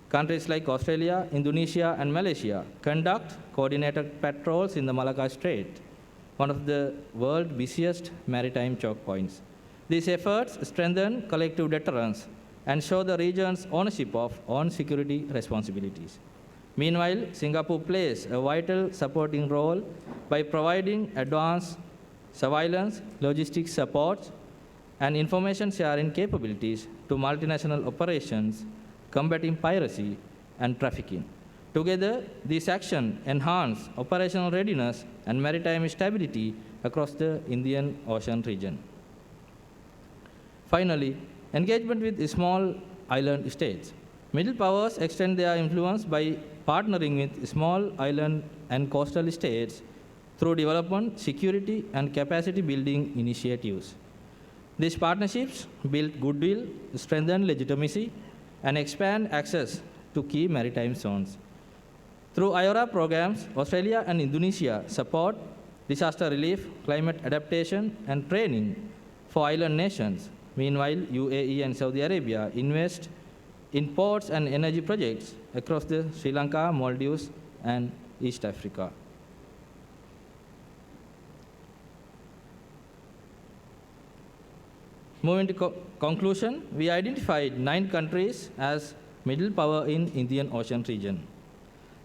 Countries like Australia, Indonesia, and Malaysia conduct coordinated patrols in the Malacca Strait, one of the world's busiest maritime choke points. These efforts strengthen collective deterrence and show the region's ownership of own security responsibilities. Meanwhile, Singapore plays a vital supporting role by providing advanced surveillance, logistics support, and information sharing capabilities to multinational operations combating piracy and trafficking. Together, these actions enhance operational readiness and maritime stability across the Indian Ocean region. Finally, engagement with small island states. Middle powers extend their influence by partnering with small island and coastal states through development, security, and capacity building initiatives. These partnerships build goodwill, strengthen legitimacy, and expand access to key maritime zones. Through IORA programs, Australia and Indonesia support disaster relief, climate adaptation, and training for island nations. Meanwhile, UAE and Saudi Arabia invest in ports and energy projects across the Sri Lanka, Maldives, and East Africa. Moving to conclusion, we identified 9 countries as middle power in Indian Ocean region.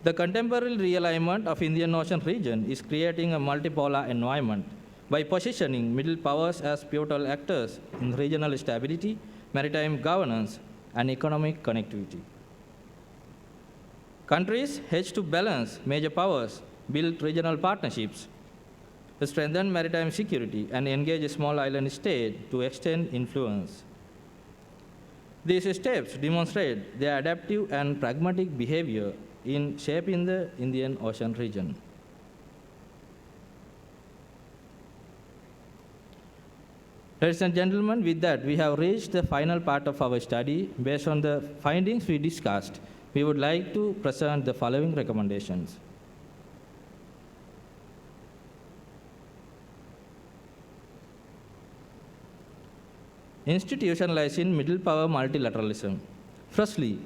The contemporary realignment of Indian Ocean region is creating a multipolar environment by positioning middle powers as pivotal actors in regional stability, maritime governance, and economic connectivity. Countries hedge to balance major powers, build regional partnerships, strengthen maritime security, and engage small island states to extend influence. These steps demonstrate their adaptive and pragmatic behavior in shaping the Indian Ocean region. Ladies and gentlemen, with that, we have reached the final part of our study. Based on the findings we discussed, we would like to present the following recommendations. Institutionalizing middle power multilateralism. Firstly,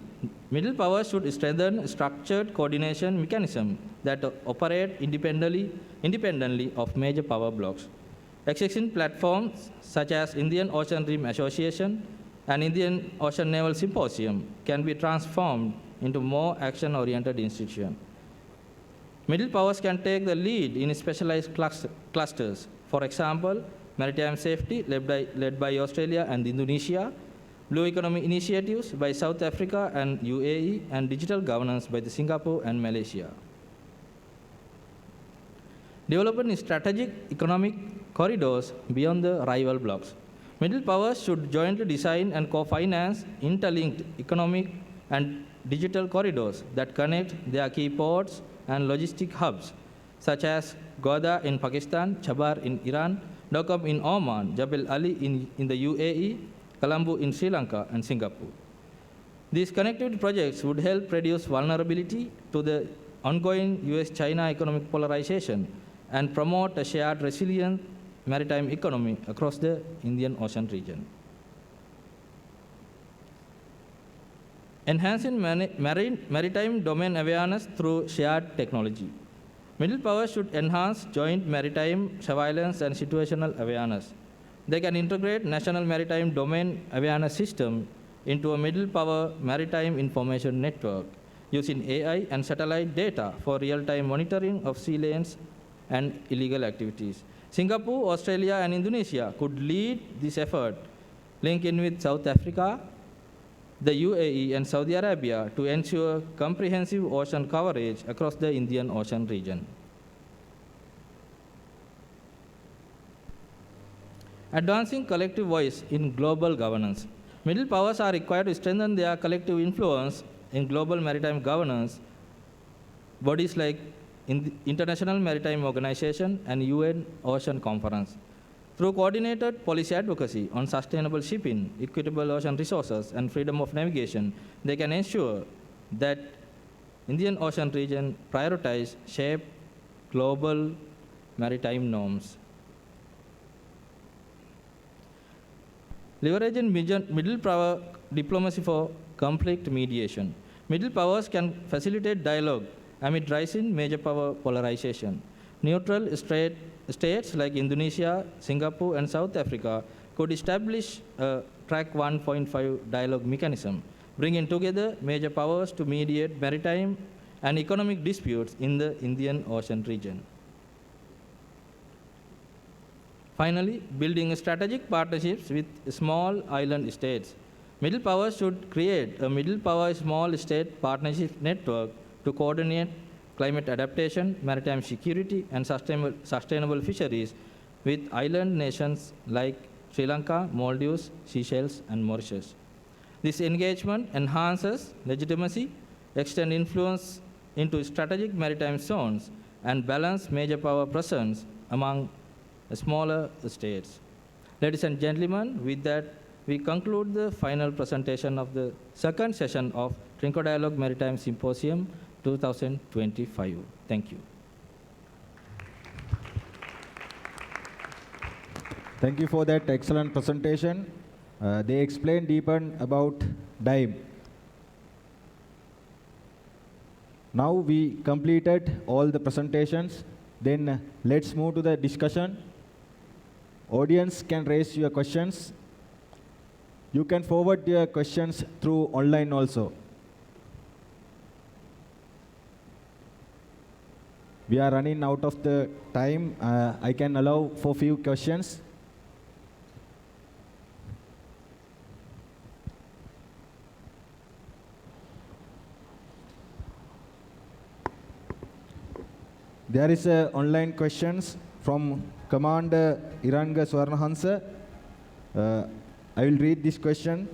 middle power should strengthen structured coordination mechanisms that operate independently of major power blocks. Existing platforms such as Indian Ocean Rim Association and Indian Ocean Naval Symposium can be transformed into more action-oriented institutions. Middle powers can take the lead in specialized clusters. For example, maritime safety led by Australia and Indonesia, blue economy initiatives by South Africa and UAE, and digital governance by Singapore and Malaysia. Developing strategic economic corridors beyond the rival blocks. Middle powers should jointly design and co-finance interlinked economic and digital corridors that connect their key ports and logistic hubs, such as Godha in Pakistan, Chabar in Iran, Dokam in Oman, Jebel Ali in the UAE, Colombo in Sri Lanka, and Singapore. These connectivity projects would help reduce vulnerability to the ongoing US-China economic polarization and promote a shared resilient maritime economy across the Indian Ocean region. Enhancing maritime domain awareness through shared technology. Middle powers should enhance joint maritime surveillance and situational awareness. They can integrate national maritime domain awareness system into a middle power maritime information network using AI and satellite data for real-time monitoring of sea lanes and illegal activities. Singapore, Australia, and Indonesia could lead this effort, linking with South Africa, the UAE, and Saudi Arabia to ensure comprehensive ocean coverage across the Indian Ocean region. Advancing collective voice in global governance. Middle powers are required to strengthen their collective influence in global maritime governance. Bodies like International Maritime Organization and UN Ocean Conference. Through coordinated policy advocacy on sustainable shipping, equitable ocean resources, and freedom of navigation, they can ensure that Indian Ocean region prioritize, shape global maritime norms. Leveraging middle power diplomacy for conflict mediation. Middle powers can facilitate dialogue amid rising major power polarization. Neutral states like Indonesia, Singapore, and South Africa could establish a Track 1.5 dialogue mechanism, bringing together major powers to mediate maritime and economic disputes in the Indian Ocean region. Finally, building strategic partnerships with small island states. Middle powers should create a middle power small state partnership network to coordinate climate adaptation, maritime security, and sustainable fisheries with island nations like Sri Lanka, Maldives, Seychelles, and Mauritius. This engagement enhances legitimacy, extends influence into strategic maritime zones, and balance major power presence among smaller states. Ladies and gentlemen, with that, we conclude the final presentation of the second session of Trinco Dialogue Maritime Symposium 2025. Thank you. Thank you for that excellent presentation. They explained deeper about DIME. Now we completed all the presentations. Then let's move to the discussion. Audience can raise your questions You can forward your questions through online also. We are running out of the time. I can allow for few questions. There is a online questions from Commander Iranga Swarnahansa. I will read this question.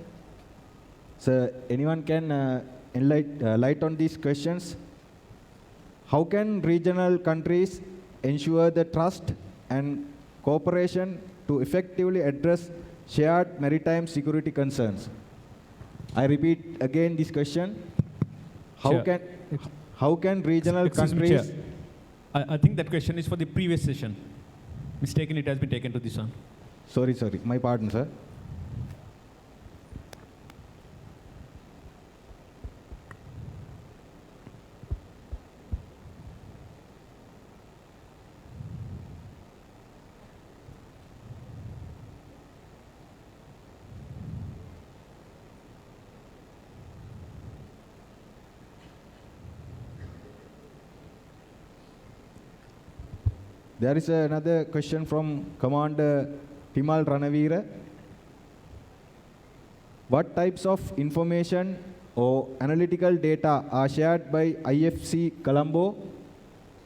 So anyone can light on these questions. How can regional countries ensure the trust and cooperation to effectively address shared maritime security concerns? I repeat again this question. How can regional Excuse me, countries... Chair. I think that question is for the previous session. Mistaken, it has been taken to this one. Sorry. My pardon, sir. There is another question from Commander Himal Ranavira. What types of information or analytical data are shared by IFC Colombo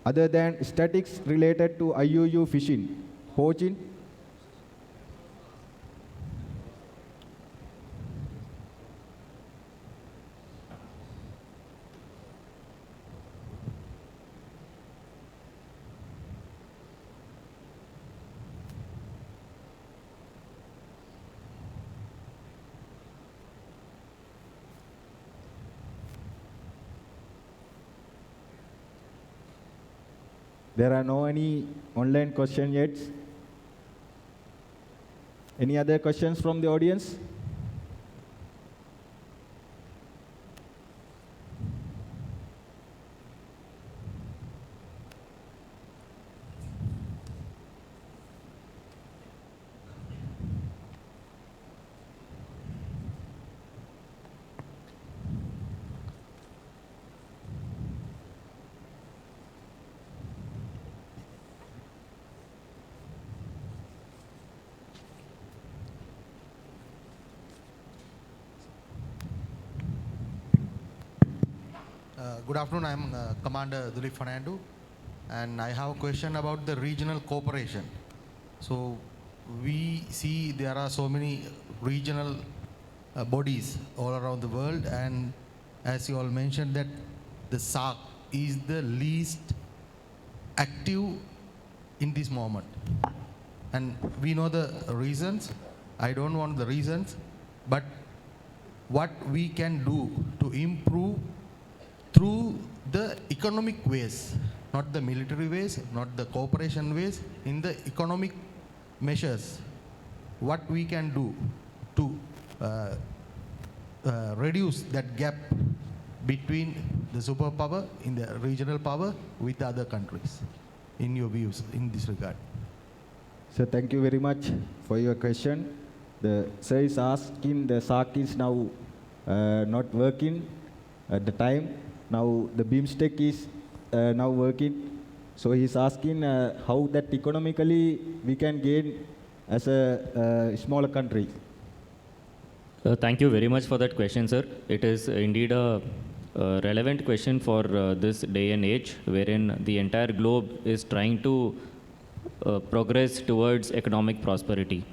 other than statistics related to IUU fishing, poaching? There are no any online questions yet. Any other questions from the audience? Good afternoon, I am Commander Dilip Fernando, and I have a question about the regional cooperation. So we see there are so many regional bodies all around the world, and as you all mentioned that the SAARC is the least active in this moment. And we know the reasons. I don't want the reasons, but what we can do to improve through the economic ways, not the military ways, not the cooperation ways, in the economic measures, what we can do to reduce that gap between the superpower in the regional power with the other countries, in your views in this regard. So thank you very much for your question. The sir is asking, the SAARC is now not working at the time. Now the BIMSTEC is now working. So he's asking how that economically we can gain as a smaller country. Thank you very much for that question, sir. It is indeed a relevant question for this day and age, wherein the entire globe is trying to progress towards economic prosperity.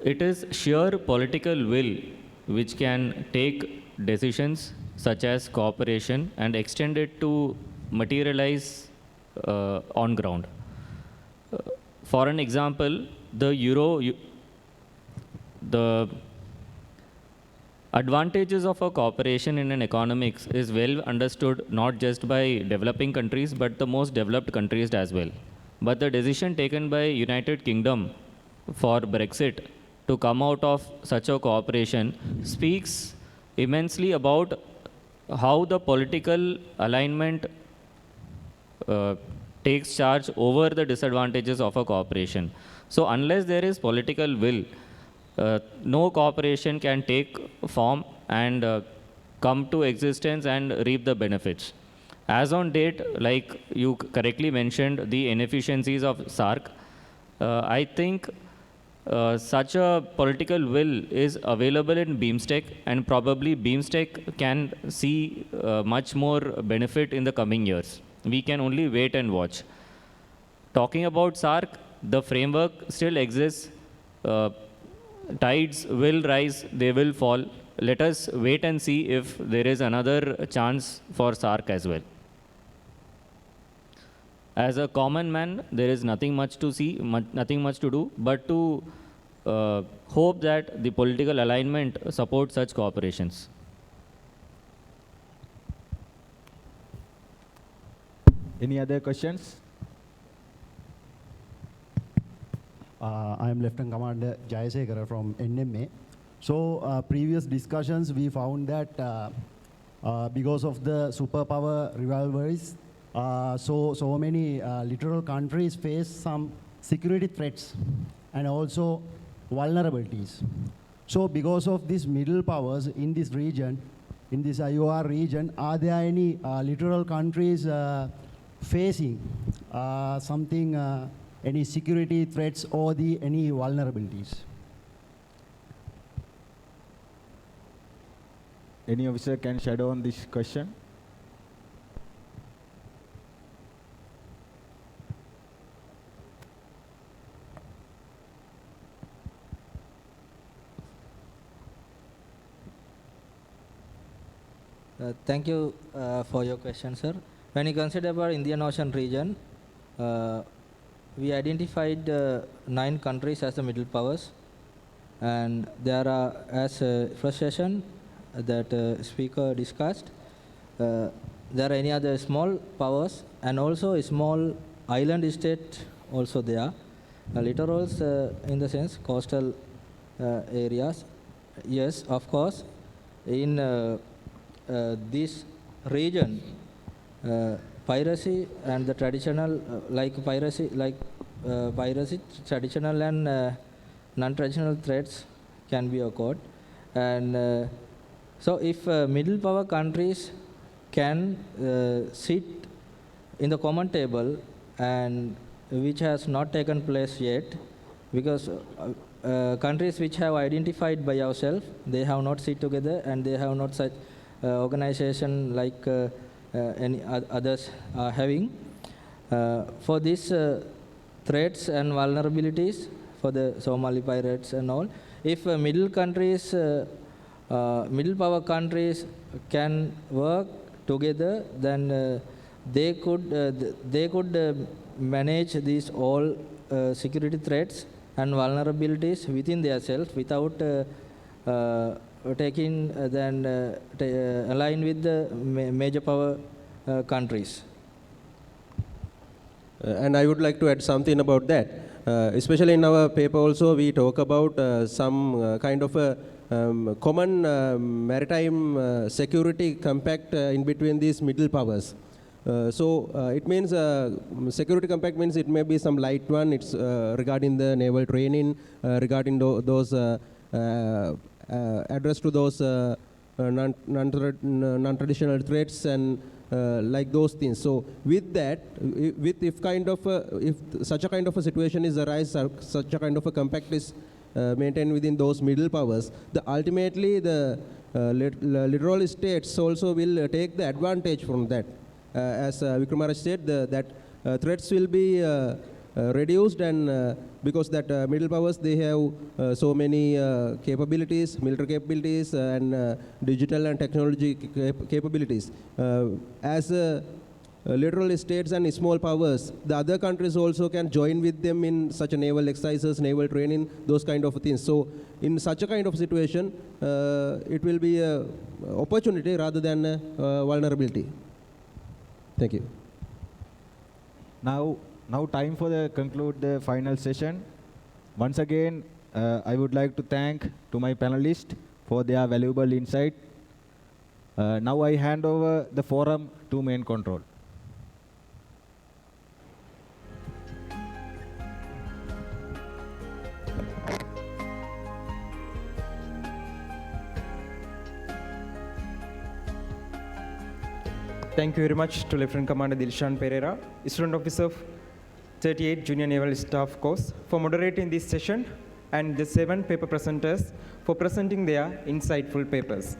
It is sheer political will which can take decisions such as cooperation and extend it to materialize on ground. For an example, the advantages of a cooperation in an economics is well understood not just by developing countries but the most developed countries as well. But the decision taken by United Kingdom for Brexit to come out of such a cooperation speaks immensely about how the political alignment takes charge over the disadvantages of a cooperation. So unless there is political will, no cooperation can take form and come to existence and reap the benefits. As on date, like you correctly mentioned, the inefficiencies of SARC, I think such a political will is available in BeamStack, and probably BeamStack can see much more benefit in the coming years. We can only wait and watch. Talking about SARC, the framework still exists. Tides will rise, they will fall. Let us wait and see if there is another chance for SARC as well. As a common man, there is nothing much to see, nothing much to do, but to hope that the political alignment supports such cooperations. Any other questions? I am Lieutenant Commander Jayasekara from NMA. So previous discussions we found that because of the superpower rivalries, so many littoral countries face some security threats and also vulnerabilities. So because of these middle powers in this region, in this IOR region, are there any littoral countries facing something, any security threats or any vulnerabilities? Any officer can shadow on this question? Thank you for your question, sir. When you consider about Indian Ocean region, we identified 9 countries as the middle powers, and there are, as first session that speaker discussed, there are any other small powers and also a small island state also there. Littorals in the sense coastal areas. Yes, of course, in this region, piracy and the traditional, piracy, traditional and non-traditional threats can be occurred. And so if middle power countries can sit in the common table, and which has not taken place yet, because countries which have identified by ourselves, they have not sit together and they have not such organization like any others are having. For these threats and vulnerabilities for the Somali pirates and all, if middle countries, middle power countries can work together, then they could manage these all security threats and vulnerabilities within themselves without taking align with the major power countries. And I would like to add something about that. Especially in our paper also, we talk about some kind of a common maritime security compact in between these middle powers. It means security compact means it may be some light one. It's regarding the naval training, regarding those address to those non-traditional threats and like those things. So with that, if such a kind of a situation is arise, such a kind of a compact is maintained within those middle powers, ultimately the littoral states also will take the advantage from that. As Vikramaraj said, that threats will be reduced, and because that middle powers, they have so many capabilities, military capabilities and digital and technology capabilities. As littoral states and small powers, the other countries also can join with them in such a naval exercises, naval training, those kind of things. So in such a kind of situation, it will be an opportunity rather than a vulnerability. Thank you. Now time for the conclude the final session. Once again, I would like to thank to my panelists for their valuable insight. Now I hand over the forum to main control. Thank you very much to Lieutenant Commander Dilshan Pereira, Student Officer of 38 Junior Naval Staff Course, for moderating this session, and the 7 paper presenters for presenting their insightful papers.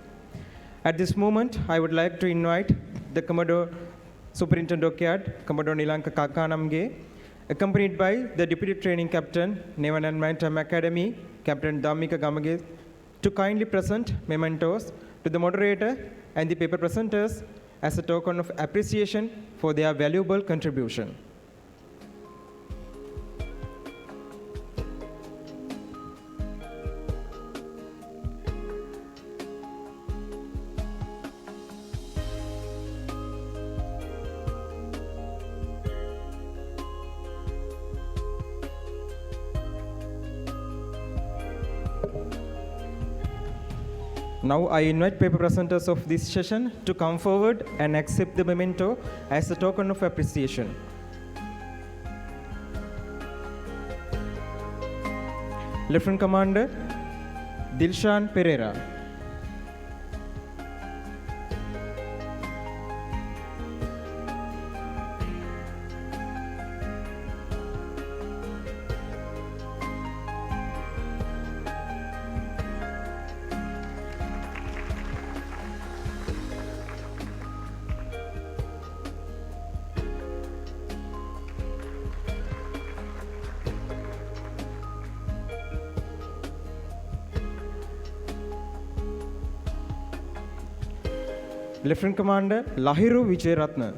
At this moment, I would like to invite the Commodore Superintendent Dockyard, Commodore Lanka Kakanamge, accompanied by the Deputy Training Captain, Naval and Maritime Academy, Captain Dhammika Gamage, to kindly present mementos to the moderator and the paper presenters as a token of appreciation for their valuable contribution. Now I invite paper presenters of this session to come forward and accept the memento as a token of appreciation. Lieutenant Commander Dilshan Pereira. Lieutenant Commander Lahiru Vijayaratna.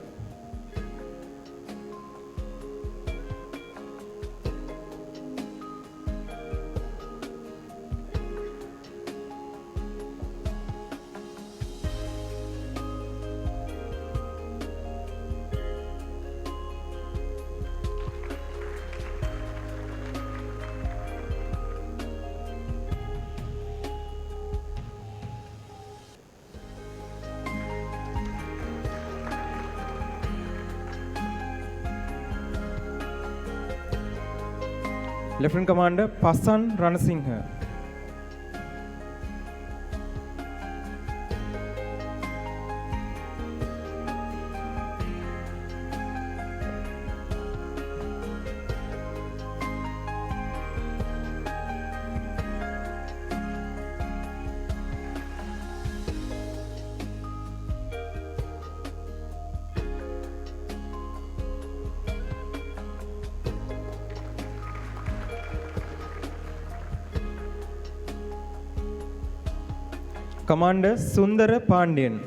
Lieutenant Commander Pasan Ranasinghe. Commander Sundara Pandian.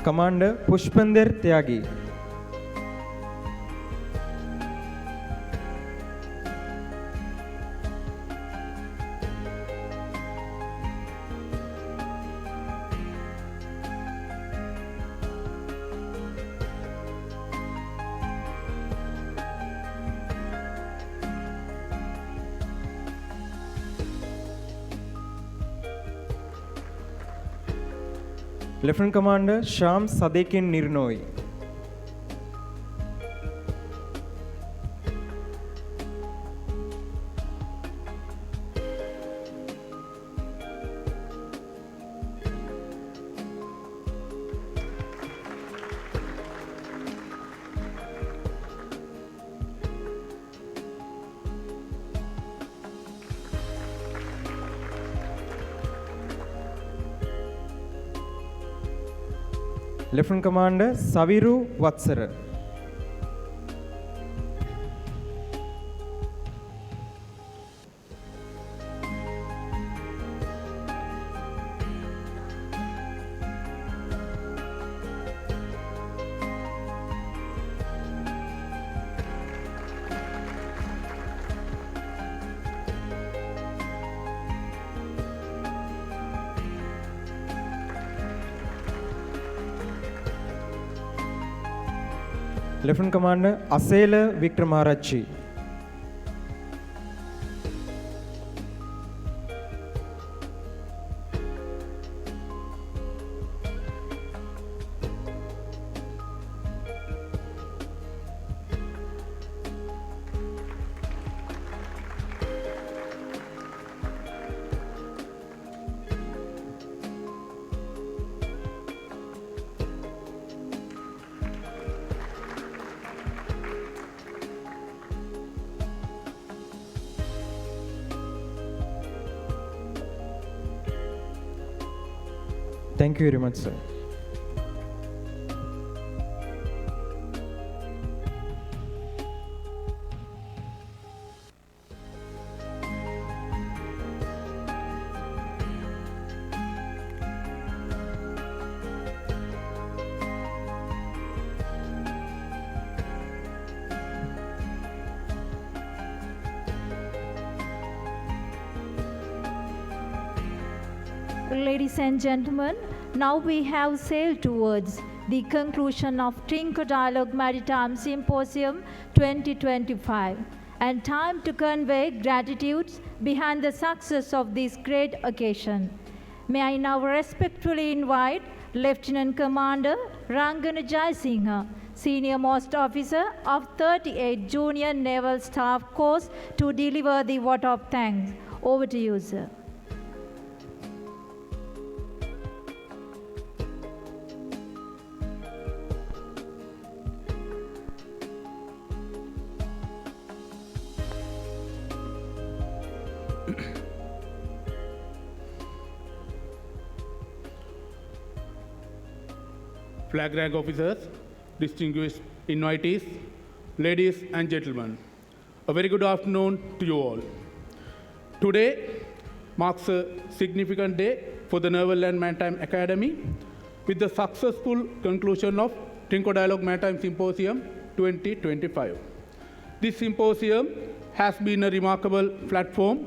Commander Pushpander Tyagi. Lieutenant Commander Sham Sadekin Nirnoi. Lieutenant Commander Saviru Vatsara. Lieutenant Commander Asela Vikramarachi. Thank you very much, sir. Ladies and gentlemen, now we have sailed towards the conclusion of Trinco Dialogue Maritime Symposium 2025 and time to convey gratitudes behind the success of this great occasion. May I now respectfully invite Lieutenant Commander Rangana Jayasinghe, Senior Most Officer of 38 Junior Naval Staff Course, to deliver the vote of thanks. Over to you, sir. Flag rank officers, distinguished invitees, ladies and gentlemen, a very good afternoon to you all. Today marks a significant day for the Naval and Maritime Academy with the successful conclusion of Trinco Dialogue Maritime Symposium 2025. This symposium has been a remarkable platform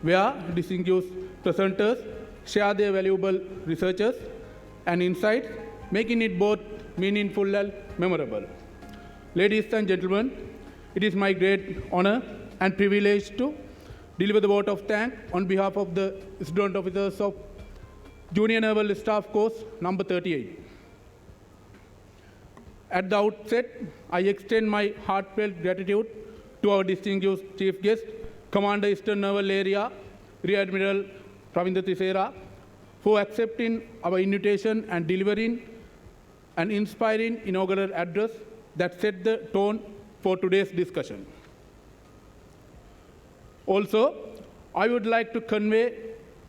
where distinguished presenters share their valuable researches and insights, making it both meaningful and memorable. Ladies and gentlemen, it is my great honor and privilege to deliver the vote of thanks on behalf of the student officers of Junior Naval Staff Course number 38. At the outset, I extend my heartfelt gratitude to our distinguished chief guest, Commander Eastern Naval Area, Rear Admiral Ravindra Thisera, for accepting our invitation and delivering an inspiring inaugural address that set the tone for today's discussion. Also, I would like to convey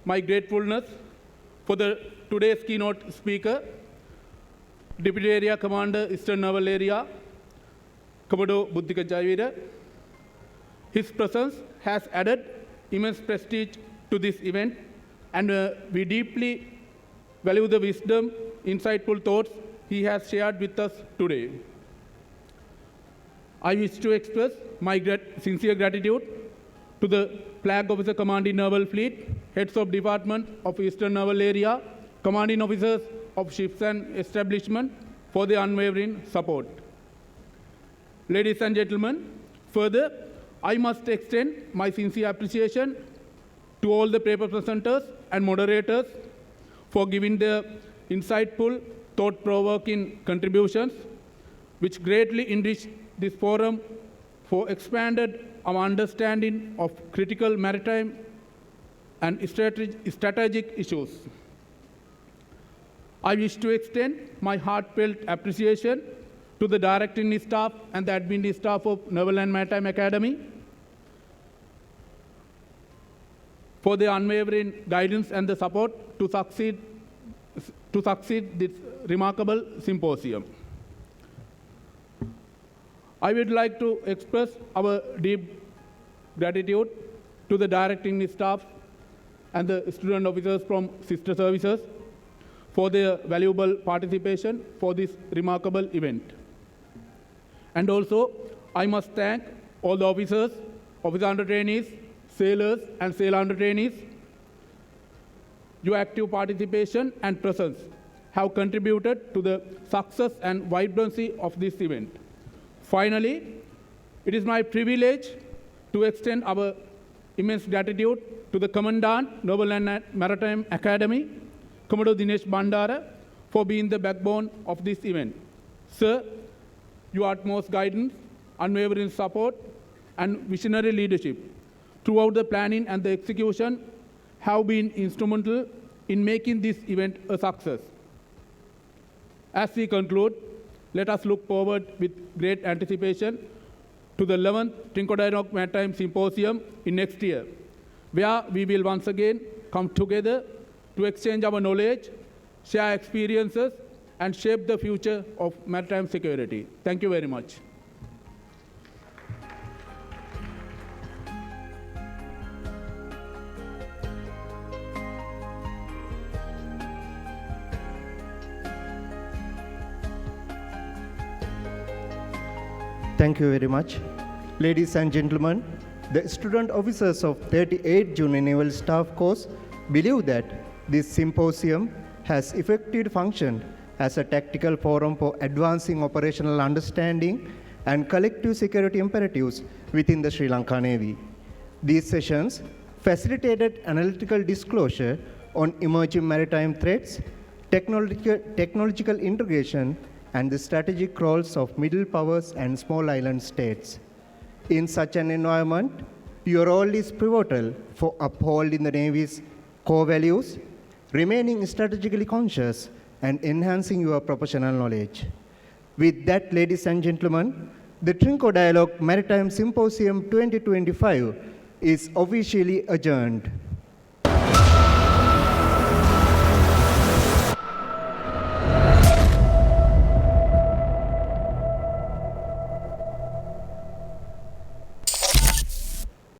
my gratefulness for today's keynote speaker, Deputy Area Commander, Eastern Naval Area, Commodore Buddhika Jayavira. His presence has added immense prestige to this event, and we deeply value the wisdom, insightful thoughts he has shared with us today. I wish to express my sincere gratitude to the Flag Officer Commanding Naval Fleet, Heads of Department of Eastern Naval Area, Commanding Officers of Ships and Establishment for their unwavering support. Ladies and gentlemen, further, I must extend my sincere appreciation to all the paper presenters and moderators for giving their insightful, thought-provoking contributions, which greatly enriched this forum for expanded our understanding of critical maritime and strategic issues. I wish to extend my heartfelt appreciation to the directing staff and the admin staff of Naval and Maritime Academy for their unwavering guidance and the support to succeed this remarkable symposium. I would like to express our deep gratitude to the directing staff and the student officers from sister services for their valuable participation for this remarkable event. And also, I must thank all the officers, officer under trainees, sailors, and sailor under trainees. Your active participation and presence have contributed to the success and vibrancy of this event. Finally, it is my privilege to extend our immense gratitude to the Commandant, Naval and Maritime Academy, Commodore Dinesh Bandara, for being the backbone of this event. Sir, your utmost guidance, unwavering support, and visionary leadership throughout the planning and the execution have been instrumental in making this event a success. As we conclude, let us look forward with great anticipation to the 11th Trincomalee Maritime Symposium in next year, where we will once again come together to exchange our knowledge, share experiences, and shape the future of maritime security. Thank you very much. Thank you very much. Ladies and gentlemen, the student officers of 38 Junior Naval Staff Course believe that this symposium has effectively functioned as a tactical forum for advancing operational understanding and collective security imperatives within the Sri Lanka Navy. These sessions facilitated analytical disclosure on emerging maritime threats, technological integration, and the strategic roles of middle powers and small island states. In such an environment, your role is pivotal for upholding the Navy's core values, remaining strategically conscious, and enhancing your professional knowledge. With that, ladies and gentlemen, the Trinco Dialogue Maritime Symposium 2025 is officially adjourned.